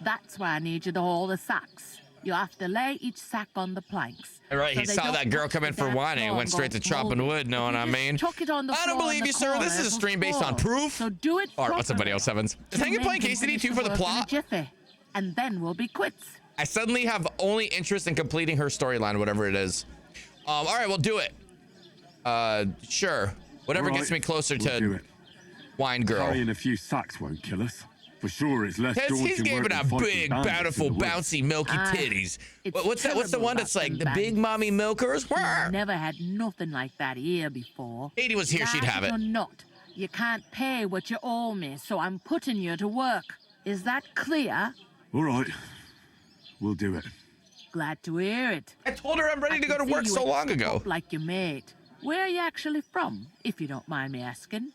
That's why I need you to haul the sacks. You have to lay each sack on the planks. All right, so he they saw don't that girl touch come in the for damn wine and he floor went straight go to chopping moldy. wood, know what I mean? Chuck it on the I don't floor believe in you, the sir. This corner is a for stream based on spoil. proof. So do it All right, what's up, buddy? properly. 07s. Is Henken playing KCD2 for the plot? Jiffy, and then we'll be quits. I suddenly have only interest in completing her storyline, whatever it is. All right, we'll do it. Sure. Whatever gets me closer to Wine Girl. Carrying a few sacks won't kill us. For sure, it's less daunting He's giving work a than fighting big, bandits bountiful, in the woods. bouncy, milky titties. What's that? What's the terrible one that's about like them the big mommy milkers? You've never had nothing like that here before. Katie was here, she'd have it. Like or not, you can't pay what you owe me, so I'm putting you to work. Is that clear? All right, we'll do it. Glad to hear it. I told her I'm ready to go to work so long ago. Like your mate. Where are you actually from, if you don't mind me asking?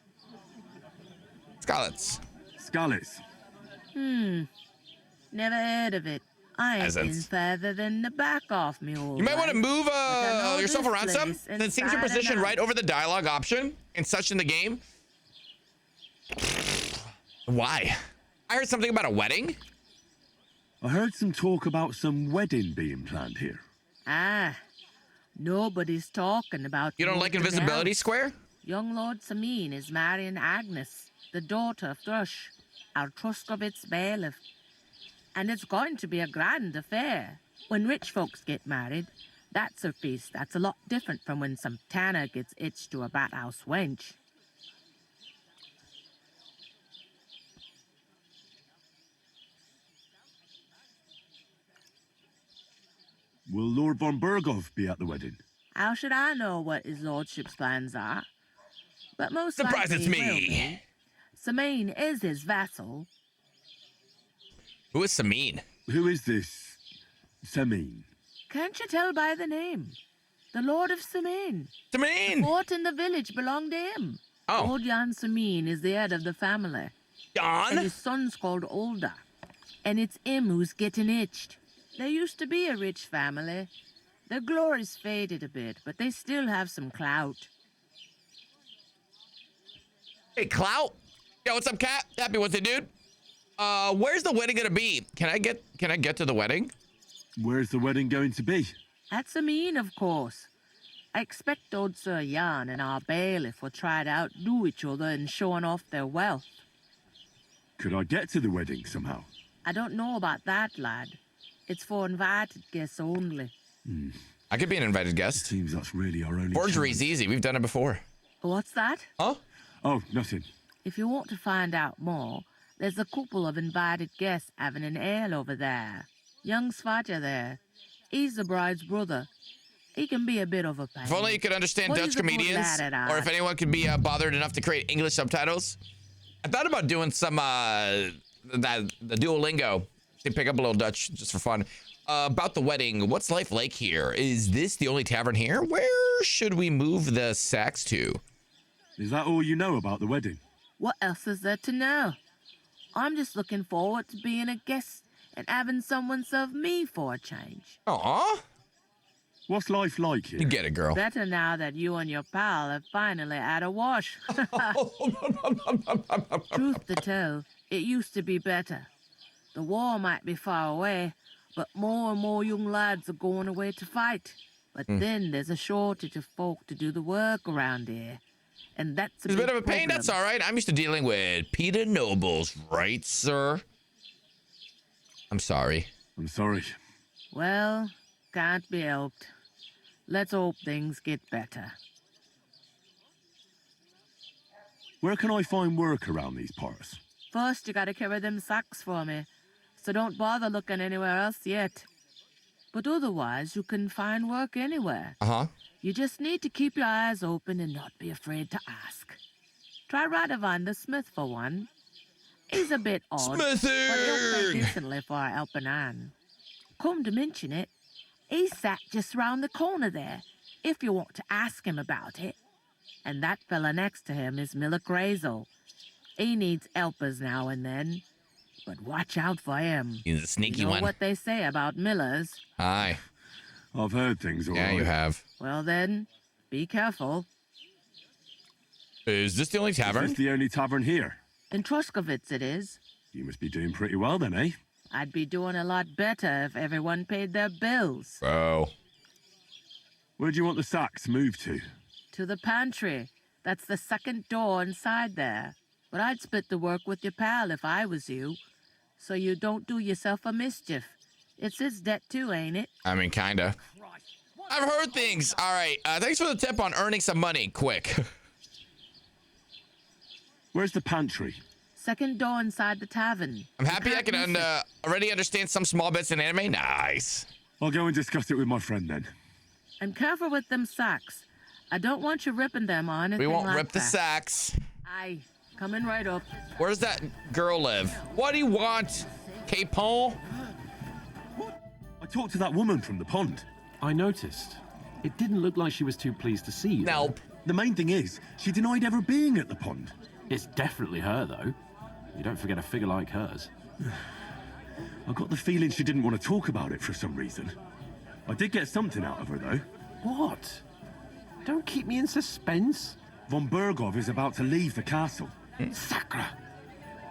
Scarlets. Scarlets. Never heard of it. I ain't been Peasants. further than the back off me all You might want to life. move But I know yourself this around some. place Then seems your inside and position out. right over the dialogue option and such in the game. Why? I heard something about a wedding. I heard some talk about some wedding being planned here. Ah, nobody's talking about. You don't like moving Invisibility out. Square? Young Lord Samin is marrying Agnes, the daughter of Thrush, our Truskovitz bailiff. And it's going to be a grand affair. When rich folks get married, that's a feast that's a lot different from when some tanner gets hitched to a bathhouse wench. Will Lord von Berghoff be at the wedding? How should I know what his lordship's plans are? But most Surprise, likely it's he me. will be. Samine is his vassal. Who is Samine? Who is this Samine? Can't you tell by the name? The Lord of Samine. Samine! The fort in the village belonged to him. Oh. Old Jan Samine is the head of the family. Jan? And his son's called Olda. And it's him who's getting itched. There used to be a rich family. Their glory's faded a bit, but they still have some clout. Hey, Clout. Yo, what's up, Cat? Happy with it, dude. Where's the wedding gonna be? Can I get to the wedding? Where's the wedding going to be? At Samine, of course. I expect old Sir Jan and our bailiff will try to outdo each other in showing off their wealth. Could I get to the wedding somehow? I don't know about that, lad. It's for invited guests only. I could be an invited guest. Seems that's really our only Forgery's chance. easy. We've done it before. What's that? Huh? Oh, nothing. If you want to find out more, there's a couple of invited guests having an ale over there. Young Svaja there. He's the bride's brother. He can be a bit of a pain. If only you could understand But Dutch he's a good comedians, lad at or if heart. anyone could be bothered enough to create English subtitles. I thought about doing some the Duolingo to pick up a little Dutch just for fun. About the wedding, what's life like here? Is this the only tavern here? Where should we move the sacks to? Is that all you know about the wedding? What else is there to know? I'm just looking forward to being a guest and having someone serve me for a change. Aw. What's life like here? You get it, girl. Better now that you and your pal have finally had a wash. Truth to tell, it used to be better. The war might be far away, but more and more young lads are going away to fight. But then there's a shortage of folk to do the work around here. And that's a It's a bit of a big pain. problem. That's all right. I'm used to dealing with Peter nobles, right, sir? I'm sorry. I'm sorry. Well, can't be helped. Let's hope things get better. Where can I find work around these parts? First, you gotta carry them sacks for me, so don't bother looking anywhere else yet. But otherwise, you can find work anywhere. Uh-huh. You just need to keep your eyes open and not be afraid to ask. Try Radovan the smith for one. He's a bit odd, but he'll pay decently for a helping hand. Come to mention it, he's sat just round the corner there, if you want to ask him about it. And that fella next to him is Miller Crazel. He needs helpers now and then, but watch out for him. He's a sneaky you know one. what they say about Millers. Hi. I've heard things all Yeah, right. you have. Well then, be careful. Is this the only tavern? Is this the only tavern here? In Troskovitz it is. You must be doing pretty well then, eh? I'd be doing a lot better if everyone paid their bills. Bro. Where do you want the sacks moved to? To the pantry. That's the second door inside there. But I'd split the work with your pal if I was you. So you don't do yourself a mischief. It's his debt too, ain't it? I mean, kinda. I've heard things. All right. Thanks for the tip on earning some money. Quick. Where's the pantry? Second door inside the tavern. I'm happy I can already understand some small bits in anime. Nice. I'll go and discuss it with my friend then. And careful with them sacks. I don't want you ripping them or anything We won't like rip the that. sacks. Aye, coming right up. Where's that girl live? What do you want, Capon? I talked to that woman from the pond. I noticed. It didn't look like she was too pleased to see you. Nope. The main thing is, she denied ever being at the pond. It's definitely her, though. You don't forget a figure like hers. I got the feeling she didn't want to talk about it for some reason. I did get something out of her, though. What? Don't keep me in suspense. Von Berghoff is about to leave the castle. Sacra!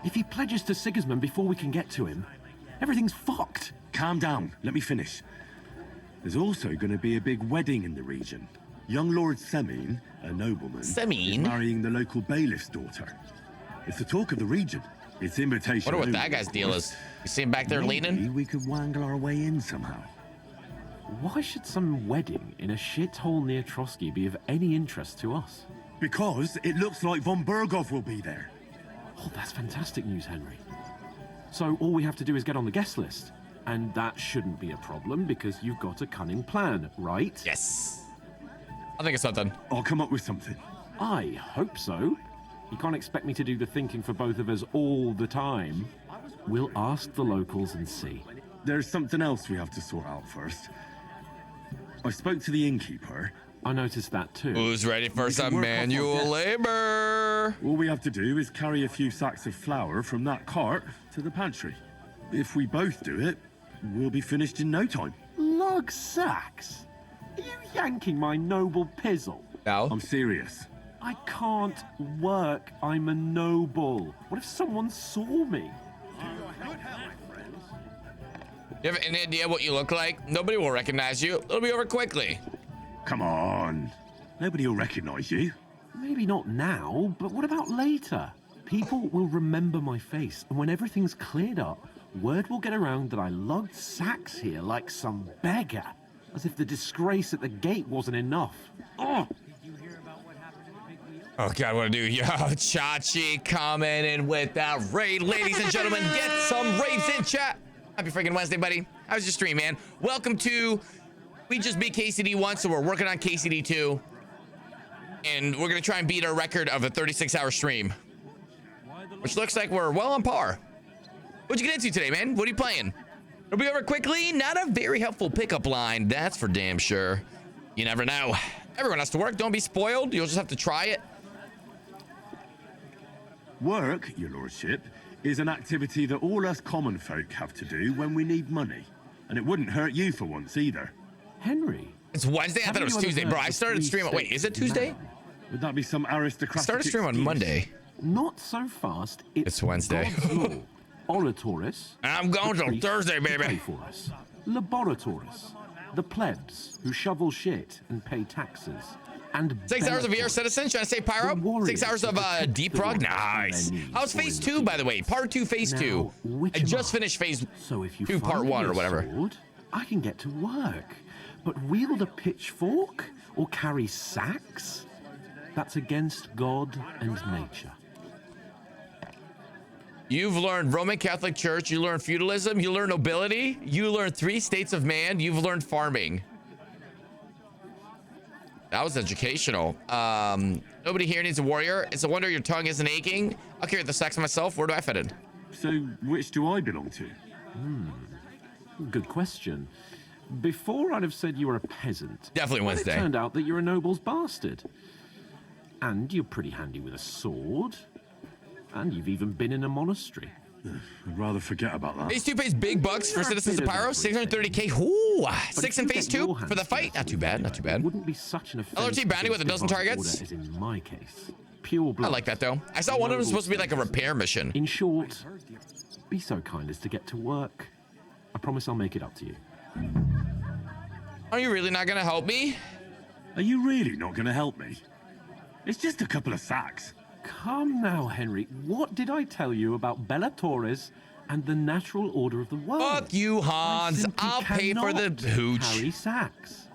If he pledges to Sigismund before we can get to him, everything's fucked. Calm down. Let me finish. There's also going to be a big wedding in the region. Young Lord Semine, a nobleman, is marrying the local bailiff's daughter. It's the talk of the region. It's invitation Wonder what only, that guy's of deal course. is. You see him back there Maybe leaning? we could wangle our way in somehow. Why should some wedding in a shithole near Trotsky be of any interest to us? Because it looks like von Berghoff will be there. Oh, that's fantastic news, Henry. So all we have to do is get on the guest list. And that shouldn't be a problem because you've got a cunning plan, right? Yes. I think it's not done. I'll come up with something. I hope so. You can't expect me to do the thinking for both of us all the time. We'll ask the locals and see. There's something else we have to sort out first. I spoke to the innkeeper. I noticed that too. Who's ready for some manual labor? All we have to do is carry a few sacks of flour from that cart to the pantry. If we both do it, we'll be finished in no time. Lug sacks? Are you yanking my noble pizzle? No. I'm serious. I can't work. I'm a noble. What if someone saw me? You have any idea what you look like? Nobody will recognize you. It'll be over quickly. Come on. Nobody will recognize you. Maybe not now, but what about later? People will remember my face, and when everything's cleared up, word will get around that I lugged sacks here like some beggar. As if the disgrace at the gate wasn't enough. Oh! Oh God, what to do? Yo, Chachi coming in with that raid. Ladies and gentlemen, get some raids in chat. Happy freaking Wednesday, buddy. How's your stream, man? Welcome to, we just beat KCD1, so we're working on KCD2. And we're gonna try and beat our record of a 36-hour stream. Which looks like we're well on par. What'd you get into today, man? What are you playing? It'll be over quickly. Not a very helpful pickup line, that's for damn sure. You never know. Everyone has to work, don't be spoiled. You'll just have to try it. Work, your lordship, is an activity that all us common folk have to do when we need money. And it wouldn't hurt you for once either. Henry? It's Wednesday? I thought it was Tuesday. Bro, I started streaming. Wait, is it Tuesday? Would that be some aristocratic I started streaming on Monday. Not so fast. It's Wednesday. Oratoris. I'm going till Thursday, baby. For us. Laboratoris. The plebs who shovel shit and pay taxes. And 6 hours of VR citizen trying to say pyro. 6 hours of deep prog. Nice. How's phase 2, by the way? Part 2, phase 2. I just finished phase 2, part 1 or whatever. Sword, I can get to work. But wield a pitchfork or carry sacks? That's against God and nature. You've learned Roman Catholic Church, you learned feudalism, you learned nobility, you learned 3 states of man, you've learned farming. That was educational. Nobody here needs a warrior. It's a wonder your tongue isn't aching. I'll carry the sacks myself. Where do I fit in? So, which do I belong to? Good question. Before I'd have said you were a peasant. Definitely Wednesday. It turned out that you're a noble's bastard. And you're pretty handy with a sword. And you've even been in a monastery. I'd rather forget about that. Phase 2 pays big bucks for Citizens of Pyro. 630k. Ooh, 6 in phase 2 for the fight. Not too bad. Not too bad. Wouldn't be such an LRT bounty with a dozen targets. As in my case. Pure blood. I like that though. I saw one of them supposed to be like a repair mission. In short, be so kind as to get to work. I promise I'll make it up to you. Are you really not gonna help me? Are you really not gonna help me? It's just a couple of sacks. Come now, Henry. What did I tell you about Bella Torres and the natural order of the world? Fuck you, Hans. I'll pay for the hooch. Carry sacks.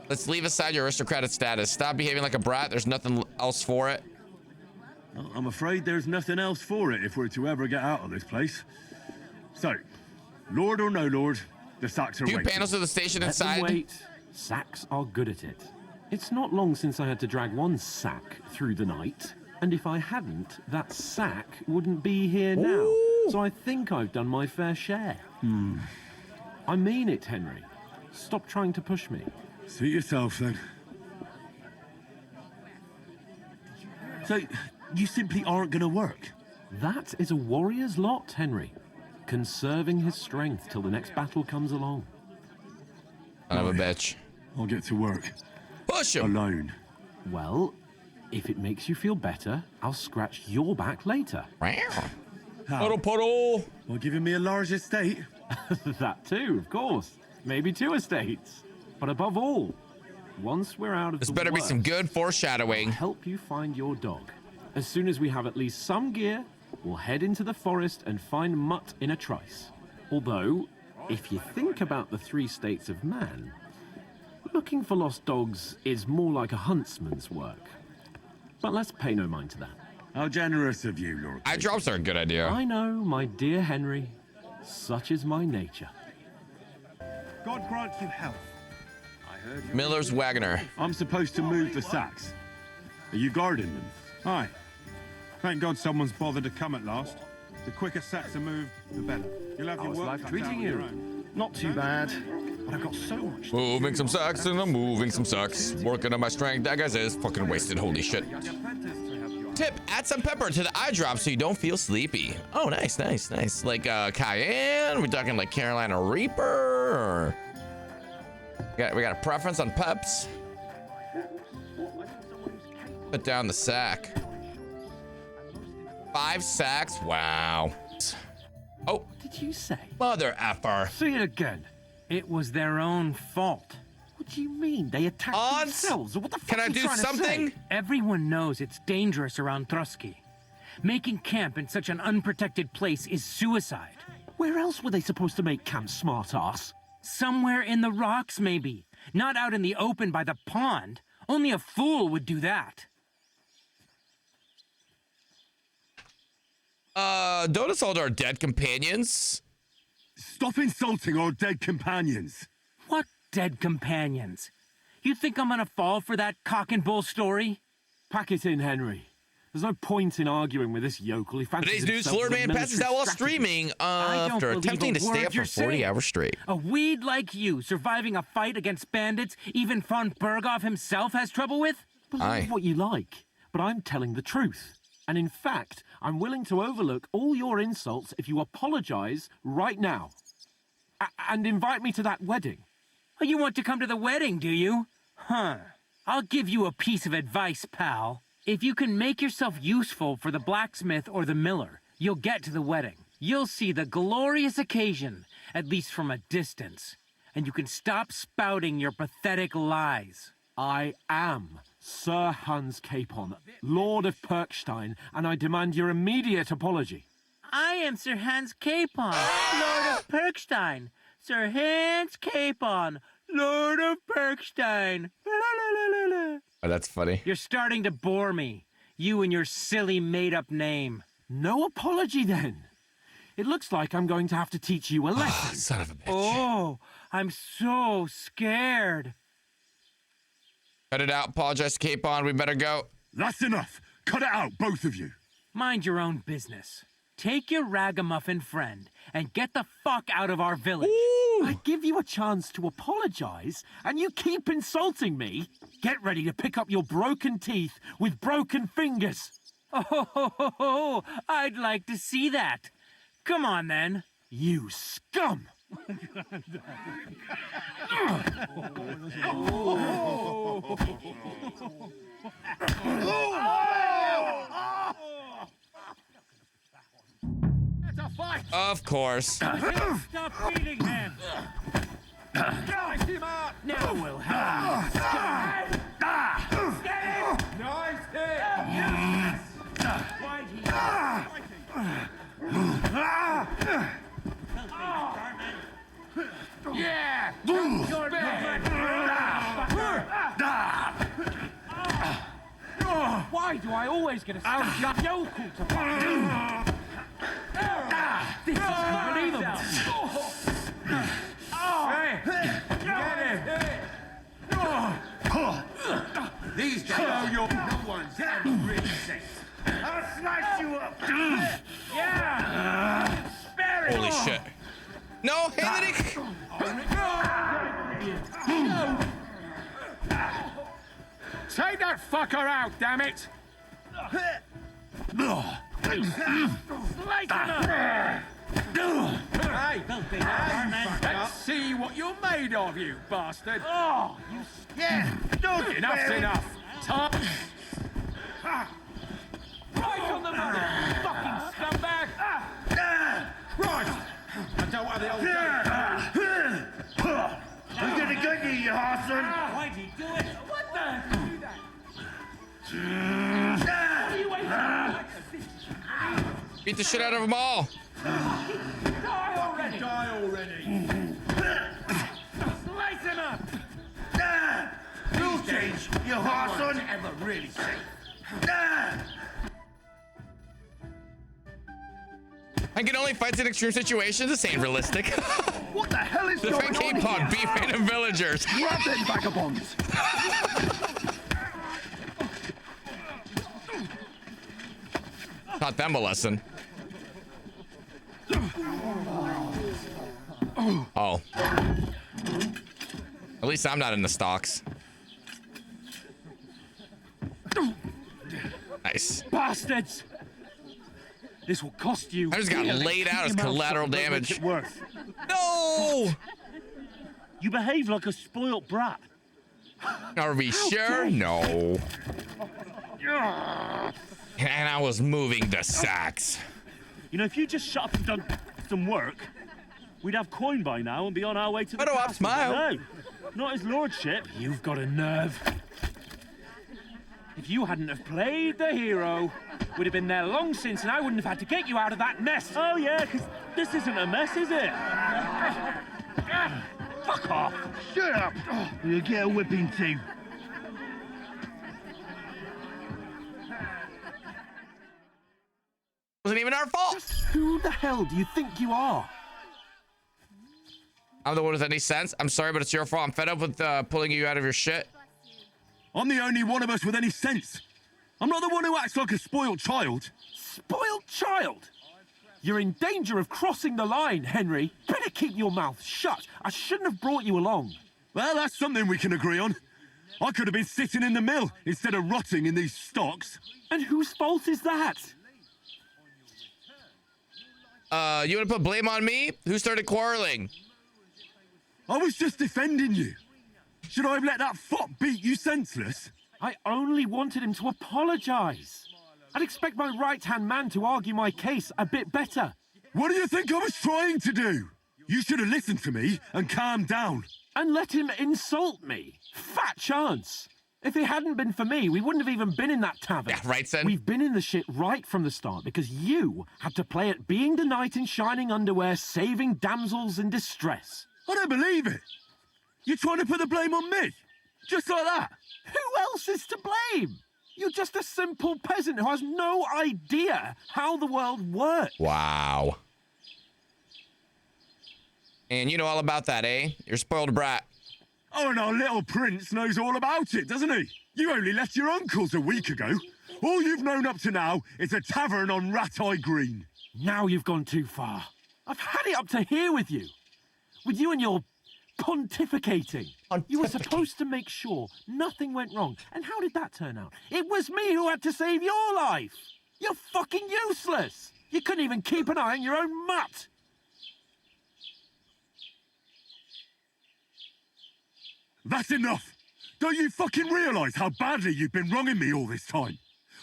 Let's leave aside your aristocratic status. Stop behaving like a brat. There's nothing else for it. Well, I'm afraid there's nothing else for it if we're to ever get out of this place. So, Lord or no Lord, the sacks are Few waiting. panels of the station Let them inside. wait. Sacks are good at it. It's not long since I had to drag one sack through the night, and if I hadn't, that sack wouldn't be here now. Ooh. So I think I've done my fair share. I mean it, Henry. Stop trying to push me. Suit yourself, then. So, you simply aren't going to work? That is a warrior's lot, Henry. Conserving his strength till the next battle comes along. Son of a bitch. I'll get to work. Push him. Alone. Well, if it makes you feel better, I'll scratch your back later. How? Puddle. Well, giving me a large estate? That too, of course. Maybe 2 estates. But above all, once we're out of This the better be worst, some good foreshadowing. I'll help you find your dog. As soon as we have at least some gear, we'll head into the forest and find Mutt in a trice. Although, If you think about the 3 states of man, looking for lost dogs is more like a huntsman's work. But let's pay no mind to that. How generous of you, Lord. Eye drops are a good idea. I know, my dear Henry. Such is my nature. God grant you health. I heard you. Miller's Wagoner. I'm supposed to move the sacks. Are you guarding them? Aye. Thank God someone's bothered to come at last. The quicker sacks are moved, the better. You'll have your How's work life cut treating out on you? your own. Not too bad, but I've got so much. Moving some sacks and I'm moving some sacks. Working on my strength. That guy's is fucking wasted. Holy shit. Tip, add some pepper to the eye drop so you don't feel sleepy. Oh, nice, nice, nice. Like cayenne? We're talking like Carolina Reaper? Or... we got a preference on peps? Put down the sack. 5 sacks? Wow. Oh. What did you say? Mother effer. See it again. It was their own fault. What do you mean? They attacked themselves? What the fuck Can I are you do trying to something? say? Everyone knows it's dangerous around Trusky. Making camp in such an unprotected place is suicide. Where else were they supposed to make camp, smart-ass? Somewhere in the rocks, maybe. Not out in the open by the pond. Only a fool would do that. Don't insult our dead companions. Stop insulting our dead companions. What dead companions? You think I'm gonna fall for that cock and bull story? Pack it in, Henry. There's no point in arguing with this yokel. He fancies Today's news, himself Florida as a man passes out while military streaming I don't after believe attempting a to stay word up for you're 40 saying. hours straight. A weed like you, surviving a fight against bandits, even von Berghoff himself has trouble with? Believe what you like, but I'm telling the truth. And in fact, I'm willing to overlook all your insults if you apologize right now. And invite me to that wedding. Oh, you want to come to the wedding, do you? Huh. I'll give you a piece of advice, pal. If you can make yourself useful for the blacksmith or the miller, you'll get to the wedding. You'll see the glorious occasion, at least from a distance. And you can stop spouting your pathetic lies. I am Sir Hans Capon, Lord of Perkstein, and I demand your immediate apology. I am Sir Hans Capon, Lord of Perkstein. Sir Hans Capon, Lord of Perkstein. Oh, that's funny. You're starting to bore me. You and your silly made-up name. No apology, then. It looks like I'm going to have to teach you a lesson. Son of a bitch. Oh, I'm so scared. Cut it out. Apologize to Capon. We better go. That's enough. Cut it out, both of you. Mind your own business. Take your ragamuffin friend and get the fuck out of our village. I give you a chance to apologize, and you keep insulting me. Get ready to pick up your broken teeth with broken fingers. Oh, I'd like to see that. Come on, then. You scum! It's a fight. Of course. Stop beating him. Nice him up. Now we'll have him. Get him. Nice hit. Yes. Fighty. Yeah! Why do I always get a stuck yokel to fight? This is unbelievable. Hey! Get him! These days, no one's ever really safe. I'll slice you up! Yeah! Spare it! Holy shit. No, Henrik! Take that fucker out, damn it! Hey, let's see what you're made of, you bastard! Oh, you... Yeah, enough's enough! Top! Right on the money, you fucking scumbag! Right! I don't want the old I'm gonna get you, you Harson. Why'd he do it? What the hell did you do that? What are you waiting for? Beat the shit out of them all. Die already! die already. Slice him up! Rule change, you horse on ever really safe. Henken only fights in extreme situations. This ain't realistic. What the hell is the going on Fake Pod beef random villagers. Grab them vagabonds! Taught them a lesson. Oh. At least I'm not in the stocks. Nice. Bastards! This will cost you. I just got laid out as collateral damage. No! You behave like a spoilt brat. Are we sure? No. And I was moving the sacks. You know, if you just shut up and done some work, we'd have coin by now and be on our way to the Photo op castle. smile. No, not his lordship. You've got a nerve. If you hadn't have played the hero, we'd have been there long since, and I wouldn't have had to get you out of that mess. Oh yeah, because this isn't a mess, is it? Fuck off. Shut up! You'll get a whipping too. Wasn't even our fault. Who the hell do you think you are? I'm the one with any sense. I'm sorry, but it's your fault. I'm fed up with pulling you out of your shit. I'm the only one of us with any sense. I'm not the one who acts like a spoiled child. Spoiled child? You're in danger of crossing the line, Henry. Better keep your mouth shut. I shouldn't have brought you along. Well, that's something we can agree on. I could have been sitting in the mill instead of rotting in these stocks. And whose fault is that? You want to put blame on me? Who started quarreling? I was just defending you. Should I have let that fop beat you senseless? I only wanted him to apologize. I'd expect my right-hand man to argue my case a bit better. What do you think I was trying to do? You should have listened to me and calmed down. And let him insult me. Fat chance. If it hadn't been for me, we wouldn't have even been in that tavern. Yeah, right, son? We've been in the shit right from the start because you had to play at being the knight in shining underwear, saving damsels in distress. I don't believe it. You're trying to put the blame on me? Just like that? Who else is to blame? You're just a simple peasant who has no idea how the world works. Wow. And you know all about that, eh? You're a spoiled brat. Oh, and our little prince knows all about it, doesn't he? You only left your uncle's a week ago. All you've known up to now is a tavern on Rat-Eye Green. Now you've gone too far. I've had it up to here with you. With you and your pontificating. You were supposed to make sure nothing went wrong. And how did that turn out? It was me who had to save your life. You're fucking useless. You couldn't even keep an eye on your own mutt. That's enough. Don't you fucking realise how badly you've been wronging me all this time?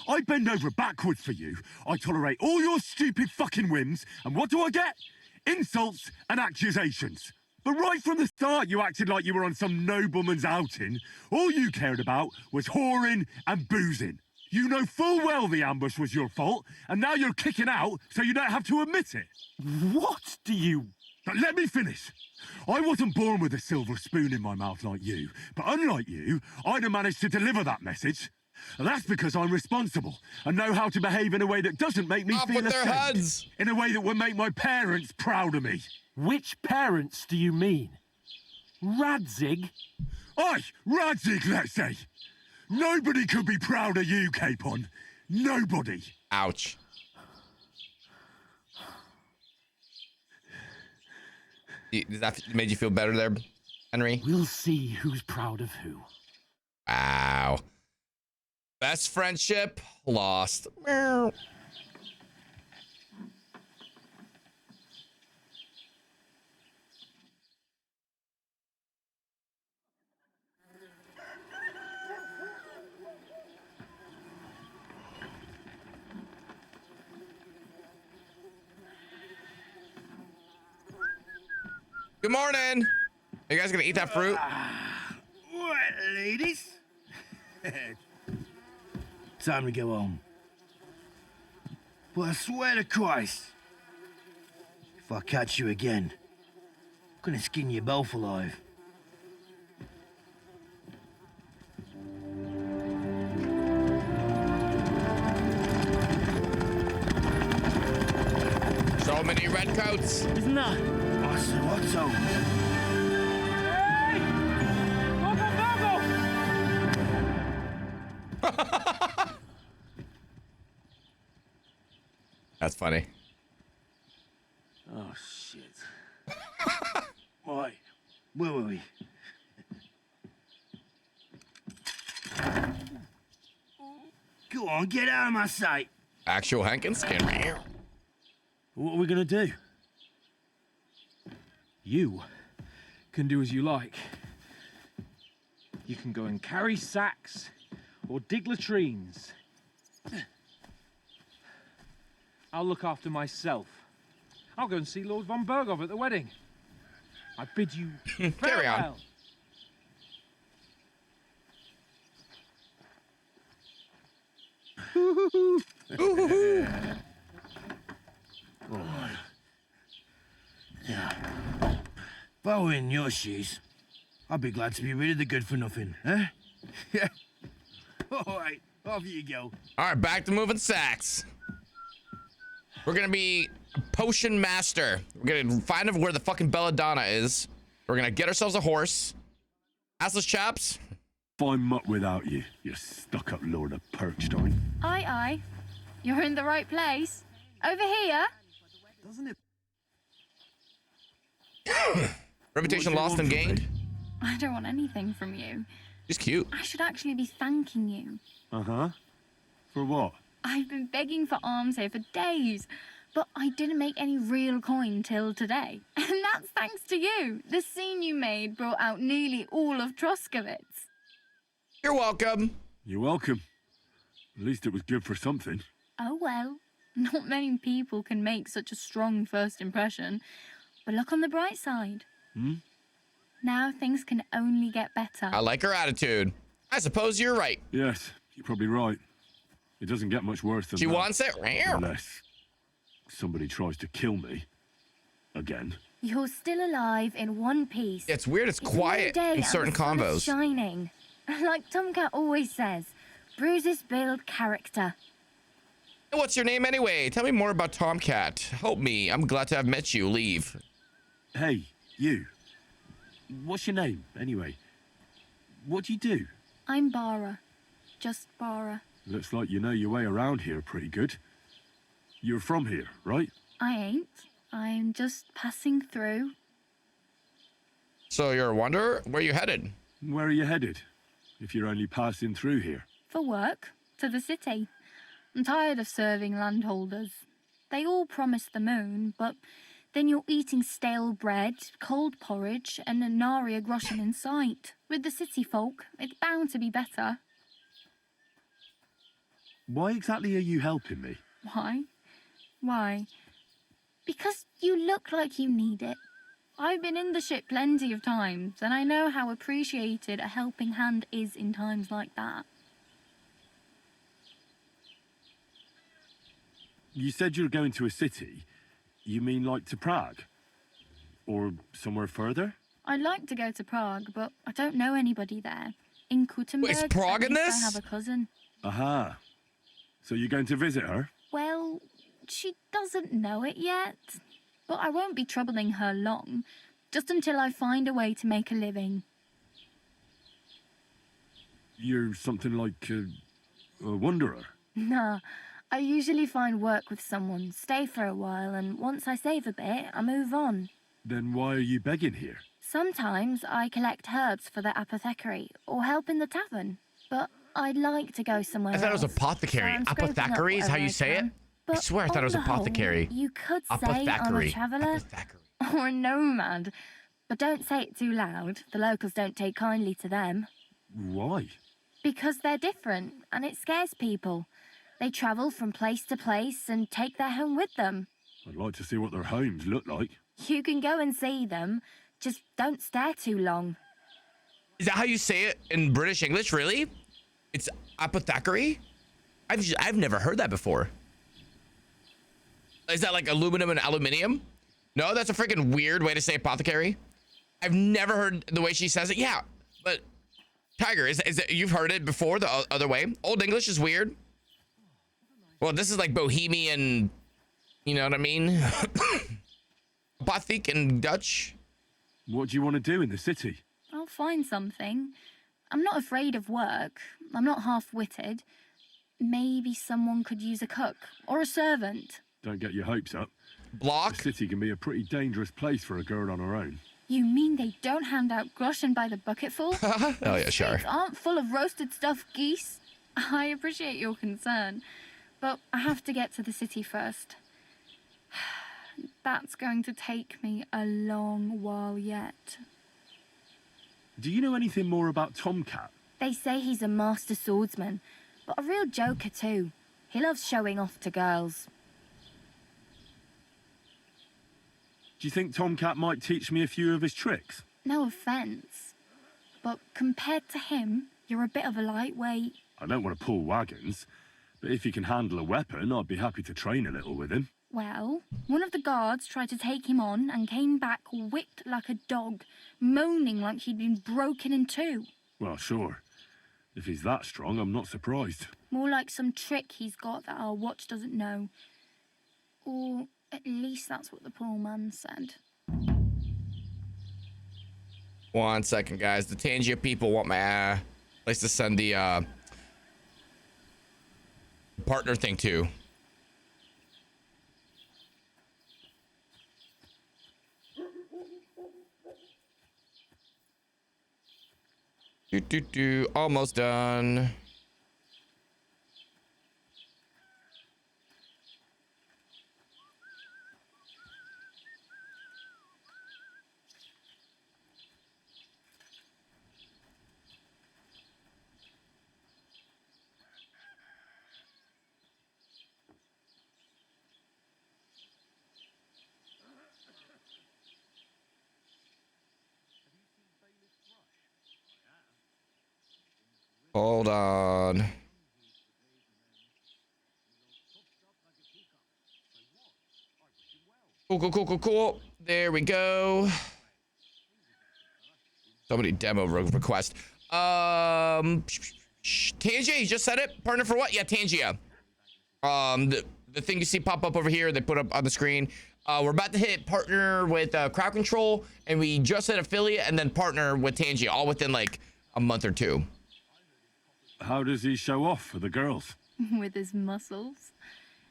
I bend over backwards for you. I tolerate all your stupid fucking whims. And what do I get? Insults and accusations. But right from the start, you acted like you were on some nobleman's outing. All you cared about was whoring and boozing. You know full well the ambush was your fault, and now you're kicking out so you don't have to admit it. What do you... But let me finish. I wasn't born with a silver spoon in my mouth like you, but unlike you, I'd have managed to deliver that message. And that's because I'm responsible and know how to behave in a way that doesn't make me feel ashamed. In a way that would make my parents proud of me. Which parents do you mean? Radzig? Aye, Radzig, let's say. Nobody could be proud of you, Capon. Nobody. Ouch. Does that made you feel better there, Henry? We'll see who's proud of who. Wow. Best friendship lost. Good morning. Are you guys gonna eat that fruit? What, ladies? Time to go home. But I swear to Christ, if I catch you again, Gonna skin you both alive. So many redcoats. Isn't that? What's over? That's funny. Oh, shit. Right. Where were we? Go on, get out of my sight. Actual Henken skin right here. What are we gonna do? You can do as you like. You can go and carry sacks or dig latrines. I'll look after myself. I'll go and see Lord von Berghoff at the wedding. I bid you Carry on. farewell. Oh. Yeah. If I were in your shoes, I'd be glad to be rid of the good for nothing, eh? Yeah. All right, off you go. All right, back to moving sacks. We're gonna be a potion master. We're gonna find out where the fucking belladonna is. We're gonna get ourselves a horse. Assless chaps. Fine mutt without you, you stuck-up lord of Perkstein. Aye, aye. You're in the right place. Over here. Doesn't it? Reputation lost and gained. I don't want anything from you. She's cute. I should actually be thanking you. Uh-huh. For what? I've been begging for alms here for days, but I didn't make any real coin till today. And that's thanks to you. The scene you made brought out nearly all of Troskowitz. You're welcome. You're welcome. At least it was good for something. Oh well, not many people can make such a strong first impression. But look on the bright side. Now things can only get better. I like her attitude. I suppose you're right. Yes, you're probably right. It doesn't get much worse than She that. wants it. Unless somebody tries to kill me. Again. You're still alive in one piece. It's weird. It's quiet One day in certain and the sun is combos. shining. Like Tomcat always says, bruises build character. What's your name anyway? Tell me more about Tomcat. Help me. I'm glad to have met you. Leave. Hey, you. What's your name, anyway? What do you do? I'm Bara. Just Bara. Looks like you know your way around here pretty good. You're from here, right? I ain't. I'm just passing through. So you're a wanderer? Where are you headed? Where are you headed? If you're only passing through here. For work. To the city. I'm tired of serving landholders. They all promise the moon, but then you're eating stale bread, cold porridge, and a nary a groschen in sight. With the city folk, it's bound to be better. Why exactly are you helping me? Why? Why? Because you look like you need it. I've been in the ship plenty of times, and I know how appreciated a helping hand is in times like that. You said you're going to a city. You mean like to Prague? Or somewhere further? I'd like to go to Prague, but I don't know anybody there. In Kuttenberg, Wait, is Prague in at least this? I have a cousin. Aha. So you're going to visit her? Well, she doesn't know it yet. But I won't be troubling her long. Just until I find a way to make a living. You're something like a wanderer? Nah, I usually find work with someone, stay for a while, and once I save a bit, I move on. Then why are you begging here? Sometimes I collect herbs for the apothecary, or help in the tavern. But I'd like to go somewhere I thought it was else, apothecary. so I'm scoping up Apothecary is how whatever you I say it? can. I But swear I thought it was on the whole, apothecary. You could say I'm a Apothecary. traveller or a nomad. But don't say it too loud. The locals don't take kindly to them. Why? Because they're different, and it scares people. They travel from place to place and take their home with them. I'd like to see what their homes look like. You can go and see them, just don't stare too long. Is that how you say it in British English, really? It's apothecary? I've never heard that before. Is that like aluminum and aluminium? No, that's a freaking weird way to say apothecary. I've never heard the way she says it. Yeah, but Tiger, is it, you've heard it before the other way? Old English is weird. Well, this is like Bohemian, you know what I mean? Gothic and Dutch. What do you want to do in the city? I'll find something. I'm not afraid of work. I'm not half-witted. Maybe someone could use a cook or a servant. Don't get your hopes up. Block. The city can be a pretty dangerous place for a girl on her own. You mean they don't hand out groschen by the bucketful? Oh yeah, sure. Streets aren't full of roasted stuffed geese. I appreciate your concern, but I have to get to the city first. That's going to take me a long while yet. Do you know anything more about Tomcat? They say he's a master swordsman, but a real joker too. He loves showing off to girls. Do you think Tomcat might teach me a few of his tricks? No offence, but compared to him, you're a bit of a lightweight. I don't want to pull wagons, but if he can handle a weapon, I'd be happy to train a little with him. Well, one of the guards tried to take him on and came back whipped like a dog, moaning like he'd been broken in two. Well, sure. If he's that strong, I'm not surprised. More like some trick he's got that our watch doesn't know. Or at least that's what the poor man said. 1 second, guys. The Tangia people want my place to send the partner thing to. Almost done. Hold on. Cool. There we go. Somebody demo request. Tangia, you just said it? Partner for what? Yeah, Tangia. The thing you see pop up over here, they put up on the screen. We're about to hit partner with crowd control, and we just hit affiliate and then partner with Tangia, all within like a month or two. How does he show off for the girls? With his muscles.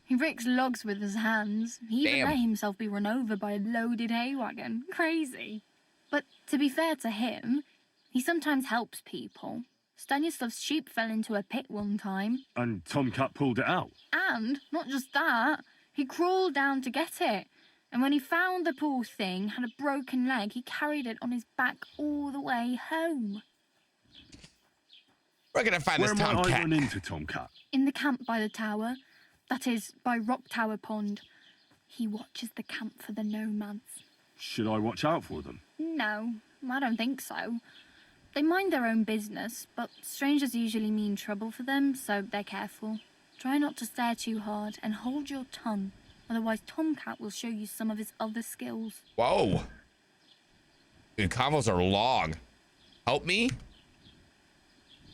He ricks logs with his hands. He even let himself be run over by a loaded hay wagon. Crazy. But to be fair to him, he sometimes helps people. Stanislav's sheep fell into a pit one time. And Tomcat pulled it out. And, not just that, he crawled down to get it. And when he found the poor thing had a broken leg, he carried it on his back all the way home. We're gonna find this Tomcat. Where might I run into Tomcat? In the camp by the tower. That is, by Rock Tower Pond. He watches the camp for the Nomads. Should I watch out for them? No, I don't think so. They mind their own business, but strangers usually mean trouble for them, so they're careful. Try not to stare too hard and hold your tongue. Otherwise, Tomcat will show you some of his other skills. Whoa. Dude, convos are long. Help me?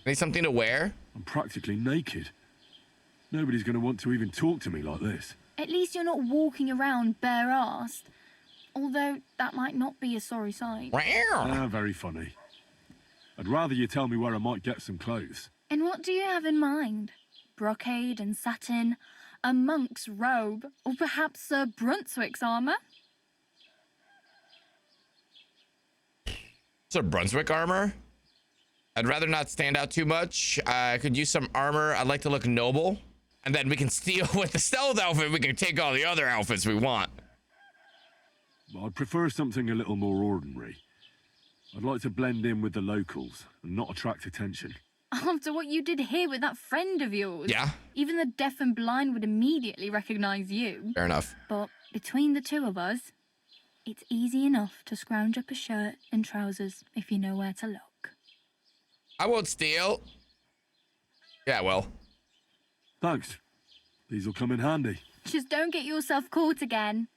Need something to wear? I'm practically naked. Nobody's going to want to even talk to me like this. At least you're not walking around bare-assed. Although, that might not be a sorry sight. Very funny. I'd rather you tell me where I might get some clothes. And what do you have in mind? Brocade and satin? A monk's robe? Or perhaps a Brunswick's armour? It's a Brunswick armor? I'd rather not stand out too much. I could use some armor. I'd like to look noble. And then we can steal with the stealth outfit. We can take all the other outfits we want. I'd prefer something a little more ordinary. I'd like to blend in with the locals and not attract attention. After what you did here with that friend of yours. Yeah. Even the deaf and blind would immediately recognize you. Fair enough. But between the two of us, it's easy enough to scrounge up a shirt and trousers if you know where to look. I won't steal. Yeah, well. Thanks. These will come in handy. Just don't get yourself caught again.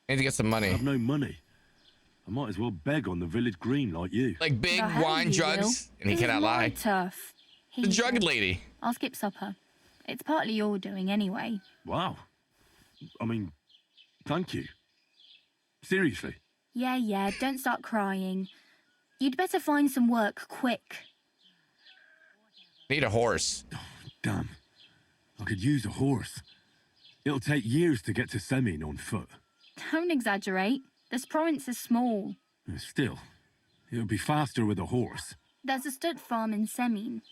I need to get some money. I have no money. I might as well beg on the village green like you. Like big The hell wine you jugs, will. and he This is cannot my lie. turf. The He drugged said. lady. I'll skip supper. It's partly your doing anyway. Wow. I mean, thank you. Seriously. Yeah, don't start crying. You'd better find some work quick. Need a horse. Damn. I could use a horse. It'll take years to get to Semin on foot. Don't exaggerate. This province is small. Still, it'll be faster with a horse. There's a stud farm in Semin,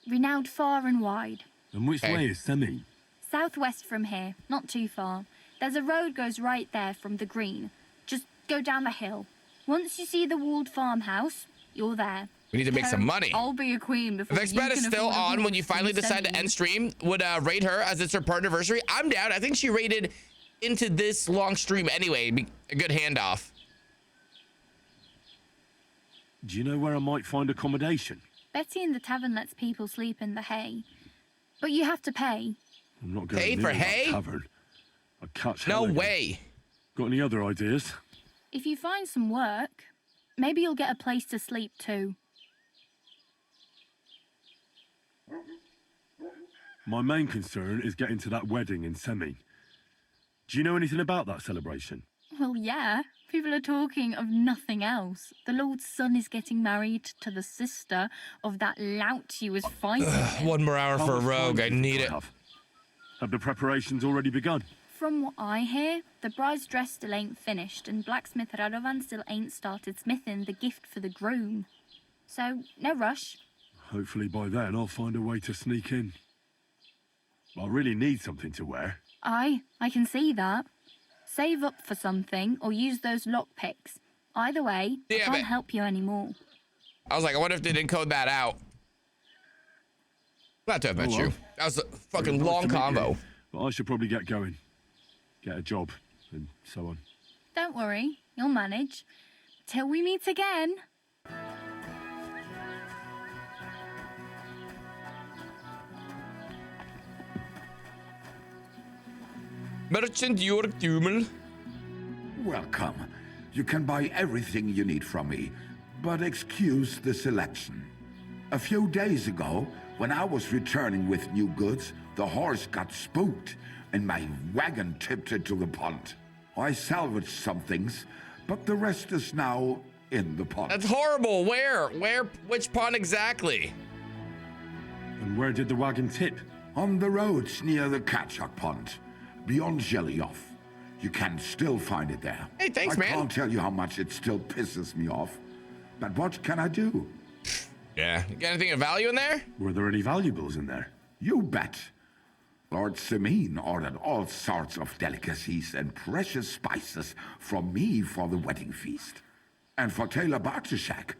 renowned far and wide. And which way is Semin? Southwest from here, not too far. There's a road goes right there from the green. Just go down the hill. Once you see the walled farmhouse, you're there. We need to make some money. I'll be a queen before If you Xbet can is still afford a on when horse you finally in decide to Semin. end stream, would rate her as it's her part anniversary. I'm down. I think she rated into this long stream anyway. Be a good handoff. Do you know where I might find accommodation? Betty in the tavern lets people sleep in the hay. But you have to pay. I'm not going Hay near for that hay? tavern. I catch No hell again. way. Got any other ideas? If you find some work, maybe you'll get a place to sleep too. My main concern is getting to that wedding in Semin. Do you know anything about that celebration? Well, yeah. People are talking of nothing else. The Lord's son is getting married to the sister of that lout he was fighting with. One more hour How for a much time rogue. do I you think need I it. Have the preparations already begun? From what I hear, the bride's dress still ain't finished, and blacksmith Radovan still ain't started smithing the gift for the groom. So, no rush. Hopefully by then I'll find a way to sneak in. I really need something to wear. I can see that. Save up for something, or use those lockpicks. Either way, I Damn can't it. help you anymore. I was like, I wonder if they didn't code that out. Glad to have met Oh, you. well. That was a fucking Nice long to meet you. combo. But I should probably get going. Get a job, and so on. Don't worry, you'll manage. Till we meet again. Merchant Jurg Thomel. Welcome. You can buy everything you need from me, but excuse the selection. A few days ago, when I was returning with new goods, the horse got spooked and my wagon tipped into the pond. I salvaged some things, but the rest is now in the pond. That's horrible. Where? Which pond exactly? And where did the wagon tip? On the roads near the Katchak Pond, beyond Jelioff. You can still find it there. Hey, thanks, man. I can't tell you how much it still pisses me off, but what can I do? Yeah. You got anything of value in there? Were there any valuables in there? You bet. Lord Semin ordered all sorts of delicacies and precious spices from me for the wedding feast. And for Taylor Bartishak,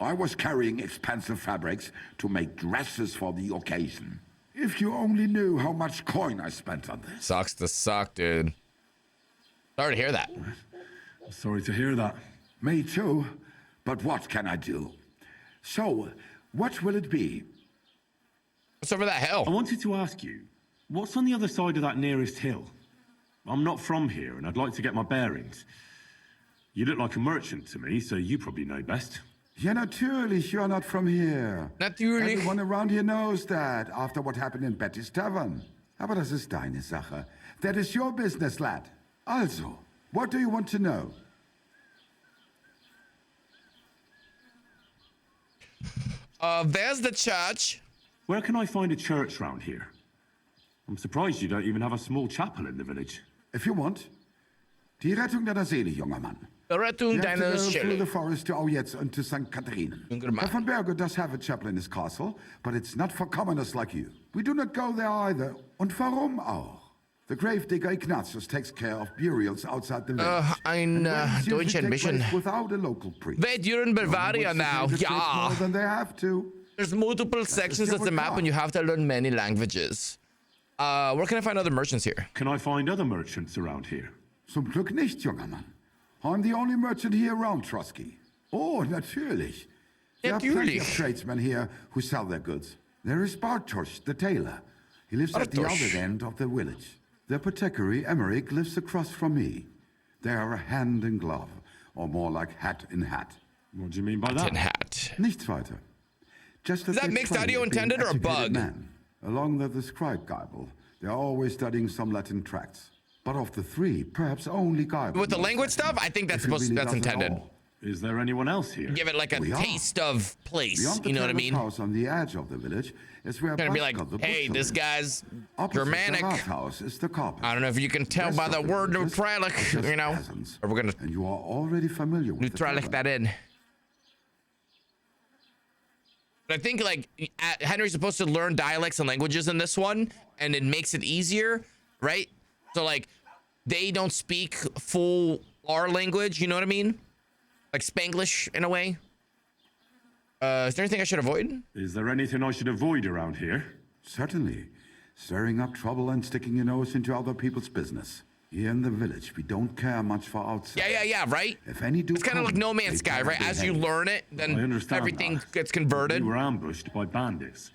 I was carrying expensive fabrics to make dresses for the occasion. If you only knew how much coin I spent on this. Sucks to suck, dude. Sorry to hear that. Sorry to hear that. Me too, but what can I do? So, what will it be? What's over that hill? I wanted to ask you, what's on the other side of that nearest hill? I'm not from here, and I'd like to get my bearings. You look like a merchant to me, so you probably know best. Ja, natürlich, you're not from here. Natürlich. Everyone around here knows that, after what happened in Betty's Tavern. Aber das ist deine Sache. That is your business, lad. Also, what do you want to know? There's the church. Where can I find a church round here? I'm surprised you don't even have a small chapel in the village. If you want. Die Rettung deiner Seele, junger Mann. The Rettung You have to deiner go through Seele. the forest to Aujetz and to St. Catharinen. Herr von Berger does have a chapel in his castle, but it's not for commoners like you. We do not go there either. Und warum auch? The gravedigger Ignatius takes care of burials outside the village. Ein deutscher Mission. Without a local priest. Wait, you're in Bavaria now. More Yeah. than they have to. There's multiple sections of the map and you have to learn many languages. Where can I find other merchants here? Can I find other merchants around here? Zum Glück nicht, junger Mann. I'm the only merchant here around, Trotsky. Oh, natürlich. There are plenty of tradesmen here who sell their goods. There is Bartosz, the tailor. He lives at the Bartosz. other end of the village. The apothecary, Emmerich, lives across from me. They are a hand in glove. or more like hat in hat. What do you mean by Hat that? in hat. Nichts weiter. Just Is that they mixed train audio at being intended or a educated bug? Men. Along with the Scribe Gaibl, they are always studying some Latin tracts. But of the three, perhaps only Gaibl. With the knows language Latin, stuff, I think that's if he supposed really that's does at intended. all. Is there anyone else here? Give it like a We are. taste of place. Beyond the You know what I terrace mean? house on the edge of the village is where Gonna be like, Baska, the hey, butcher this lives. guy's Opposite Germanic. The bathhouse is the carpenter. I don't know if you can tell Rest by of the word villagers neutralic, are just you know, peasants, or we're gonna and you are already familiar with neutralic the that in. But I think like Henry's supposed to learn dialects and languages in this one, and it makes it easier, right? So like, they don't speak full our language. You know what I mean? Like Spanglish in a way. Is there anything I should avoid? Is there anything I should avoid around here? Certainly. Stirring up trouble and sticking your nose into other people's business. Here in the village, we don't care much for outside. Yeah, right? If any do It's kind of like come, No Man's they Sky, right? better As you behave. learn it, I then understand everything that. gets converted. We were ambushed by bandits.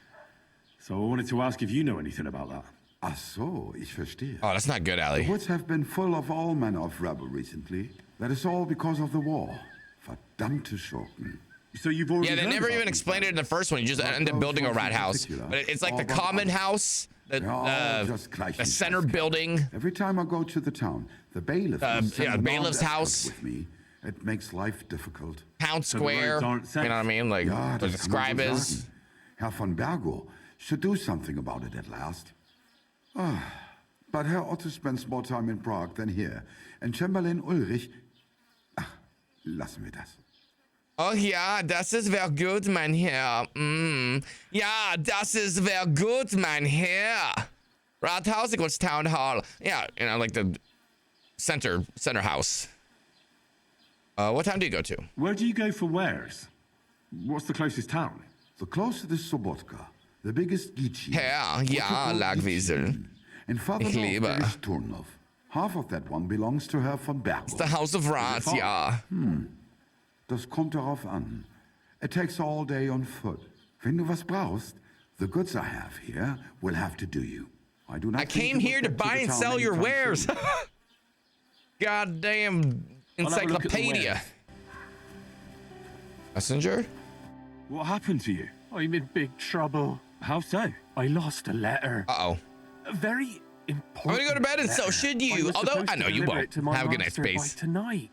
So I wanted to ask if you know anything about that. Ach so, ich verstehe. Oh, that's not good, Ali. The woods have been full of all manner of rebel recently. That is all because of the war. Verdammte Schurken. So you've already Yeah, they heard never about even these explained it in the first one. You just end up building a rat house. But it's like the common house, the center building. Every time I go to the town, the bailiff must send a bailiff's armed house. escort with me. It makes life difficult. Town square. You know what I mean? Like Ja, where the das kann man scribe so is. sagen. Herr von Bergo should do something about it at last. But Herr Otto spends more time in Prague than here. And Chamberlain Ulrich... Ach, lassen wir das. Oh ja, das ist sehr gut, mein Herr. Ja, das ist sehr gut, mein Herr. Rathaus equals town hall. Yeah, you know, like the center house. What town do you go to? Where do you go for wares? What's the closest town? The closest is Sobotka, the biggest Gitchi. Herr, ja, Lagwiesel. And farther Ich north liebe. there is Turnov. Half of that one belongs to Herr von Bergo. It's the House of Rats, ja. Das kommt darauf an. It takes all day on foot. Wenn du was brauchst, the goods I have here will have to do you. I do not. I came here to buy and sell your wares. Goddamn encyclopedia. Messenger? What happened to you? I'm in big trouble. How so? I lost a letter. Uh-oh. A very I'm important gonna go to bed and so letter. should I you. was Although supposed I to know you deliver won't. it to my Have a good night, master by Space. tonight.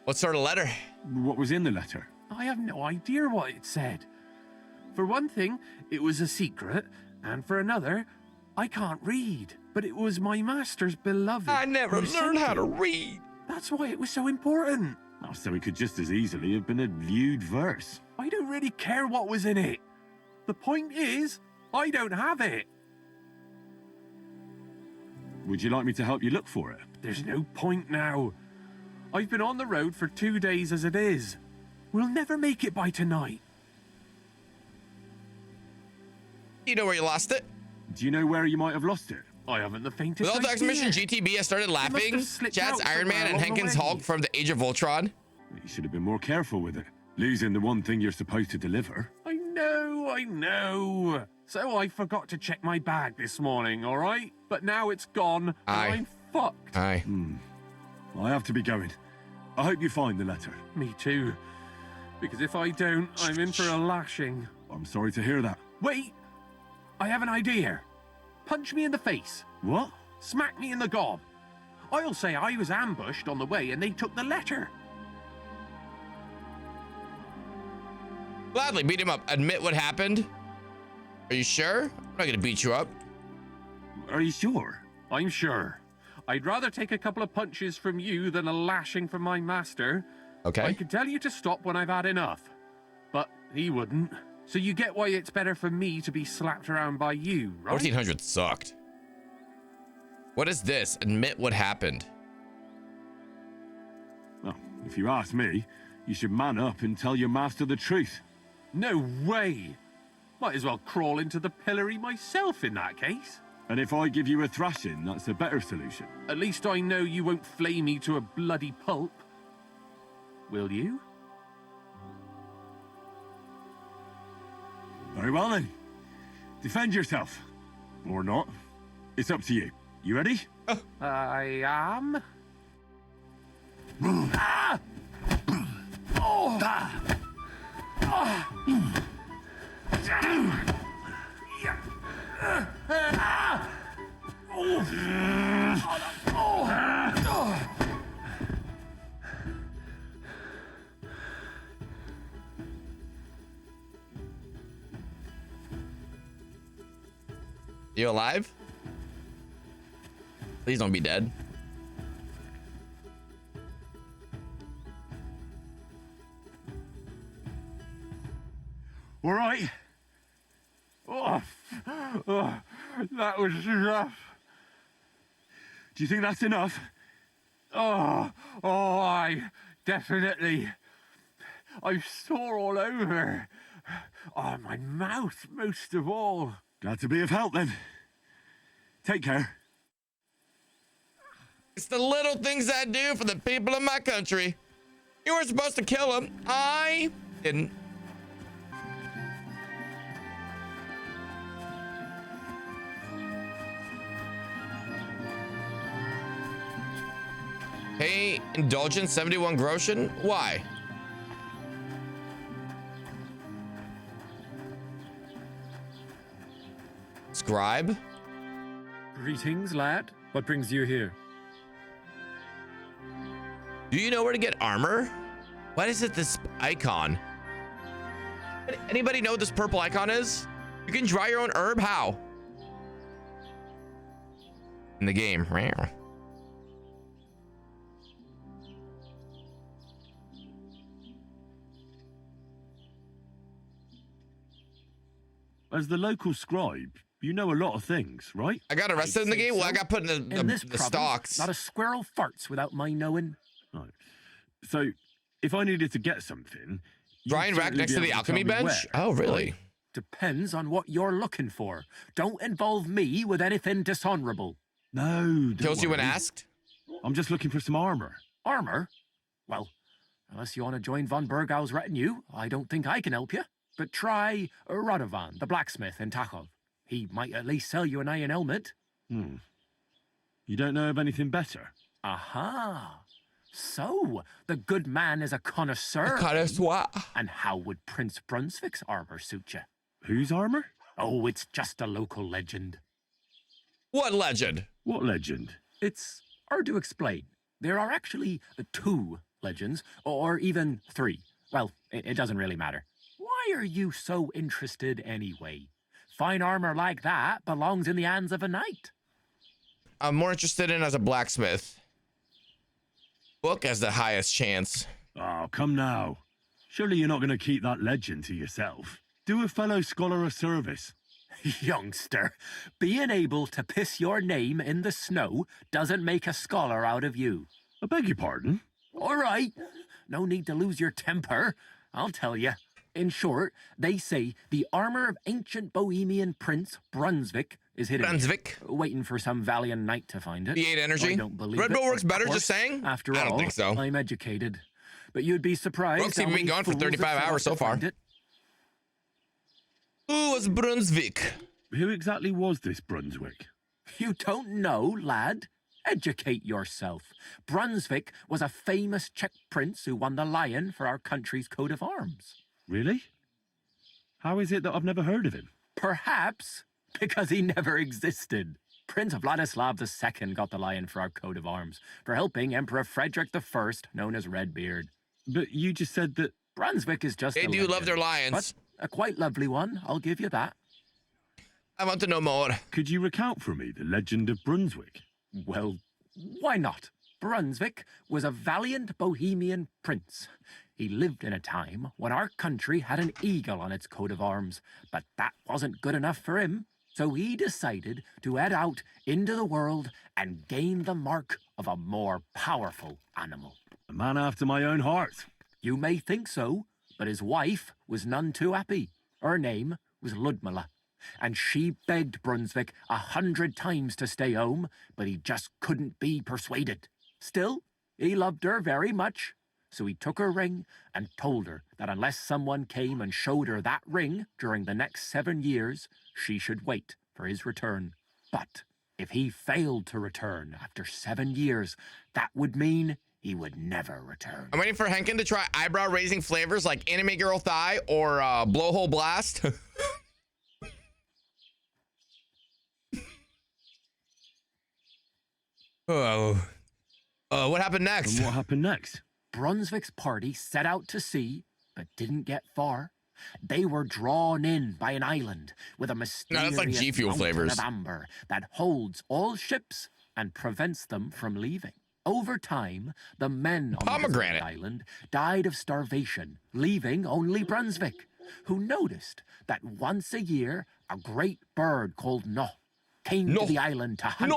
What sort of letter? What was in the letter? I have no idea what it said. For one thing, it was a secret, and for another, I can't read. But it was my master's beloved. I never who sent learned how to it. read. That's why it was so important. Oh, so it could just as easily have been a lewd verse. I don't really care what was in it. The point is, I don't have it. Would you like me to help you look for it? There's no point now. I've been on the road for 2 days as it is. We'll never make it by tonight. You know where you lost it? Do you know where you might have lost it? I haven't the faintest With all the idea. X-Mission, GTB has started must laughing. have slipped Chad's out Iron Man and somewhere along the Henken's way. Hulk from the Age of Voltron. You should have been more careful with it. Losing the one thing you're supposed to deliver. I know. So I forgot to check my bag this morning, all right? But now it's gone, and Aye. I'm fucked. Aye. I have to be going. I hope you find the letter. Me too. Because if I don't, I'm in for a lashing. I'm sorry to hear that. Wait! I have an idea. Punch me in the face. What? Smack me in the gob. I'll say I was ambushed on the way and they took the letter. Gladly beat him up. Admit what happened. Are you sure? I'm not gonna beat you up. Are you sure? I'm sure. I'd rather take a couple of punches from you than a lashing from my master. Okay. I could tell you to stop when I've had enough. But he wouldn't. So you get why it's better for me to be slapped around by you, right? 1400 sucked. What is this? Admit what happened. Well, if you ask me, you should man up and tell your master the truth. No way! Might as well crawl into the pillory myself in that case. And if I give you a thrashing, that's a better solution. At least I know you won't flay me to a bloody pulp. Will you? Very well then. Defend yourself. Or not. It's up to you. You ready? I am. Ah! You alive? Please don't be dead. All right. Oh, that was rough. Do you think that's enough? I definitely. I'm sore all over. Oh, my mouth most of all. Glad to be of help then. Take care. It's the little things I do for the people of my country. You were supposed to kill him. I didn't. Hey, indulgence 71 groschen? Why? Scribe? Greetings, lad. What brings you here? Do you know where to get armor? What is it, this icon? Anybody know what this purple icon is? You can dry your own herb? How? In the game. As the local scribe, you know a lot of things, right? I got arrested in the game? Well, I got put in this the province, stocks. Not a squirrel farts without my knowing. Right. So, if I needed to get something... Drying rack next to the alchemy bench? Oh, really? Depends on what you're looking for. Don't involve me with anything dishonorable. No, Kills you when asked? I'm just looking for some armor. Armor? Well, unless you want to join von Burgau's retinue, I don't think I can help you. But try Radovan, the blacksmith in Tachov. He might at least sell you an iron helmet. You don't know of anything better? Aha! So, the good man is a connoisseur. A connoisseur. And how would Prince Brunswick's armor suit you? Whose armor? Oh, it's just a local legend. What legend? What legend? It's hard to explain. There are actually 2 legends, or even 3. Well, it doesn't really matter. Why are you so interested anyway? Fine armor like that belongs in the hands of a knight. I'm more interested in as a blacksmith. Book has the highest chance. Oh, come now. Surely you're not going to keep that legend to yourself. Do a fellow scholar a service. Youngster, being able to piss your name in the snow doesn't make a scholar out of you. I beg your pardon? All right. No need to lose your temper. I'll tell you. In short, they say the armor of ancient Bohemian Prince Brunswick is hidden. Brunswick? Waiting for some valiant knight to find it. The 8 energy? I don't believe Red Bull it, works of better, course. just saying? After I don't all, think so. I'm educated. But you'd be surprised. Brooks how even been many gone for fools 35 it hours took so to far. find it. Who was Brunswick? Who exactly was this Brunswick? You don't know, lad? Educate yourself. Brunswick was a famous Czech prince who won the lion for our country's coat of arms. Really? How is it that I've never heard of him? Perhaps because he never existed. Prince Vladislav II got the lion for our coat of arms for helping Emperor Frederick I, known as Redbeard. But you just said that... Brunswick is just They a do legend, love their lions. but a quite lovely one, I'll give you that. I want to know more. Could you recount for me the legend of Brunswick? Well, why not? Brunswick was a valiant Bohemian prince. He lived in a time when our country had an eagle on its coat of arms, but that wasn't good enough for him. So he decided to head out into the world and gain the mark of a more powerful animal. A man after my own heart. You may think so, but his wife was none too happy. Her name was Ludmilla, and she begged Brunswick 100 times to stay home, but he just couldn't be persuaded. Still, he loved her very much, so he took her ring and told her that unless someone came and showed her that ring during the next 7 years, she should wait for his return. But if he failed to return after 7 years, that would mean he would never return. I'm waiting for Henken to try eyebrow raising flavors like anime girl thigh or blowhole blast. Oh. What happened next? And what happened next? Brunswick's party set out to sea, but didn't get far. They were drawn in by an island with a mysterious that's like G Fuel mountain flavors. of amber that holds all ships and prevents them from leaving. Over time, the men on the deserted island died of starvation, leaving only Brunswick, who noticed that once a year a great bird called No came to the island to hunt.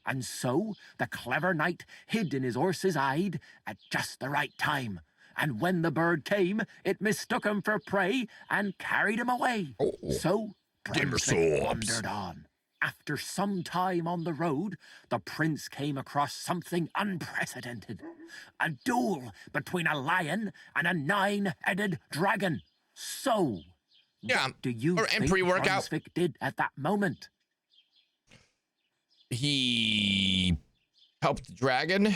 And so the clever knight hid in his horse's hide at just the right time. And when the bird came, it mistook him for prey and carried him away. So Brunswick wandered on. After some time on the road, the prince came across something unprecedented. A duel between a lion and a 9-headed dragon. So, what do you think Brunswick did at that moment? He helped the dragon.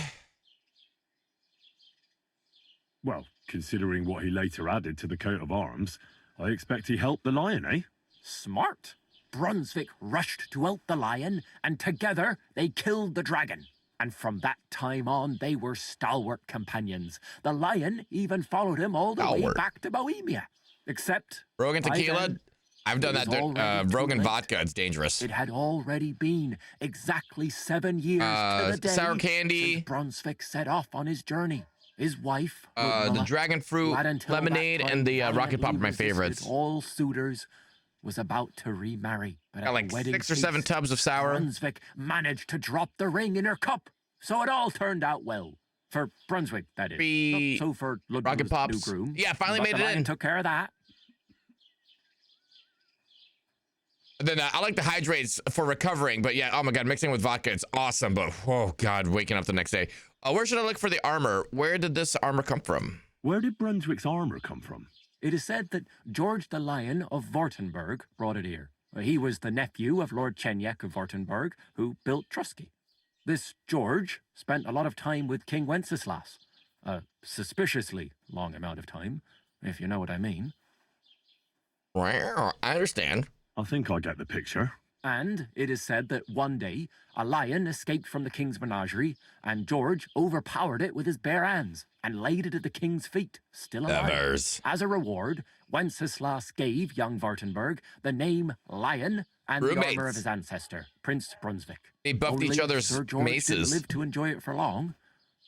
Well, considering what he later added to the coat of arms, I expect he helped the lion, eh? Smart. Brunswick rushed to help the lion, and together they killed the dragon. And from that time on, they were stalwart companions. The lion even followed him all the way back to Bohemia. Except Rogan tequila? then, I've done that. Rogan vodka, it's dangerous. it had already been exactly 7 years to the day sour candy. since Brunswick set off on his journey. His wife, The Ludmilla, dragon fruit, who had until lemonade, that time and the rocket valiantly pop are my resisted favorites. all suitors, was about to remarry. But Got at like the wedding 6 or 7 feast, tubs of sour. Brunswick managed to drop the ring in her cup, so it all turned out well. For Brunswick, that is. Not so for Ludmilla's new groom. Yeah, finally but made the it lion in. took care of that. Then I like the hydrates for recovering, but yeah, oh my god, mixing with vodka, it's awesome. But oh god, waking up the next day. Where should I look for the armor? Where did this armor come from? Where did Brunswick's armor come from? It is said that George the Lion of Württemberg brought it here. He was the nephew of Lord Chenyek of Württemberg, who built Trusky. This George spent a lot of time with King Wenceslas. A suspiciously long amount of time, if you know what I mean. Well, I understand. I think I get the picture. And it is said that one day, a lion escaped from the king's menagerie, and George overpowered it with his bare hands and laid it at the king's feet, still alive. Nevers. As a reward, Wenceslas gave young Württemberg the name Lion and the armor of his ancestor, Prince Brunswick. They buffed each other's Sir George maces. didn't live to enjoy it for long.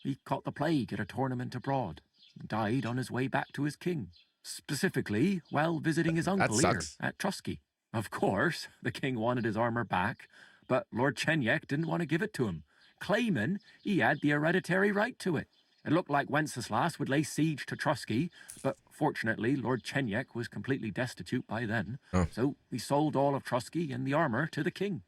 He caught the plague at a tournament abroad and died on his way back to his king, specifically while visiting his uncle here at Trusky. Of course, the king wanted his armor back, but Lord Chenyek didn't want to give it to him, claiming he had the hereditary right to it. It looked like Wenceslas would lay siege to Trusky, but fortunately Lord Chenyek was completely destitute by then, so he sold all of Trusky and the armor to the king.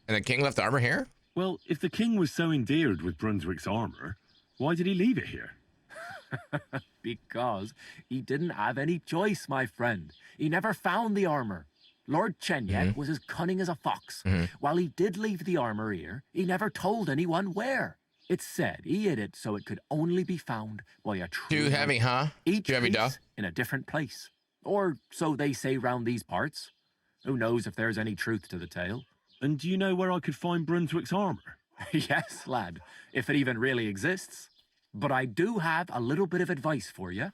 And the king left the armor here? Well, if the king was so endeared with Brunswick's armor, why did he leave it here? Because he didn't have any choice, my friend. He never found the armor. Lord Chenyek was as cunning as a fox. While he did leave the armor here, he never told anyone where. It's said he hid it so it could only be found by a true Too heavy, huh? Each Too heavy, duh. piece in a different place. Or so they say round these parts. Who knows if there's any truth to the tale? And do you know where I could find Brunswick's armor? Yes, lad, if it even really exists. But I do have a little bit of advice for you.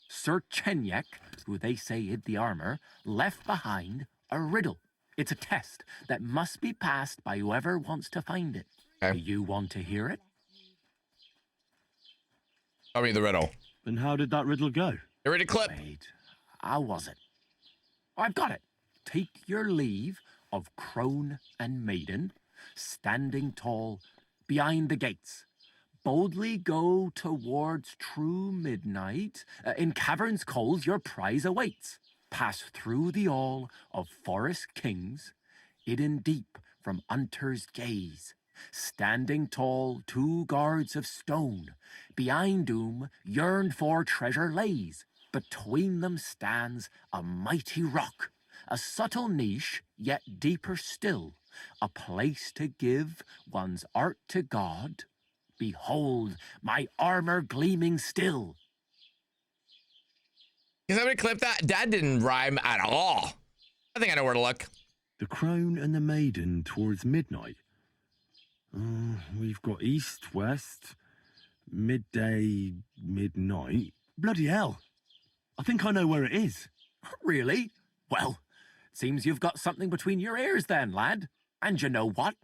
Sir Chenyek, who they say hid the armor, left behind a riddle. It's a test that must be passed by whoever wants to find it. Do you want to hear it? Tell me the riddle. And how did that riddle go? You ready to clip? Wait, how was it? I've got it. Take your leave of crone and maiden, standing tall behind the gates. Boldly go towards true midnight. In caverns cold your prize awaits. Pass through the all of forest kings, hidden deep from hunter's gaze. Standing tall, 2 guards of stone. Behind whom yearned for treasure lays. Between them stands a mighty rock. A subtle niche, yet deeper still. a place to give one's art to God. Behold, my armor gleaming still. Can somebody clip that? That didn't rhyme at all. I think I know where to look. The Crone and the Maiden towards midnight. We've got east, west, midday, midnight. Bloody hell. I think I know where it is. Really? Well, seems you've got something between your ears then, lad. And you know what?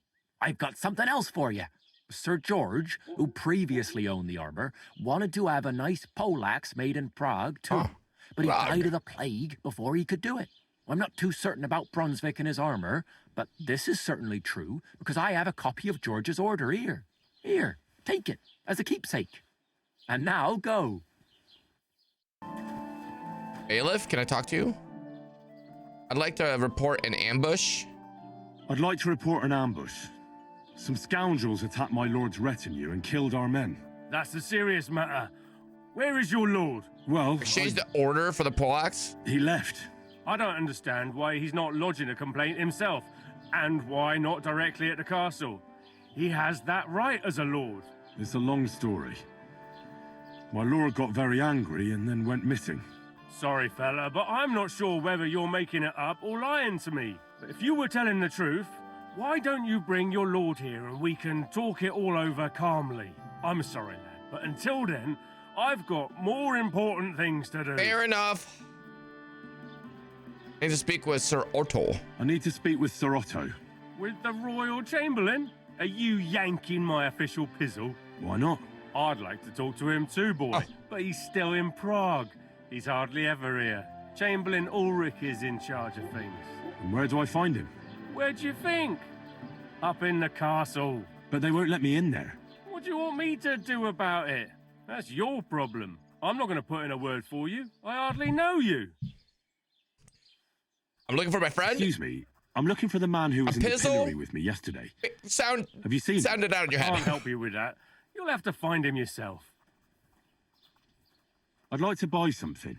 I've got something else for you. Sir George, who previously owned the armor, wanted to have a nice poleaxe made in Prague, too. But he died of the plague before he could do it. I'm not too certain about Brunswick and his armor, but this is certainly true, because I have a copy of George's order here. Here, take it, as a keepsake. And now, go. Bailiff, can I talk to you? I'd like to report an ambush. I'd like to report an ambush. Some scoundrels attacked my lord's retinue and killed our men. That's a serious matter. Where is your lord? Well, exchange the order for the poleaxe? He left. I don't understand why he's not lodging a complaint himself, and why not directly at the castle. He has that right as a lord. It's a long story. My lord got very angry and then went missing. Sorry, fella, but I'm not sure whether you're making it up or lying to me. But if you were telling the truth, why don't you bring your lord here and we can talk it all over calmly? I'm sorry, lad, but until then, I've got more important things to do. Fair enough. I need to speak with Sir Otto. I need to speak with Sir Otto. With the Royal Chamberlain? Are you yanking my official pizzle? Why not? I'd like to talk to him too, boy, but he's still in Prague. He's hardly ever here. Chamberlain Ulrich is in charge of things. And where do I find him? Where do you think? Up in the castle. But they won't let me in there. What do you want me to do about it? That's your problem. I'm not going to put in a word for you. I hardly know you. I'm looking for my friend. Excuse me. I'm looking for the man who was in the pillory with me yesterday. Have you seen him? Sound it out in your head. I can't help you with that. You'll have to find him yourself. I'd like to buy something.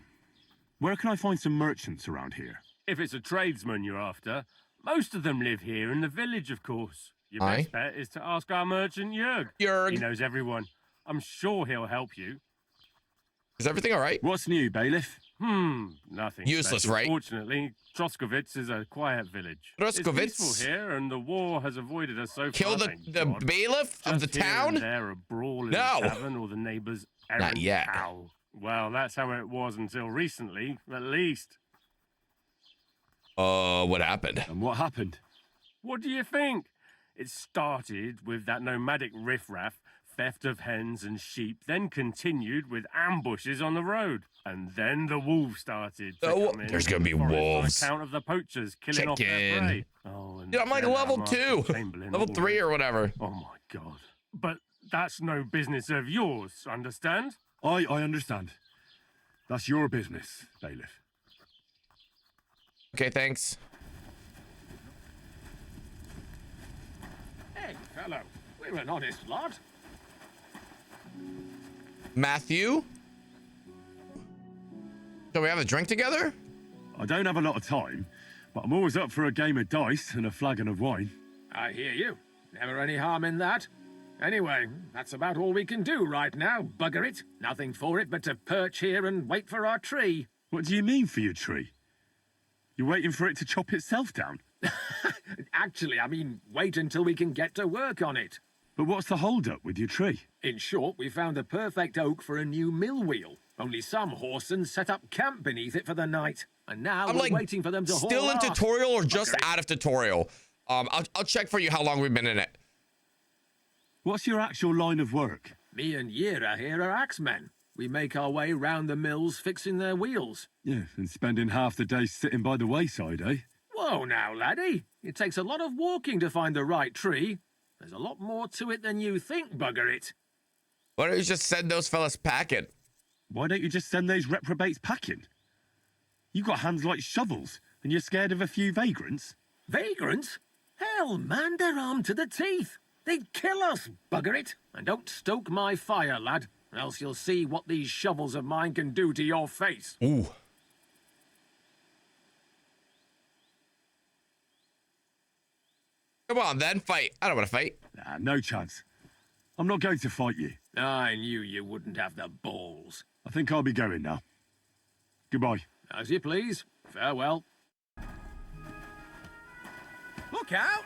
Where can I find some merchants around here? If it's a tradesman you're after, most of them live here in the village, of course. Your best bet is to ask our merchant Jurg. He knows everyone. I'm sure he'll help you. Is everything all right? What's new, Bailiff? Nothing. Useless, special. right? Fortunately, Troskowitz is a quiet village. Troskowitz? It's peaceful here, and the war has avoided us so Kill far. the bailiff of the town? There, a brawl in No. the tavern, or the neighbour's errant Not yet. owl. Well, that's how it was until recently, at least. What happened? And what happened? What do you think? It started with that nomadic riffraff, theft of hens and sheep, then continued with ambushes on the road. And then the wolves started to come in. There's gonna be on wolves. account of the poachers killing off their Chicken. prey. Oh, and Dude, I'm like then level our 2. Chamberlain Level 3 or whatever. Oh my god. But that's no business of yours, understand? I understand. That's your business, Bailiff. Okay, thanks. Hey, fellow, we're an honest lot. Matthew? Shall we have a drink together? I don't have a lot of time, but I'm always up for a game of dice and a flagon of wine. I hear you. Never any harm in that. Anyway, that's about all we can do right now, bugger it. Nothing for it but to perch here and wait for our tree. What do you mean for your tree? You're waiting for it to chop itself down? Actually, I mean, wait until we can get to work on it. But what's the hold-up with your tree? In short, we found the perfect oak for a new mill wheel. Only some horsens set up camp beneath it for the night. And now I'm we're like waiting for them to haul still in off. tutorial or just out of tutorial? I'll check for you how long we've been in it. What's your actual line of work? Me and Yera here are axemen. We make our way round the mills fixing their wheels. Yeah, and spending half the day sitting by the wayside, eh? Whoa now, laddie. It takes a lot of walking to find the right tree. There's a lot more to it than you think, bugger it. Why don't you just send those fellas packing? Why don't you just send those reprobates packing? You've got hands like shovels, and you're scared of a few vagrants? Vagrants? Hell, man, they're armed to the teeth. They'd kill us, bugger it. And don't stoke my fire, lad, else you'll see what these shovels of mine can do to your face. Ooh. Come on, then. Fight. I don't want to fight. Nah, no chance. I'm not going to fight you. I knew you wouldn't have the balls. I think I'll be going now. Goodbye. As you please. Farewell. Look out!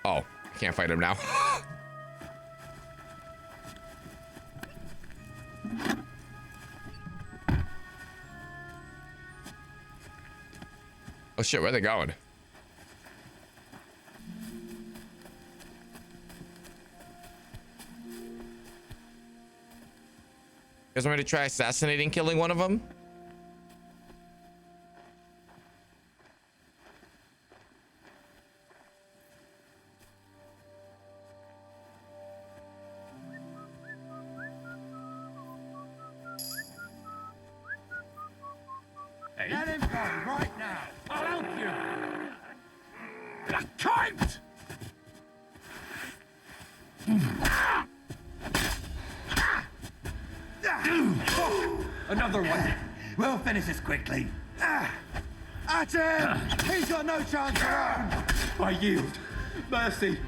Oh, I can't fight him now. Oh shit, where are they going? You guys want me to try assassinating, killing one of them? Hey. Let him go right now. I'll help you. The cunt! Another one. We'll finish this quickly. At him! He's got no chance around. I yield. Mercy.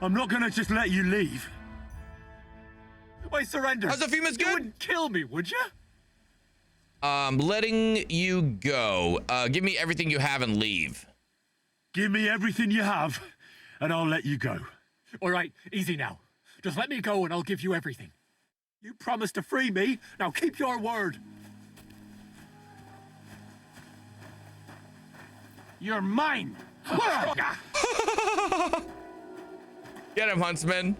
I'm not gonna just let you leave. I surrender. How's the females good? You wouldn't kill me, would you? Letting you go. Give me everything you have and leave. Give me everything you have, and I'll let you go. All right, easy now. Just let me go and I'll give you everything. You promised to free me. Now keep your word. You're mine. Get him, Huntsman.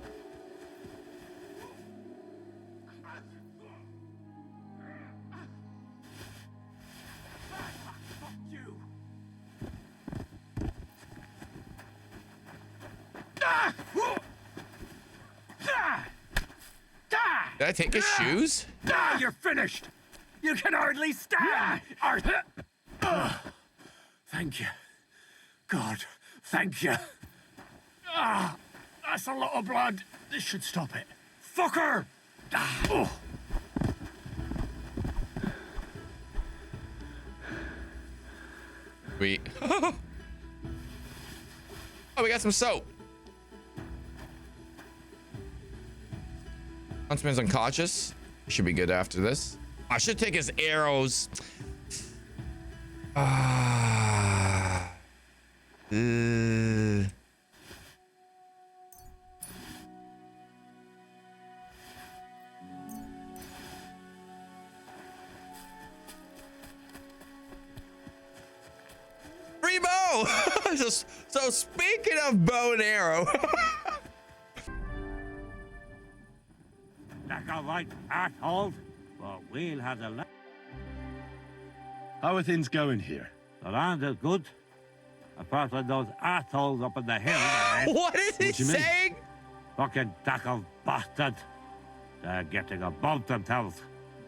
Did I take his shoes? You're finished. You can hardly stand. Thank you. God, thank you. That's a lot of blood. This should stop it. Fucker! Sweet. Oh, we got some soap. Huntsman's unconscious. Should be good after this. I should take his arrows. Free bow! So speaking of bow and arrow. That's all right, assholes. But we'll have the land. How are things going here? The land is good. Apart from those assholes up in the hill. What is he saying? Fucking tackle bastards. They're getting above themselves.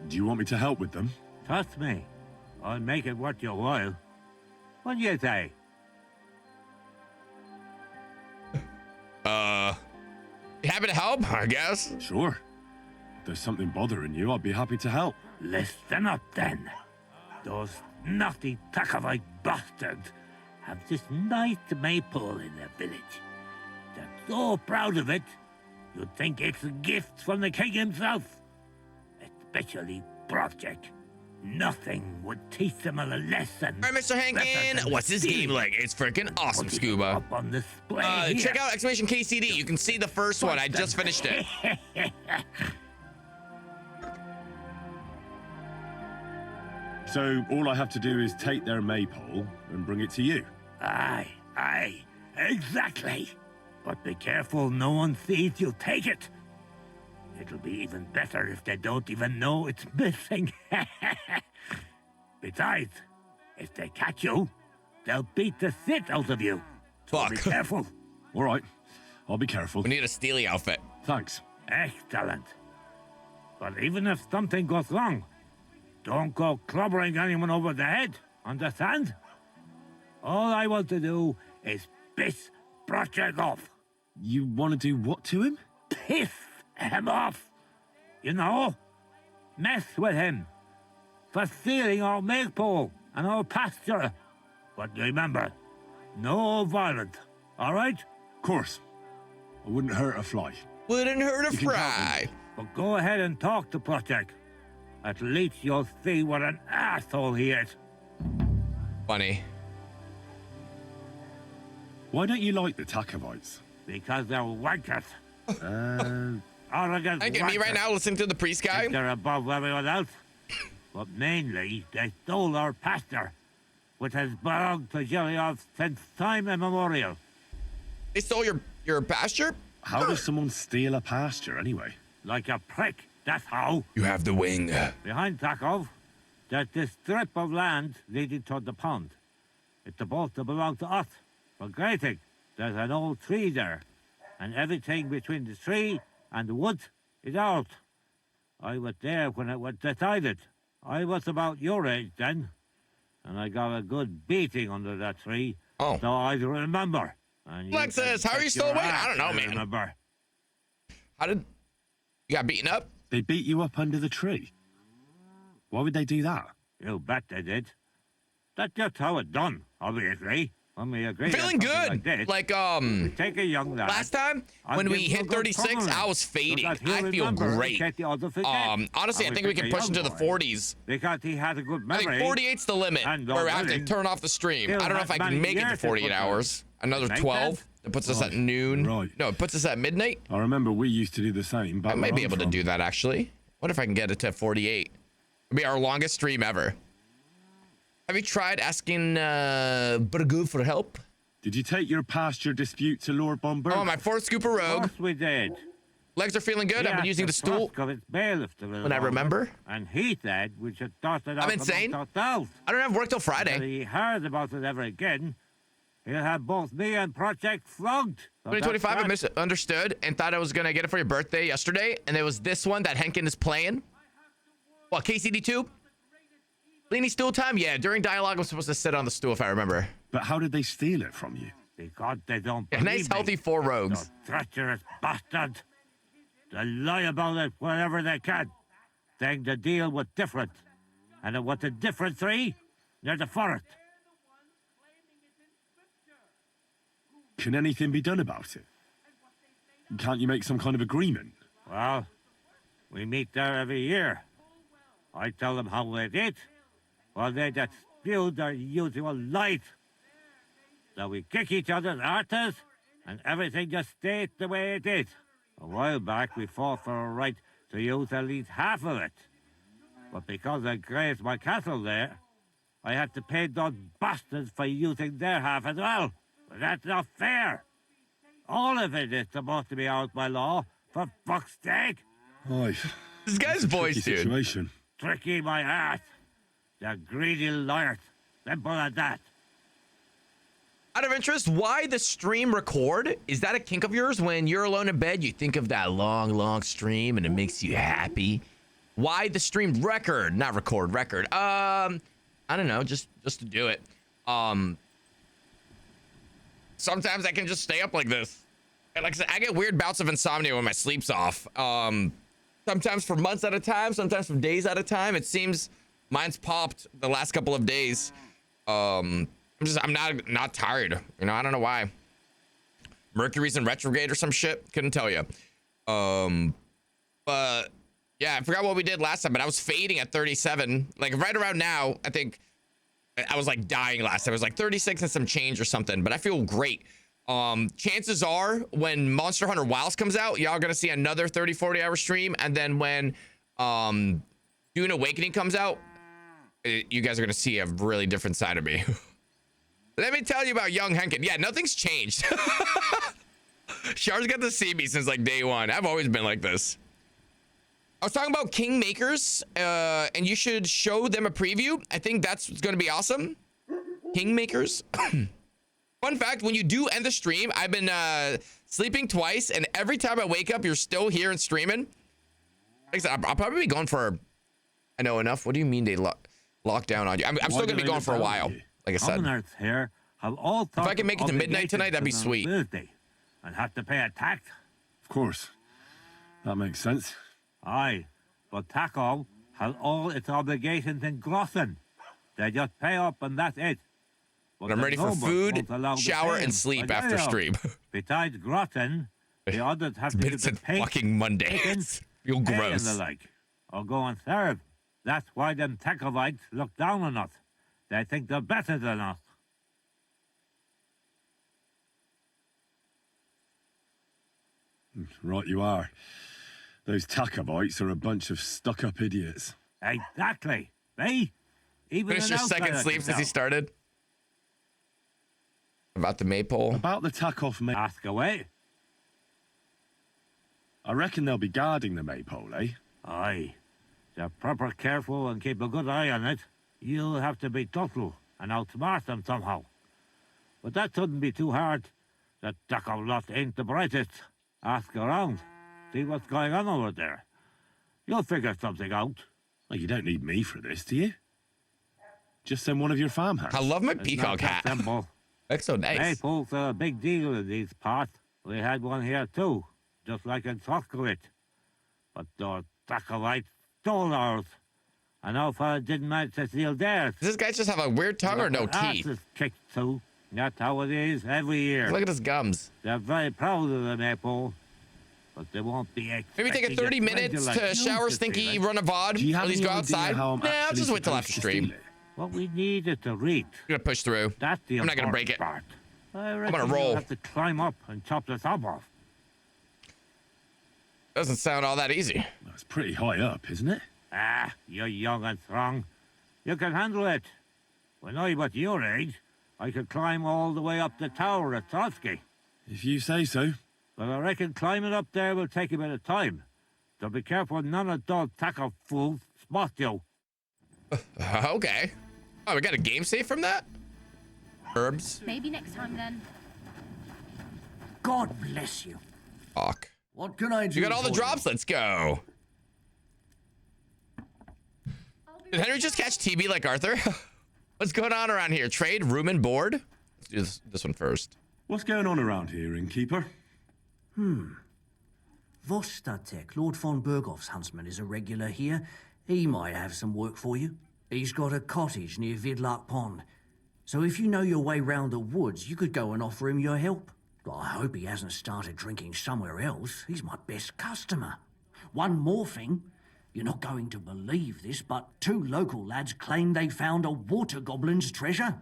Do you want me to help with them? Trust me. I'll make it worth your while. What do you say? You happy to help, I guess? Sure. If there's something bothering you, I'd be happy to help. Listen up then. Those naughty Takavite bastards have this nice maypole in their village. They're so proud of it, you'd think it's a gift from the king himself. Especially Project. Nothing would teach them a lesson. All right, Mr. Henken, what's this game like? It's freaking awesome, Scuba. Up on display Check out Exclamation KCD. You can see the first one. I just finished it. So all I have to do is take their maypole and bring it to you? Aye, exactly. But be careful no one sees you take it. It'll be even better if they don't even know it's missing. Besides, if they catch you, they'll beat the shit out of you. So Fuck. be careful. All right, I'll be careful. We need a steely outfit. Thanks. Excellent. But even if something goes wrong, don't go clobbering anyone over the head, understand? All I want to do is piss Project off. You want to do what to him? Piss him off. You know? mess with him for stealing our milk and our pasture. But remember, no violence, all right? Of course. I wouldn't hurt a fly. Wouldn't hurt a fly. But go ahead and talk to Project. At least you'll see what an asshole he is. Funny. Why don't you like the Takovites? Because they're wankers. Arrogant I get me right wankers. now listening to the priest guy. They're above everyone else. But mainly, they stole our pasture, which has belonged to Giliov since time immemorial. They stole your pasture? How does someone steal a pasture, anyway? Like a prick, that's how. You have the wing. Behind Takov, there's this strip of land leading toward the pond. It's supposed to belong to us. For grazing, there's an old tree there, and everything between the tree and the woods is ours. I was there when it was decided. I was about your age then, and I got a good beating under that tree. Oh. So I remember. And Alexis, how are you still awake? I don't know, man. Remember. How did you got beaten up? They beat you up under the tree. Why would they do that? You bet they did. That's just how it's done, obviously. When we agree on Feeling something good. Like, this, we take a young lad. Last time and when give we him a hit good 36, tournament, I was fading. so that he'll I feel remember in great. case the others forget. Honestly, I And think we can take a push into young the boy, 40s. Because he has a good I memory. think 48's the limit and where I have to willing. turn off the stream. Still I don't know if I has can many make it to years to 48 put hours. Another Make 12. sense? That puts us at noon. Right. No, it puts us at midnight. I remember we used to do the same, but I might be able to do that, actually. What if I can get it to 48? It'll be our longest stream ever. Have you tried asking Burgu for help? Did you take your pasture dispute to Lord Bomber? Oh, my fourth scooper rogue. Of course we did. Legs are feeling good. I've been using the stool. Bailiff When I remember. And he said we should toss it out I'm insane. amongst ourselves. I don't have work till If Friday. he heard about it ever again, he'll have both me and Project flogged. So 2025, I that's that. misunderstood and thought I was going to get it for your birthday yesterday. And it was this one that Henken is playing. What, KCD2? Leany stool time? Yeah, during dialogue, I'm supposed to sit on the stool if I remember. But how did they steal it from you? Because they don't Yeah, believe nice, me. healthy 4 rogues. Those treacherous bastards. They lie about it whenever they can, saying the deal was different. And it was a different tree near the forest. Can anything be done about it? Can't you make some kind of agreement? Well, we meet there every year. I tell them how it is, while they just spew their usual lies. So we kick each other's arters, and everything just stays the way it is. A while back, we fought for a right to use at least half of it. But because I grazed my castle there, I had to pay those bastards for using their half as well. But that's not fair. All of it is supposed to be ours by law, for fuck's sake. Oy. This guy's voice, dude. Situation. Tricky my ass. They're greedy liars. Simple as that. Out of interest, why the stream record? Is that a kink of yours? When you're alone in bed, you think of that long stream and it makes you happy. Why the stream record? Not record, record. I don't know, just to do it. Sometimes I can just stay up like this. And like I said, I get weird bouts of insomnia when my sleep's off. Sometimes for months at a time, sometimes for days at a time. It seems mine's popped the last couple of days. I'm not tired. You know, I don't know why. Mercury's in retrograde or some shit. Couldn't tell you. But yeah, I forgot what we did last time, but I was fading at 37. Like right around now, I think I was like dying last time. It was like 36 and some change or something, but I feel great. Chances are when Monster Hunter Wilds comes out, y'all gonna see another 30-40 hour stream. And then when Dune Awakening comes out, you guys are gonna see a really different side of me. Let me tell you about young Henken. Yeah, nothing's changed. Shar's got to see me since like day one. I've always been like this. I was talking about Kingmakers, and you should show them a preview. I think that's going to be awesome. Kingmakers. Fun fact, when you do end the stream, I've been sleeping twice, and every time I wake up, you're still here and streaming. Like I said, I'll probably be going for... I know enough. What do you mean they lock down on you? I'm still going to be going for a while. Like I said, here have all if I can make it to midnight tonight, that'd be sweet. I'd have to pay a tax. Of course. That makes sense. Aye, but Taco has all its obligations in Grossen. They just pay up and that's it. But I'm ready for food, shower, and sleep after stream. Besides Grossen, the others have to do the fucking Mondays. Feel gross. And the like, or go and serve. That's why them Techovites look down on us. They think they're better than us. Right you are. Those Tacovites are a bunch of stuck-up idiots. Exactly. Eh? Even Finish your second sleep since he started. About the maypole. About the tack-off maypole. Ask away. I reckon they'll be guarding the maypole, eh? Aye. They're proper careful and keep a good eye on it. You'll have to be total and outsmart them somehow. But that shouldn't be too hard. The Taco lot ain't the brightest. Ask around. See what's going on over there. You'll figure something out. Well, you don't need me for this, do you? Just send one of your farmhands. I love my peacock hat. That's so nice. Maypoles are a big deal in these parts. We had one here too, just like in Troskowit. But those Tacovites stole ours. And our father didn't manage to steal theirs. Does this guy just have a weird tongue or no teeth? Asses kicked too. That's how it is every year. Look at his gums. They're very proud of the maypole, but they won't be. Maybe take a 30 minutes to shower, Stinky, run a VOD, at least go outside. Nah, I'll just wait till after stream. What we need is to read. I'm gonna push through. That's the I'm not gonna break it. Part. I'm gonna roll. You'll have to climb up and chop the top off. Doesn't sound all that easy. That's pretty high up, isn't it? Ah, you're young and strong. You can handle it. When I was your age, I could climb all the way up the tower at Trotsky. If you say so. But I reckon climbing up there will take a bit of time. So be careful none of those taco fools spot you. Okay. Oh, we got a game save from that? Herbs? Maybe next time then. God bless you. Fuck. What can I do? You got all the drops, let's go. Did Henry just catch TB like Arthur? What's going on around here? Trade, room, and board? Let's do this one first. What's going on around here, Innkeeper? Vostatek, Lord von Berghoff's huntsman, is a regular here. He might have some work for you. He's got a cottage near Vidlark Pond. So if you know your way round the woods, you could go and offer him your help. I hope he hasn't started drinking somewhere else. He's my best customer. One more thing. You're not going to believe this, but 2 local lads claim they found a water goblin's treasure.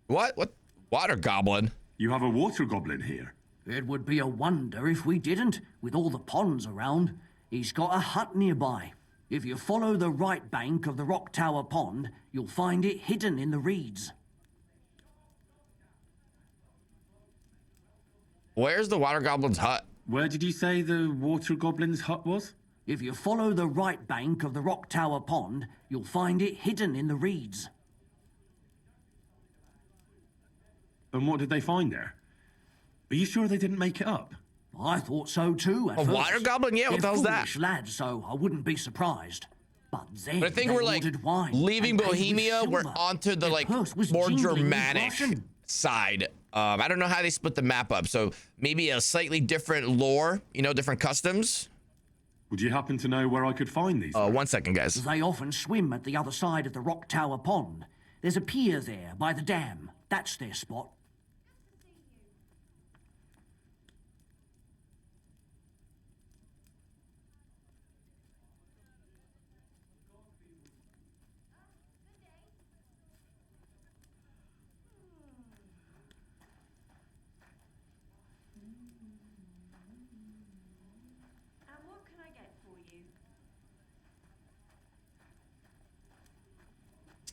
What? What? Water goblin? You have a water goblin here? It would be a wonder if we didn't, with all the ponds around. He's got a hut nearby. If you follow the right bank of the Rock Tower Pond, you'll find it hidden in the reeds. Where's the water goblin's hut? Where did you say the water goblin's hut was? If you follow the right bank of the Rock Tower Pond, you'll find it hidden in the reeds. And what did they find there? Are you sure they didn't make it up? I thought so too at A first. water goblin? Yeah, what the hell's that? They're foolish lads, so I wouldn't be surprised. But then But I think they we're like ordered wine leaving and paid with Bohemia. We're silver. onto the Their like purse was more jingling with dramatic Russian. side. I don't know how they split the map up. So maybe a slightly different lore, you know, different customs. Would you happen to know where I could find these? 1 second, guys. They often swim at the other side of the Rock Tower Pond. There's a pier there by the dam. That's their spot.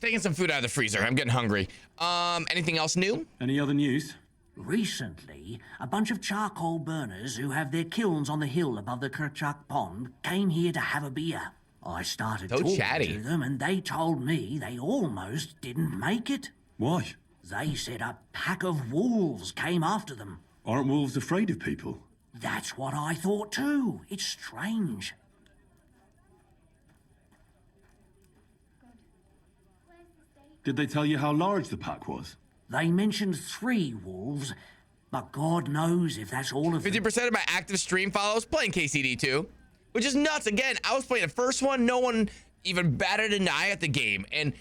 Taking some food out of the freezer. I'm getting hungry. Anything else new? Any other news? Recently, a bunch of charcoal burners who have their kilns on the hill above the Kerchak Pond came here to have a beer. I started So talking chatty. to them and they told me they almost didn't make it. Why? They said a pack of wolves came after them. Aren't wolves afraid of people? That's what I thought too. It's strange. Did they tell you how large the pack was? They mentioned 3 wolves, but God knows if that's all of them. 50% of my active stream follows playing KCD2, which is nuts. Again, I was playing the first one. No one even batted an eye at the game. And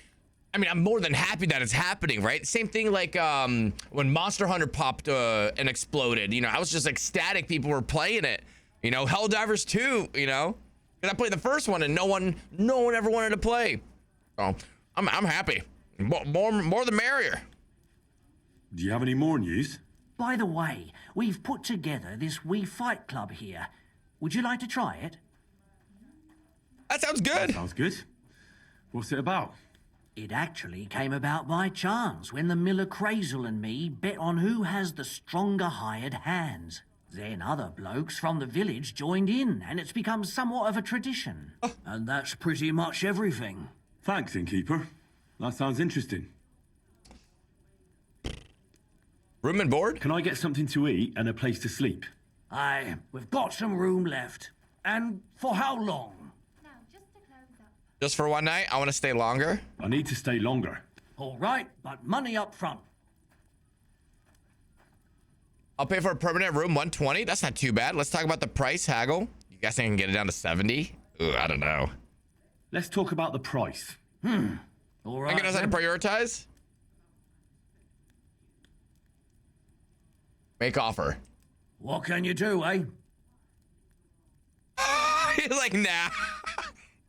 I mean, I'm more than happy that it's happening, right? Same thing like when Monster Hunter popped and exploded. You know, I was just ecstatic people were playing it. You know, Helldivers 2, you know? And I played the first one and no one ever wanted to play. So I'm happy. More the merrier. Do you have any more news? By the way, we've put together this wee fight club here. Would you like to try it? That sounds good. That sounds good. What's it about? It actually came about by chance when the miller Crazel and me bet on who has the stronger hired hands. Then other blokes from the village joined in, and it's become somewhat of a tradition. And that's pretty much everything. Thanks, Innkeeper. That sounds interesting. Room and board? Can I get something to eat and a place to sleep? Aye, we've got some room left. And for how long? Just for one night? I want to stay longer. I need to stay longer. All right, but money up front. I'll pay for a permanent room, 120. That's not too bad. Let's talk about the price haggle. You guys think I can get it down to 70? Ooh, I don't know. Let's talk about the price. All right. I knows how to prioritize. Make offer. What can you do, eh? He's like, nah.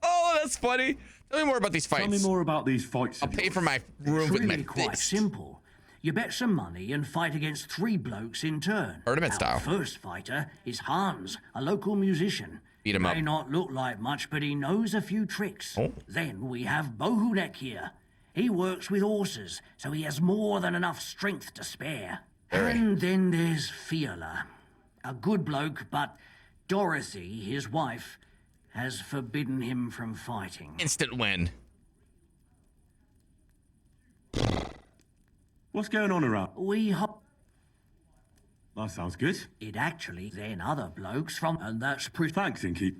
Oh, that's funny. Tell me more about these fights. Tell me more about these fights. I'll pay for my room with my Really quite simple. You bet some money and fight against 3 blokes in turn. Tournament style. Our first fighter is Hans, a local musician. Beat him up. May not look like much, but he knows a few tricks. Oh. Then we have Bohunek here. He works with horses, so he has more than enough strength to spare. And then there's Fiala, a good bloke, but Dorothy, his wife, has forbidden him from fighting. Instant win. What's going on around? We hop. That sounds good. It actually then other blokes from, and that's pretty. Thanks, Inkeep.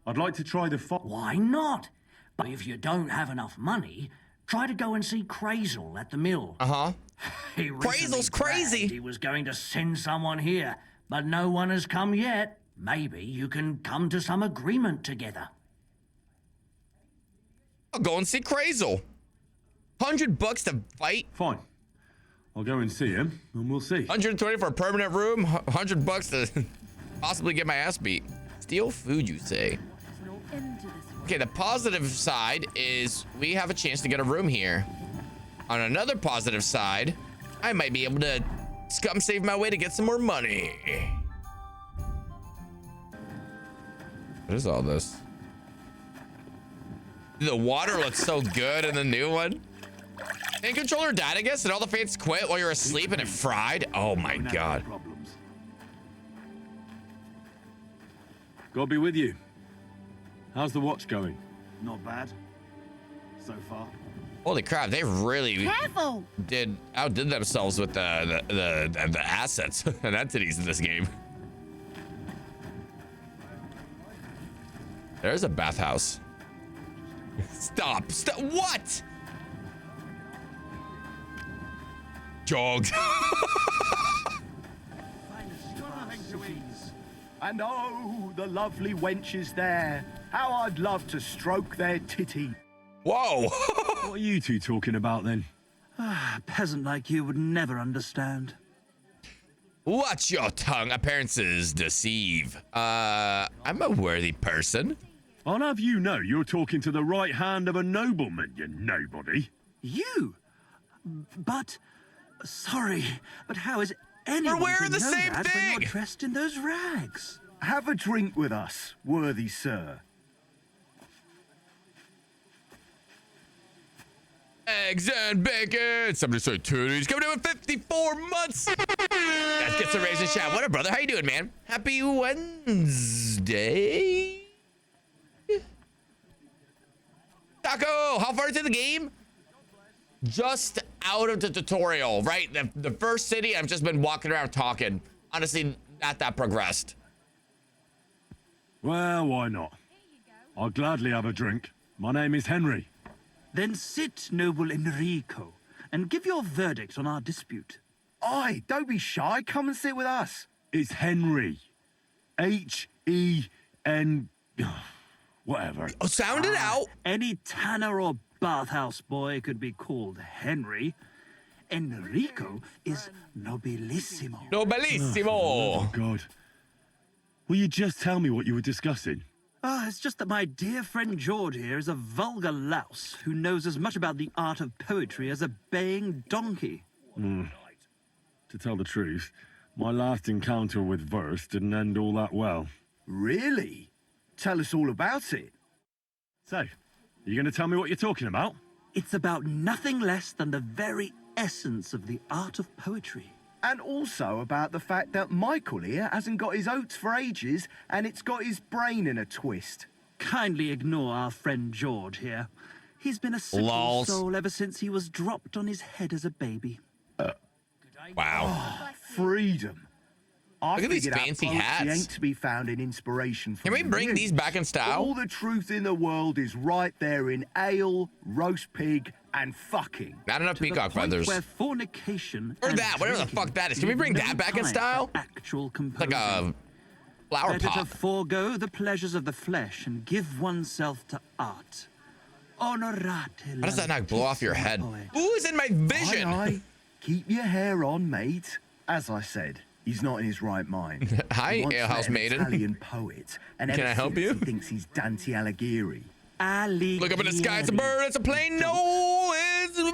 I'd like to try the fight. Why not? But if you don't have enough money, try to go and see Crazel at the mill. Crazel's crazy. He was going to send someone here, but no one has come yet. Maybe you can come to some agreement together. I'll go and see Crazel. $100 to fight? Fine. I'll go and see him, and we'll see. 120 for a permanent room, $100 to possibly get my ass beat. Steal food, you say? Okay, the positive side is we have a chance to get a room here. On another positive side, I might be able to scum save my way to get some more money. What is all this? The water looks so good in the new one. Hand controller died, I guess, and all the fans quit while you're asleep and it fried. Oh my god. God be with you. How's the watch going? Not bad. So far. Holy crap, they really Careful! outdid themselves with the assets and entities in this game. There's a bathhouse. Stop. What? Jogged. And oh, the lovely wenches there. How I'd love to stroke their titty. Whoa. What are you two talking about then? A peasant like you would never understand. Watch your tongue. Appearances deceive. I'm a worthy person. I'll have you know you're talking to the right hand of a nobleman, you nobody. You? But, sorry, but how is anyone We're wearing to the know same that thing! when you're dressed in those rags? Have a drink with us, worthy sir. Eggs and bacon. Somebody say titties. Coming in with 54 months. Guys, get some raise in chat. What up, brother? How you doing, man? Happy Wednesday. Taco, how far into the game? Just out of the tutorial, right? The first city, I've just been walking around talking. Honestly, not that progressed. Well, why not? I'll gladly have a drink. My name is Henry. Then sit, noble Enrico, and give your verdict on our dispute. Aye, don't be shy. Come and sit with us. It's Henry. H-E-N... Whatever. Oh, sound it out. Any tanner or bathhouse boy could be called Henry. Enrico is nobilissimo. Nobilissimo. Oh, God. Will you just tell me what you were discussing? It's just that my dear friend George here is a vulgar louse who knows as much about the art of poetry as a baying donkey. To tell the truth, my last encounter with verse didn't end all that well. Really? Tell us all about it. So, you going to tell me what you're talking about? It's about nothing less than the very essence of the art of poetry. And also about the fact that Michael here hasn't got his oats for ages and it's got his brain in a twist. Kindly ignore our friend George here. He's been a simple soul ever since he was dropped on his head as a baby. Wow. Freedom. I Look at these figured out fancy poetry hats. ain't to be found in inspiration from Can we bring the these back in style? All the truth in the world is right there in ale, roast pig, and fucking. Not enough peacock feathers. Where fornication Or that, whatever the fuck that is. Can we bring that back in style? Actual Like a flower Better pot. to forego the pleasures of the flesh and give oneself to art. Honorate. How does that not blow off your head? Who's in my vision? Aye. Keep your hair on, mate. As I said, he's not in his right mind. Hi, He once alehouse met an maiden. Italian poet, and Can ever I help since you? He thinks he's Dante Alighieri. Look up in the sky, it's a bird, it's a plane. No, it's a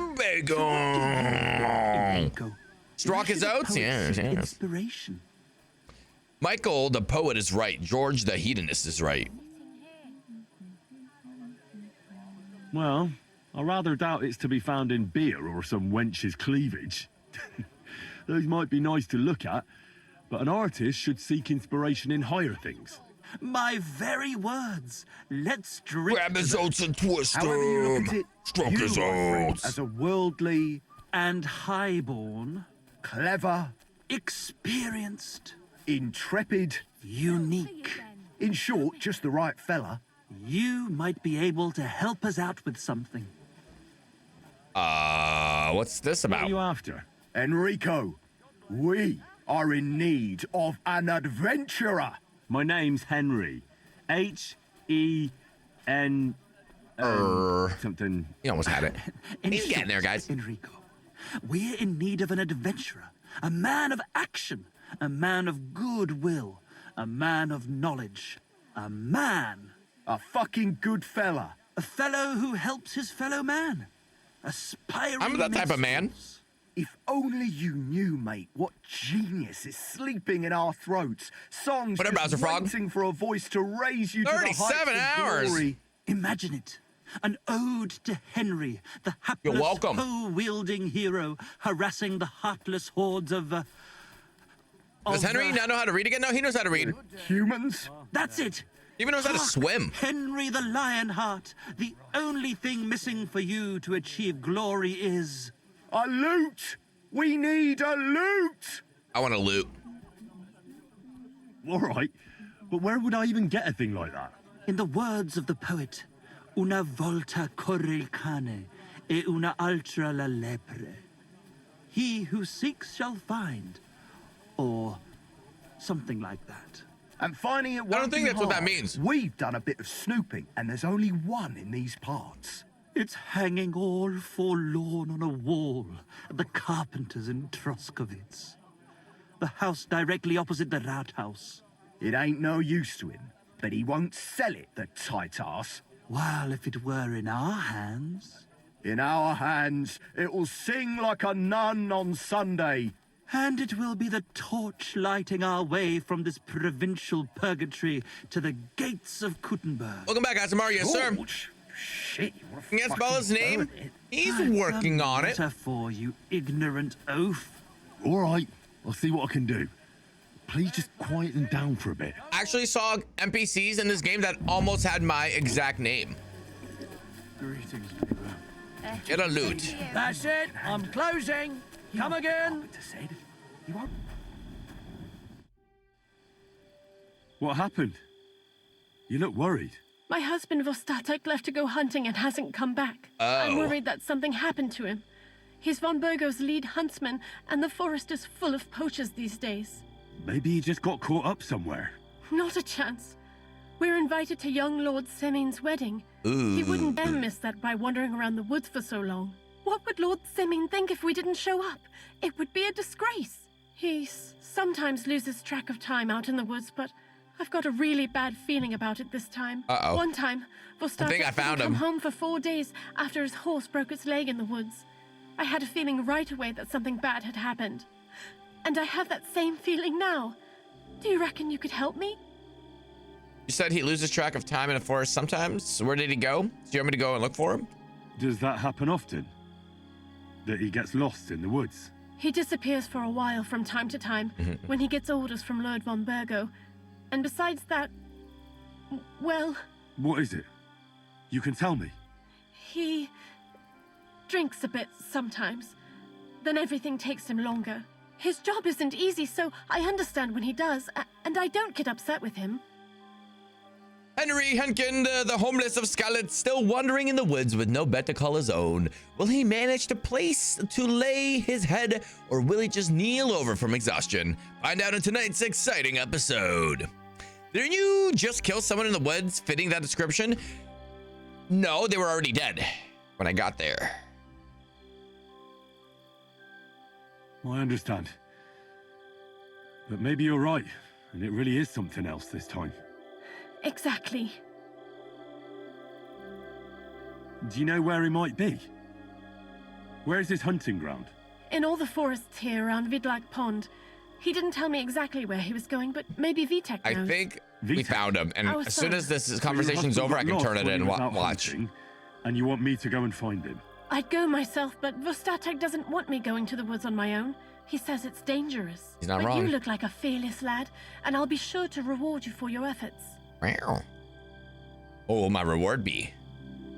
bacon. Strock his oats? Yes, yes. Inspiration. Michael, the poet, is right. George, the hedonist, is right. Well, I rather doubt it's to be found in beer or some wench's cleavage. Those might be nice to look at, but an artist should seek inspiration in higher things. My very words. Let's drink. Grab his oats and twist However you look at them. it, Stroke you, his my friend, oats. as a worldly and highborn, clever, experienced, intrepid, unique. In short, just the right fella. You might be able to help us out with something. What's this about? What are you after? Enrico, we are in need of an adventurer. My name's Henry. H-E-N... something. You almost had it. He's getting there, guys. Enrico, we're in need of an adventurer, a man of action, a man of goodwill, a man of knowledge, a man. A fucking good fella. A fellow who helps his fellow man. Aspiring I'm that type of man. minstrels. If only you knew, mate, what genius is sleeping in our throats. Songs What up, just Browser Frog? waiting for a voice to raise you to the heights 37 of hours. glory. Imagine it. An ode to Henry, the hapless, You're welcome. hoe-wielding hero harassing the heartless hordes of... Does Henry not know how to read again? No, he knows how to read. Humans? That's it. He even knows how to swim. Henry the Lionheart, the only thing missing for you to achieve glory is... A loot! We need a loot! I want to loot. All right, but where would I even get a thing like that? In the words of the poet, una volta corre il cane e una altra la lepre. He who seeks shall find, or something like that. And finding it won't I don't think be that's what that hard. means. We've done a bit of snooping, and there's only one in these parts. It's hanging all forlorn on a wall at the carpenters in Troskowitz. The house directly opposite the Rathaus. It ain't no use to him, but he won't sell it, the tight ass. While if it were in our hands... In our hands, it will sing like a nun on Sunday. And it will be the torch lighting our way from this provincial purgatory to the gates of Kuttenberg. Welcome back, Asamar. Yes, sir. Shit, what a Can you spell his name? He's That's working a on it. matter for you, ignorant oaf. All right, I'll see what I can do. Please just quieten down for a bit. I actually saw NPCs in this game that almost had my exact name. Greetings, Get a loot. That's it. I'm closing. Come again. What happened? You look worried. My husband Vostatek left to go hunting and hasn't come back. I'm worried that something happened to him. He's von Burgo's lead huntsman, and the forest is full of poachers these days. Maybe he just got caught up somewhere. Not a chance. We're invited to young Lord Semin's wedding. Ooh. He wouldn't dare miss that by wandering around the woods for so long. What would Lord Semin think if we didn't show up? It would be a disgrace. He sometimes loses track of time out in the woods, but I've got a really bad feeling about it this time. Uh-oh. One time, Vostatek didn't come home for 4 days after his horse broke its leg in the woods. I had a feeling right away that something bad had happened. And I have that same feeling now. Do you reckon you could help me? You said he loses track of time in a forest sometimes. Where did he go? Do you want me to go and look for him? Does that happen often? That he gets lost in the woods? He disappears for a while from time to time when he gets orders from Lord von Burgo. And besides that, well... What is it? You can tell me. He drinks a bit sometimes. Then everything takes him longer. His job isn't easy, so I understand when he does, and I don't get upset with him. Henry Henken, the homeless of Scarlet, still wandering in the woods with no bed to call his own. Will he manage to lay his head, or will he just kneel over from exhaustion? Find out in tonight's exciting episode. Didn't you just kill someone in the woods fitting that description? No, they were already dead when I got there. I understand. But maybe you're right, and it really is something else this time. Exactly. Do you know where he might be? Where is his hunting ground? In all the forests here around Vidlak Pond. He didn't tell me exactly where he was going, but maybe Vitek knows. I think we found him, and as soon as this conversation's over, I can turn it in and watch. And you want me to go and find him? I'd go myself, but Vostatek doesn't want me going to the woods on my own. He says it's dangerous. He's not but wrong. You look like a fearless lad, and I'll be sure to reward you for your efforts. What will my reward be?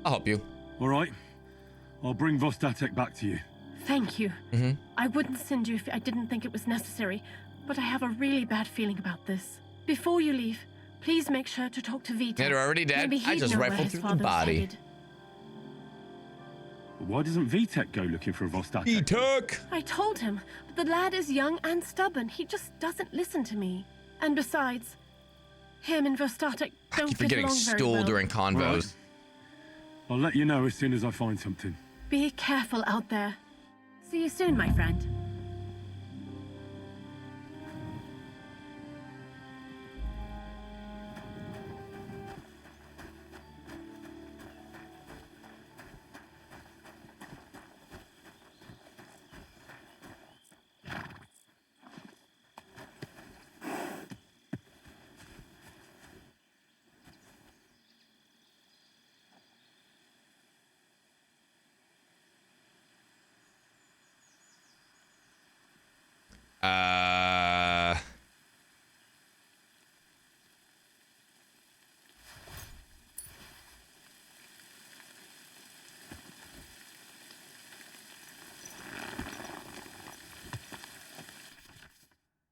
I'll help you. All right. I'll bring Vostatek back to you. Thank you. I wouldn't send you if I didn't think it was necessary, but I have a really bad feeling about this. Before you leave, please make sure to talk to Vitek. They're already dead? Maybe I he'd just know where rifled his through the father was body. headed. Why doesn't Vitek go looking for Vostatek? Vitek! I told him, but the lad is young and stubborn. He just doesn't listen to me. And besides, him and Vostatek don't Keep get forgetting along very stool well. during convos. Right. I'll let you know as soon as I find something. Be careful out there. See you soon, my friend.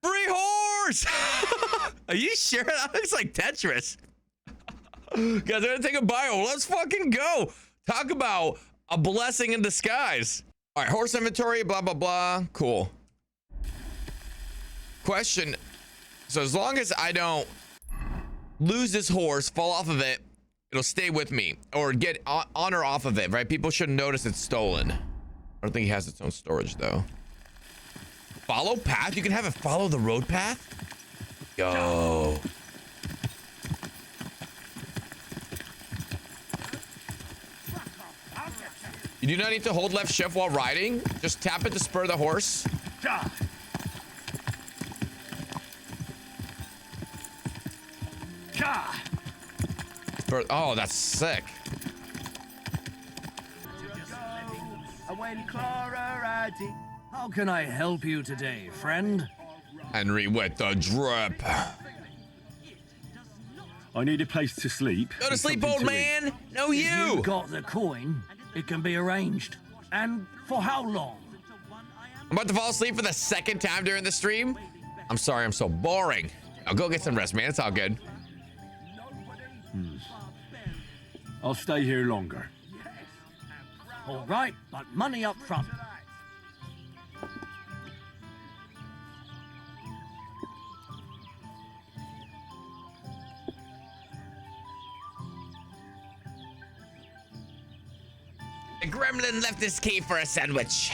Free horse! Are you sure? That looks like Tetris. Guys, we're gonna take a bio. Let's fucking go. Talk about a blessing in disguise. All right, horse inventory, blah, blah, blah. Cool. Question. So as long as I don't lose this horse, fall off of it, it'll stay with me or get on or off of it, right? People shouldn't notice it's stolen. I don't think he has its own storage though. Follow path? You can have it follow the road path? Yo. You do not need to hold left shift while riding. Just tap it to spur the horse. Oh, that's sick. How can I help you today, friend? Henry with the drip. I need a place to sleep. Go to sleep, old man. No, If you. you've got the coin, it can be arranged. And for how long? I'm about to fall asleep for the second time during the stream. I'm sorry, I'm so boring. I'll go get some rest, man. It's all good. I'll stay here longer. All right, but money up front. A gremlin left his key for a sandwich.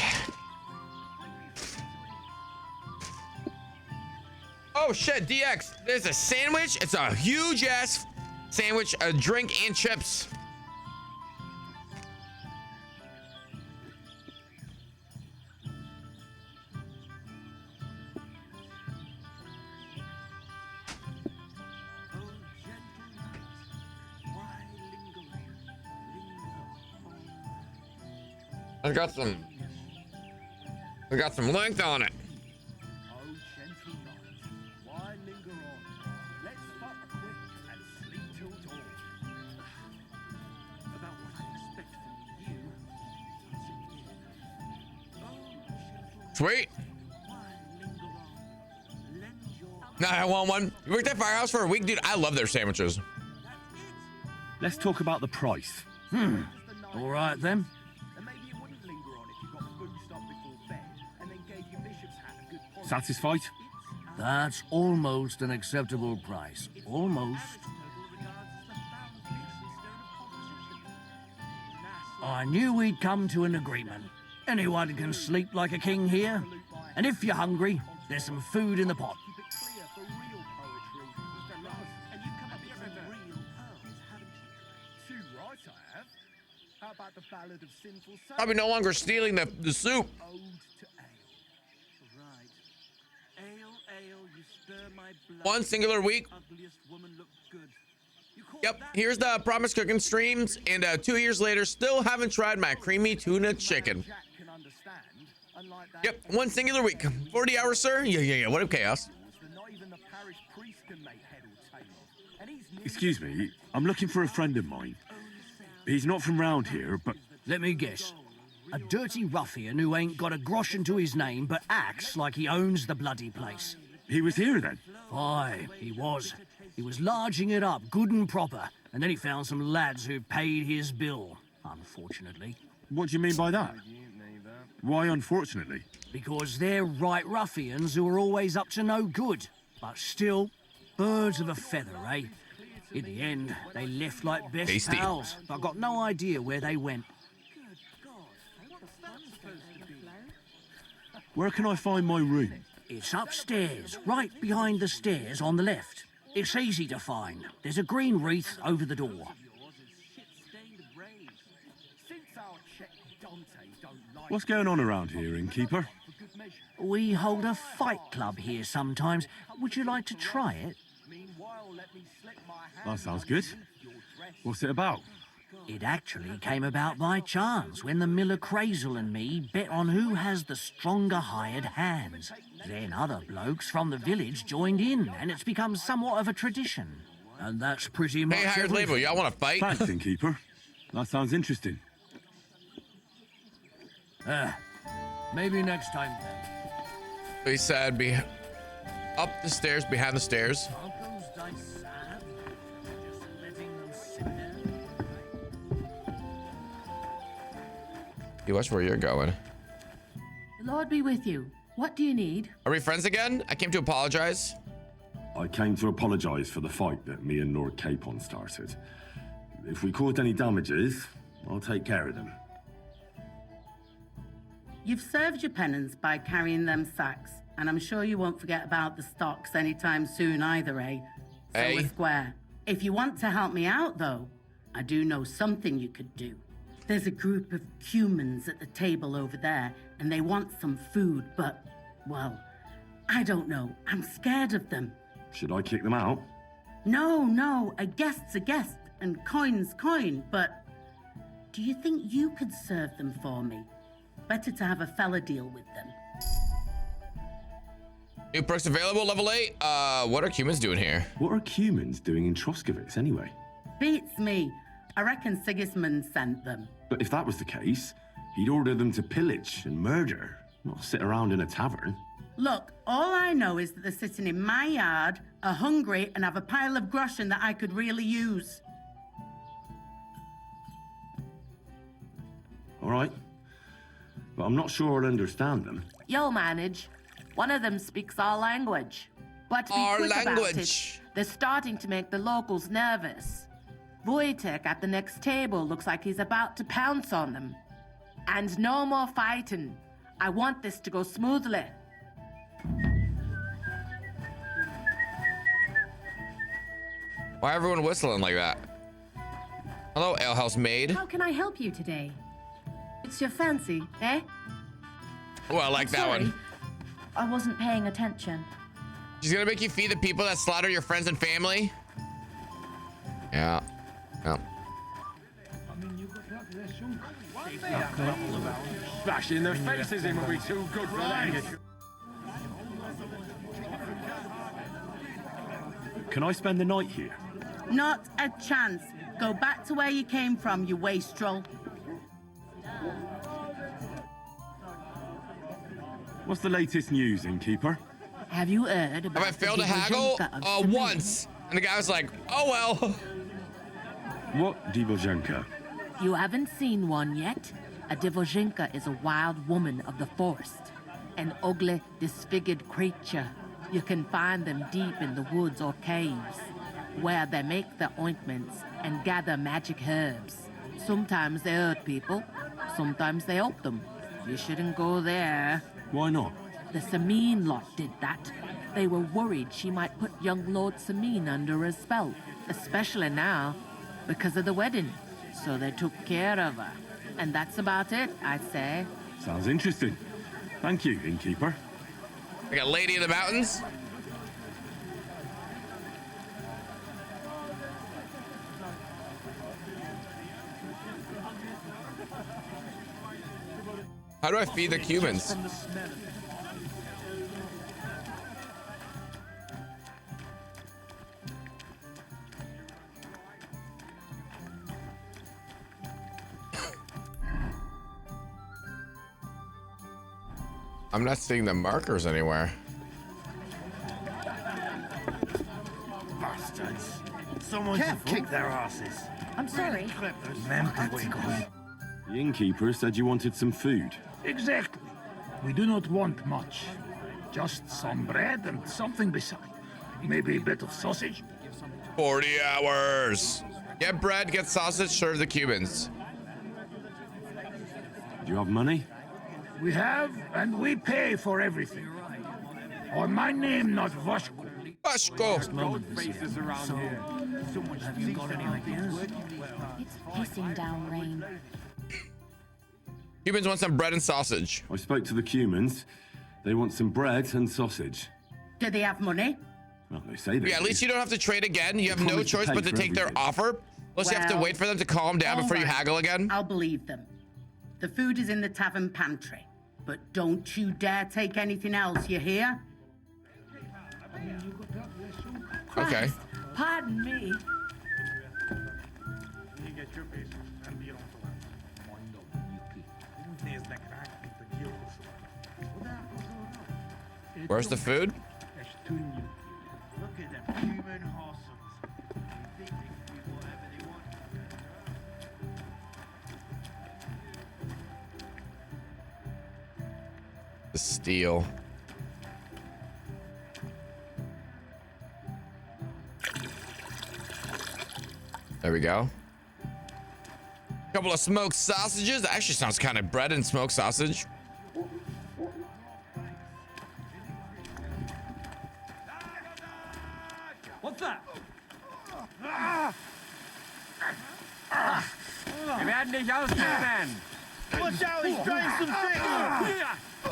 Oh shit, DX, there's a sandwich. It's a huge ass sandwich, a drink, and chips. I got some length on it. Sweet. Nah, I want one. You worked at Firehouse for a week, dude. I love their sandwiches. Let's talk about the price. All right then. Satisfied? That's almost an acceptable price. Almost. I knew we'd come to an agreement. Anyone can sleep like a king here. And if you're hungry, there's some food in the pot. I'll be no longer stealing the soup. One singular week. Yep, here's the promised cooking streams, and 2 years later, still haven't tried my creamy tuna chicken. Yep, one singular week. 40 hours, sir? Yeah. What up, chaos? Excuse me, I'm looking for a friend of mine. He's not from round here, but... Let me guess. A dirty ruffian who ain't got a grosh into his name, but acts like he owns the bloody place. He was here then? Aye, he was. He was larging it up, good and proper, and then he found some lads who paid his bill, unfortunately. What do you mean by that? Why unfortunately? Because they're right ruffians who are always up to no good, but still, birds of a feather, eh? In the end, they left like best Tasty. pals, but got no idea where they went. Where can I find my room? It's upstairs, right behind the stairs on the left. It's easy to find. There's a green wreath over the door. What's going on around here, Innkeeper? We hold a fight club here sometimes. Would you like to try it? That sounds good. What's it about? It actually came about by chance when the Miller Crazel and me bet on who has the stronger hired hands. Then other blokes from the village joined in, and it's become somewhat of a tradition. And that's pretty much. Hey, hired labor, y'all want to fight? Thanks, Innkeeper. That sounds interesting. Maybe next time. He said, "Be up the stairs, behind the stairs." You watch where you're going. The Lord be with you. What do you need? Are we friends again? I came to apologize. I came to apologize for the fight that me and Lord Capon started. If we caused any damages, I'll take care of them. You've served your penance by carrying them sacks, and I'm sure you won't forget about the stocks anytime soon either, eh? So Hey. we're square. If you want to help me out, though, I do know something you could do. There's a group of Cumans at the table over there, and they want some food, but, well, I don't know. I'm scared of them. Should I kick them out? No, a guest's a guest, and coin's coin, but do you think you could serve them for me? Better to have a fella deal with them. New perks available, level 8. What are Cumans doing here? What are Cumans doing in Troskovitz anyway? Beats me. I reckon Sigismund sent them. But if that was the case, he'd order them to pillage and murder, not sit around in a tavern. Look, all I know is that they're sitting in my yard, are hungry, and have a pile of groschen that I could really use. All right. But I'm not sure I'll understand them. You'll manage. One of them speaks our language. But to be Our quick about language. it, they're starting to make the locals nervous. Wojtek at the next table looks like he's about to pounce on them. And no more fighting. I want this to go smoothly. Why everyone whistling like that? Hello, alehouse maid. How can I help you today? It's your fancy, eh? Oh, I like that one. I wasn't paying attention. She's gonna make you feed the people that slaughter your friends and family? Yeah. Yeah. Bashing their faces in will be too good for them. Can I spend the night here? Not a chance. Go back to where you came from, you wastrel. What's the latest news, innkeeper? Have you heard about Have I failed to haggle? Once. And the guy was like, oh well. What Divozhenka? You haven't seen one yet? A Divozhenka is a wild woman of the forest. An ugly, disfigured creature. You can find them deep in the woods or caves, where they make their ointments and gather magic herbs. Sometimes they hurt people, sometimes they help them. You shouldn't go there. Why not? The Sameen lot did that. They were worried she might put young Lord Sameen under a spell, especially now, because of the wedding. So they took care of her. And that's about it, I'd say. Sounds interesting. Thank you, innkeeper. Like a lady in the mountains? How do I feed the Cumans? I'm not seeing the markers anywhere. Bastards. Someone can't kick their asses. I'm sorry. The innkeeper said you wanted some food. Exactly. We do not want much. Just some bread and something beside. Maybe a bit of sausage. 40 hours. Get bread, get sausage, serve the Cumans. Do you have money? We have, and we pay for everything. Or my name, not Vashko. Vashko. Faces around here. Have you got any ideas? It's pissing down rain. Cumans want some bread and sausage. I spoke to the Cumans. They want some bread and sausage. Do they have money? Well, they say they Yeah, at do. least you don't have to trade again. You have no promised to choice pay but to for take their everything. offer. Unless you have to Well, wait for them to calm down before you all right. haggle again. I'll believe them. The food is in the tavern pantry. But don't you dare take anything else, you hear? Okay. Pardon me. Where's the food? The steel. There we go. Couple of smoked sausages. That actually sounds kind of bread and smoked sausage. What's that? Wir werden dich ausnehmen! Watch out, he's trying some tricks!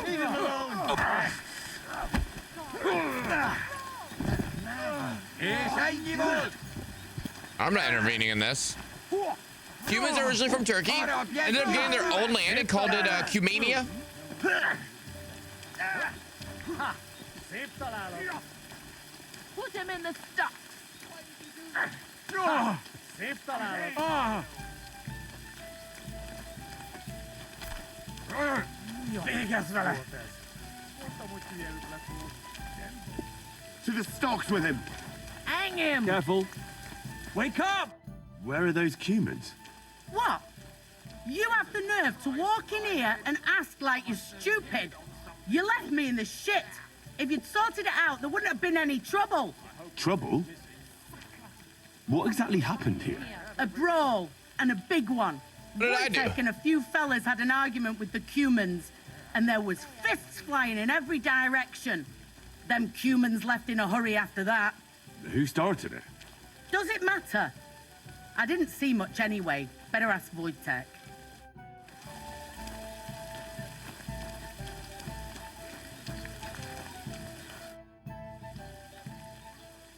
Leave him alone! I'm not intervening in this. Cumans are originally from Turkey. Ended up getting their own land and called it Cumania. Put him in the stock. To the stocks with him. Hang him. Careful. Wake up! Where are those Cumans? What? You have the nerve to walk in here and ask like you're stupid. You left me in the shit. If you'd sorted it out, there wouldn't have been any trouble. Trouble? What exactly happened here? A brawl, and a big one. What did I do? Wojtek and a few fellas had an argument with the Cumans, and there was fists flying in every direction. Them Cumans left in a hurry after that. Who started it? Does it matter? I didn't see much anyway. Better ask Wojtek.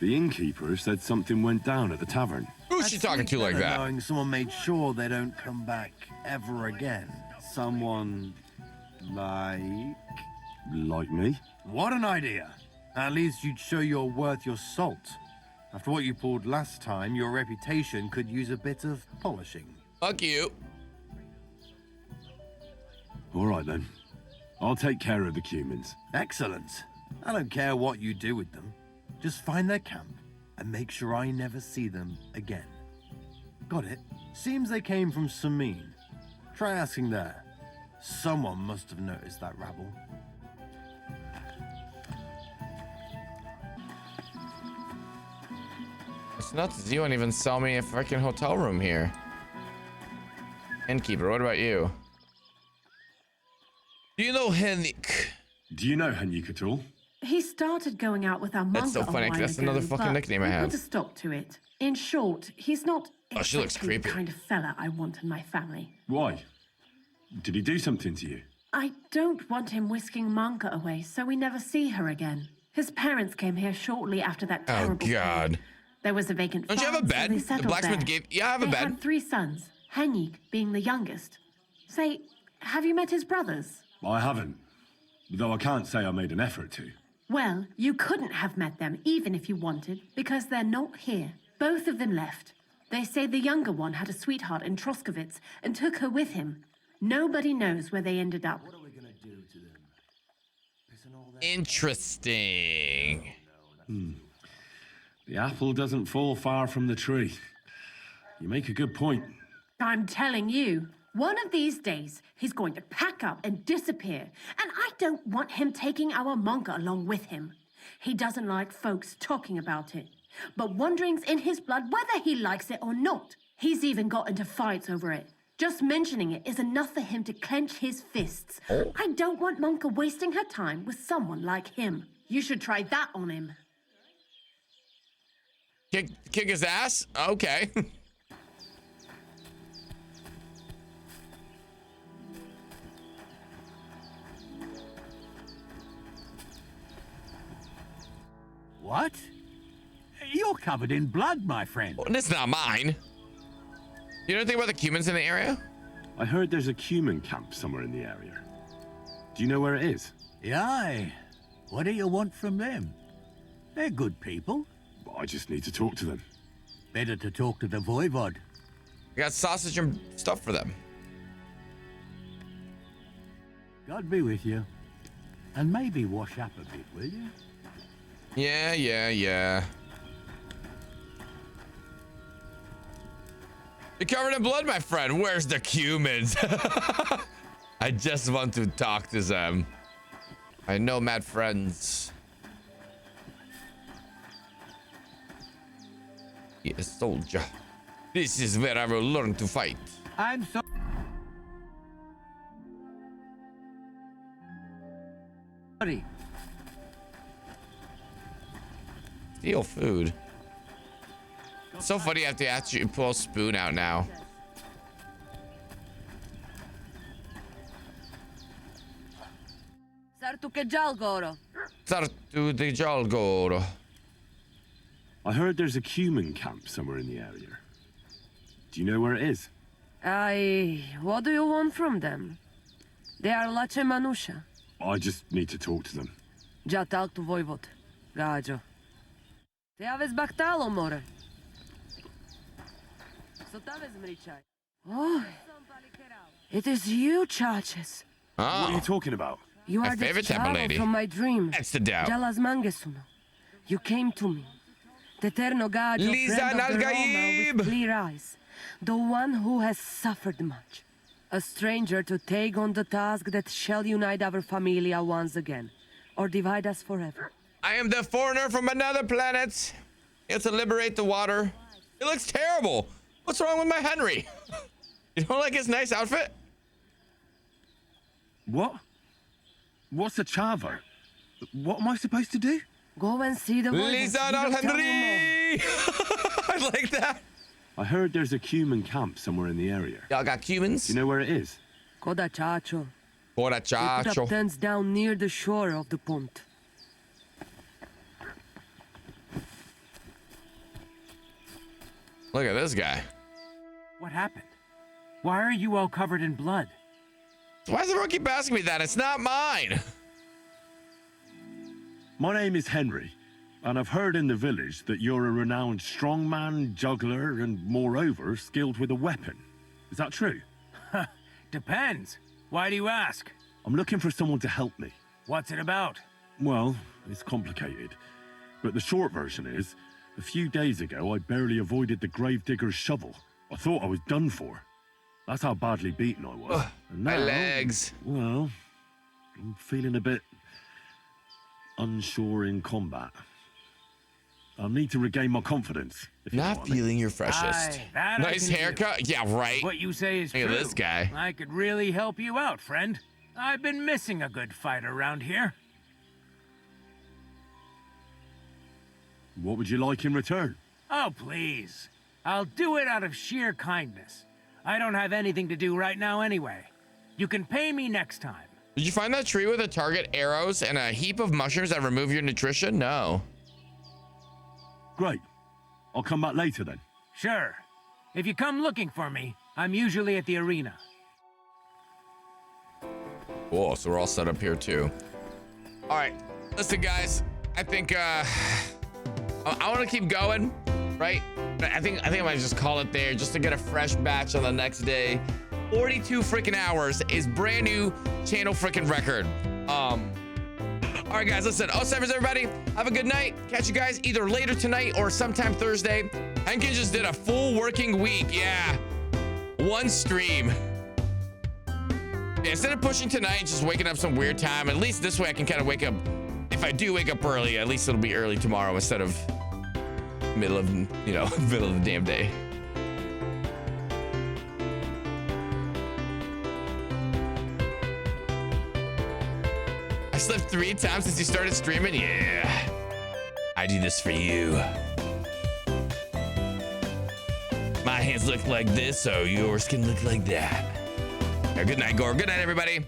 The innkeeper said something went down at the tavern. Who's she talking to like that? Knowing someone made sure they don't come back ever again. Someone like me? What an idea. At least you'd show you're worth your salt. After what you pulled last time, your reputation could use a bit of polishing. Fuck you. All right then. I'll take care of the Cumans. Excellent. I don't care what you do with them. Just find their camp and make sure I never see them again. Got it? Seems they came from Samin. Try asking there. Someone must have noticed that rabble. It's nuts. You won't even sell me a freaking hotel room here. Innkeeper, what about you? Do you know Henrik? Do you know Henrik at all? He started going out with our monk. That's so funny, 'cause that's another fucking nickname I have. Put a stop to it. In short, he's not Oh, she looks exactly the creepy. kind of fella I want in my family. Why? Did he do something to you? I don't want him whisking Manka away so we never see her again. His parents came here shortly after that Oh, terrible God. plague. There was a vacant Don't you have a farm, so bed? they The settled blacksmith there. gave... Yeah, I have a They bed. had 3 sons, Henrik being the youngest. Say, have you met his brothers? I haven't. Though I can't say I made an effort to. Well, you couldn't have met them even if you wanted, because they're not here. Both of them left. They say the younger one had a sweetheart in Troskowitz and took her with him. Nobody knows where they ended up. Interesting. The apple doesn't fall far from the tree. You make a good point. I'm telling you, one of these days, he's going to pack up and disappear, and I don't want him taking our monka along with him. He doesn't like folks talking about it, but wandering's in his blood whether he likes it or not. He's even got into fights over it. Just mentioning it is enough for him to clench his fists. I don't want Monka wasting her time with someone like him. You should try that on him. Kick his ass? Okay. What? You're covered in blood, my friend. Well, it's not mine. You know anything about the Cumans in the area? I heard there's a Cuman camp somewhere in the area. Do you know where it is? Aye. What do you want from them? They're good people. I just need to talk to them. Better to talk to the Voivod. I got sausage and stuff for them. God be with you. And maybe wash up a bit, will you? Yeah. You're covered in blood, my friend. Where's the Cumans? I just want to talk to them. I know mad friends. Yes, soldier. This is where I will learn to fight. I'm so... sorry. Steal food. It's so funny I have to actually pull a spoon out now. Sartu ke Jalgoro. Sartu de Jalgoro. I heard there's a Cuman camp somewhere in the area. Do you know where it is? What do you want from them? They are Lache Manusha. I just need to talk to them. Ja talk to Voivod. Gajo. Te aves baktalo, more. So taves mričaj. Oh, it is you, Chaches. Oh. What are you talking about? You My are the favorite type of child lady. from my dream. That's the doubt. Jalas Mangesuno. You came to me. The Terno Gajo, Lisa friend of the Roma Nalgaib. with clear eyes. The one who has suffered much. A stranger to take on the task that shall unite our familia once again. Or divide us forever. I am the foreigner from another planet. You have to liberate the water. It looks terrible. What's wrong with my Henry? You don't like his nice outfit? What? What's a chavo? What am I supposed to do? Go and see the Lisa Henry! I like that. I heard there's a Cuman camp somewhere in the area. Y'all got Cumans? You know where it is? Codachacho. They put Codachacho. up tents down near the shore of the pond. Look at this guy. What happened? Why are you all covered in blood? Why does everyone keep asking me that? It's not mine. My name is Henry, and I've heard in the village that you're a renowned strongman, juggler, and moreover, skilled with a weapon. Is that true? Depends. Why do you ask? I'm looking for someone to help me. What's it about? Well, it's complicated. But the short version is, a few days ago, I barely avoided the gravedigger's shovel. I thought I was done for. That's how badly beaten I was. And my now, legs. Well, I'm feeling a bit unsure in combat. I'll need to regain my confidence. Not feeling your freshest. Nice haircut. Yeah, right. What you say is Look true. at this guy. I could really help you out, friend. I've been missing a good fight around here. What would you like in return? Oh, please. I'll do it out of sheer kindness. I don't have anything to do right now anyway. You can pay me next time. Did you find that tree with a target, arrows, and a heap of mushrooms that remove your nutrition? No. Great. I'll come back later then. Sure. If you come looking for me, I'm usually at the arena. Cool, so we're all set up here too. All right, listen guys, I think I want to keep going, right? But I think I might just call it there just to get a fresh batch on the next day. 42 freaking hours is brand new channel freaking record. All right, guys, listen. 07s, everybody. Have a good night. Catch you guys either later tonight or sometime Thursday. Henken just did a full working week. Yeah. One stream. Yeah, instead of pushing tonight and just waking up some weird time, at least this way I can kind of wake up. If I do wake up early, at least it'll be early tomorrow instead of middle of, middle of the damn day. I slept 3 times since you started streaming. Yeah, I do this for you. My hands look like this, so yours can look like that. Good night, Gore. Good night, everybody.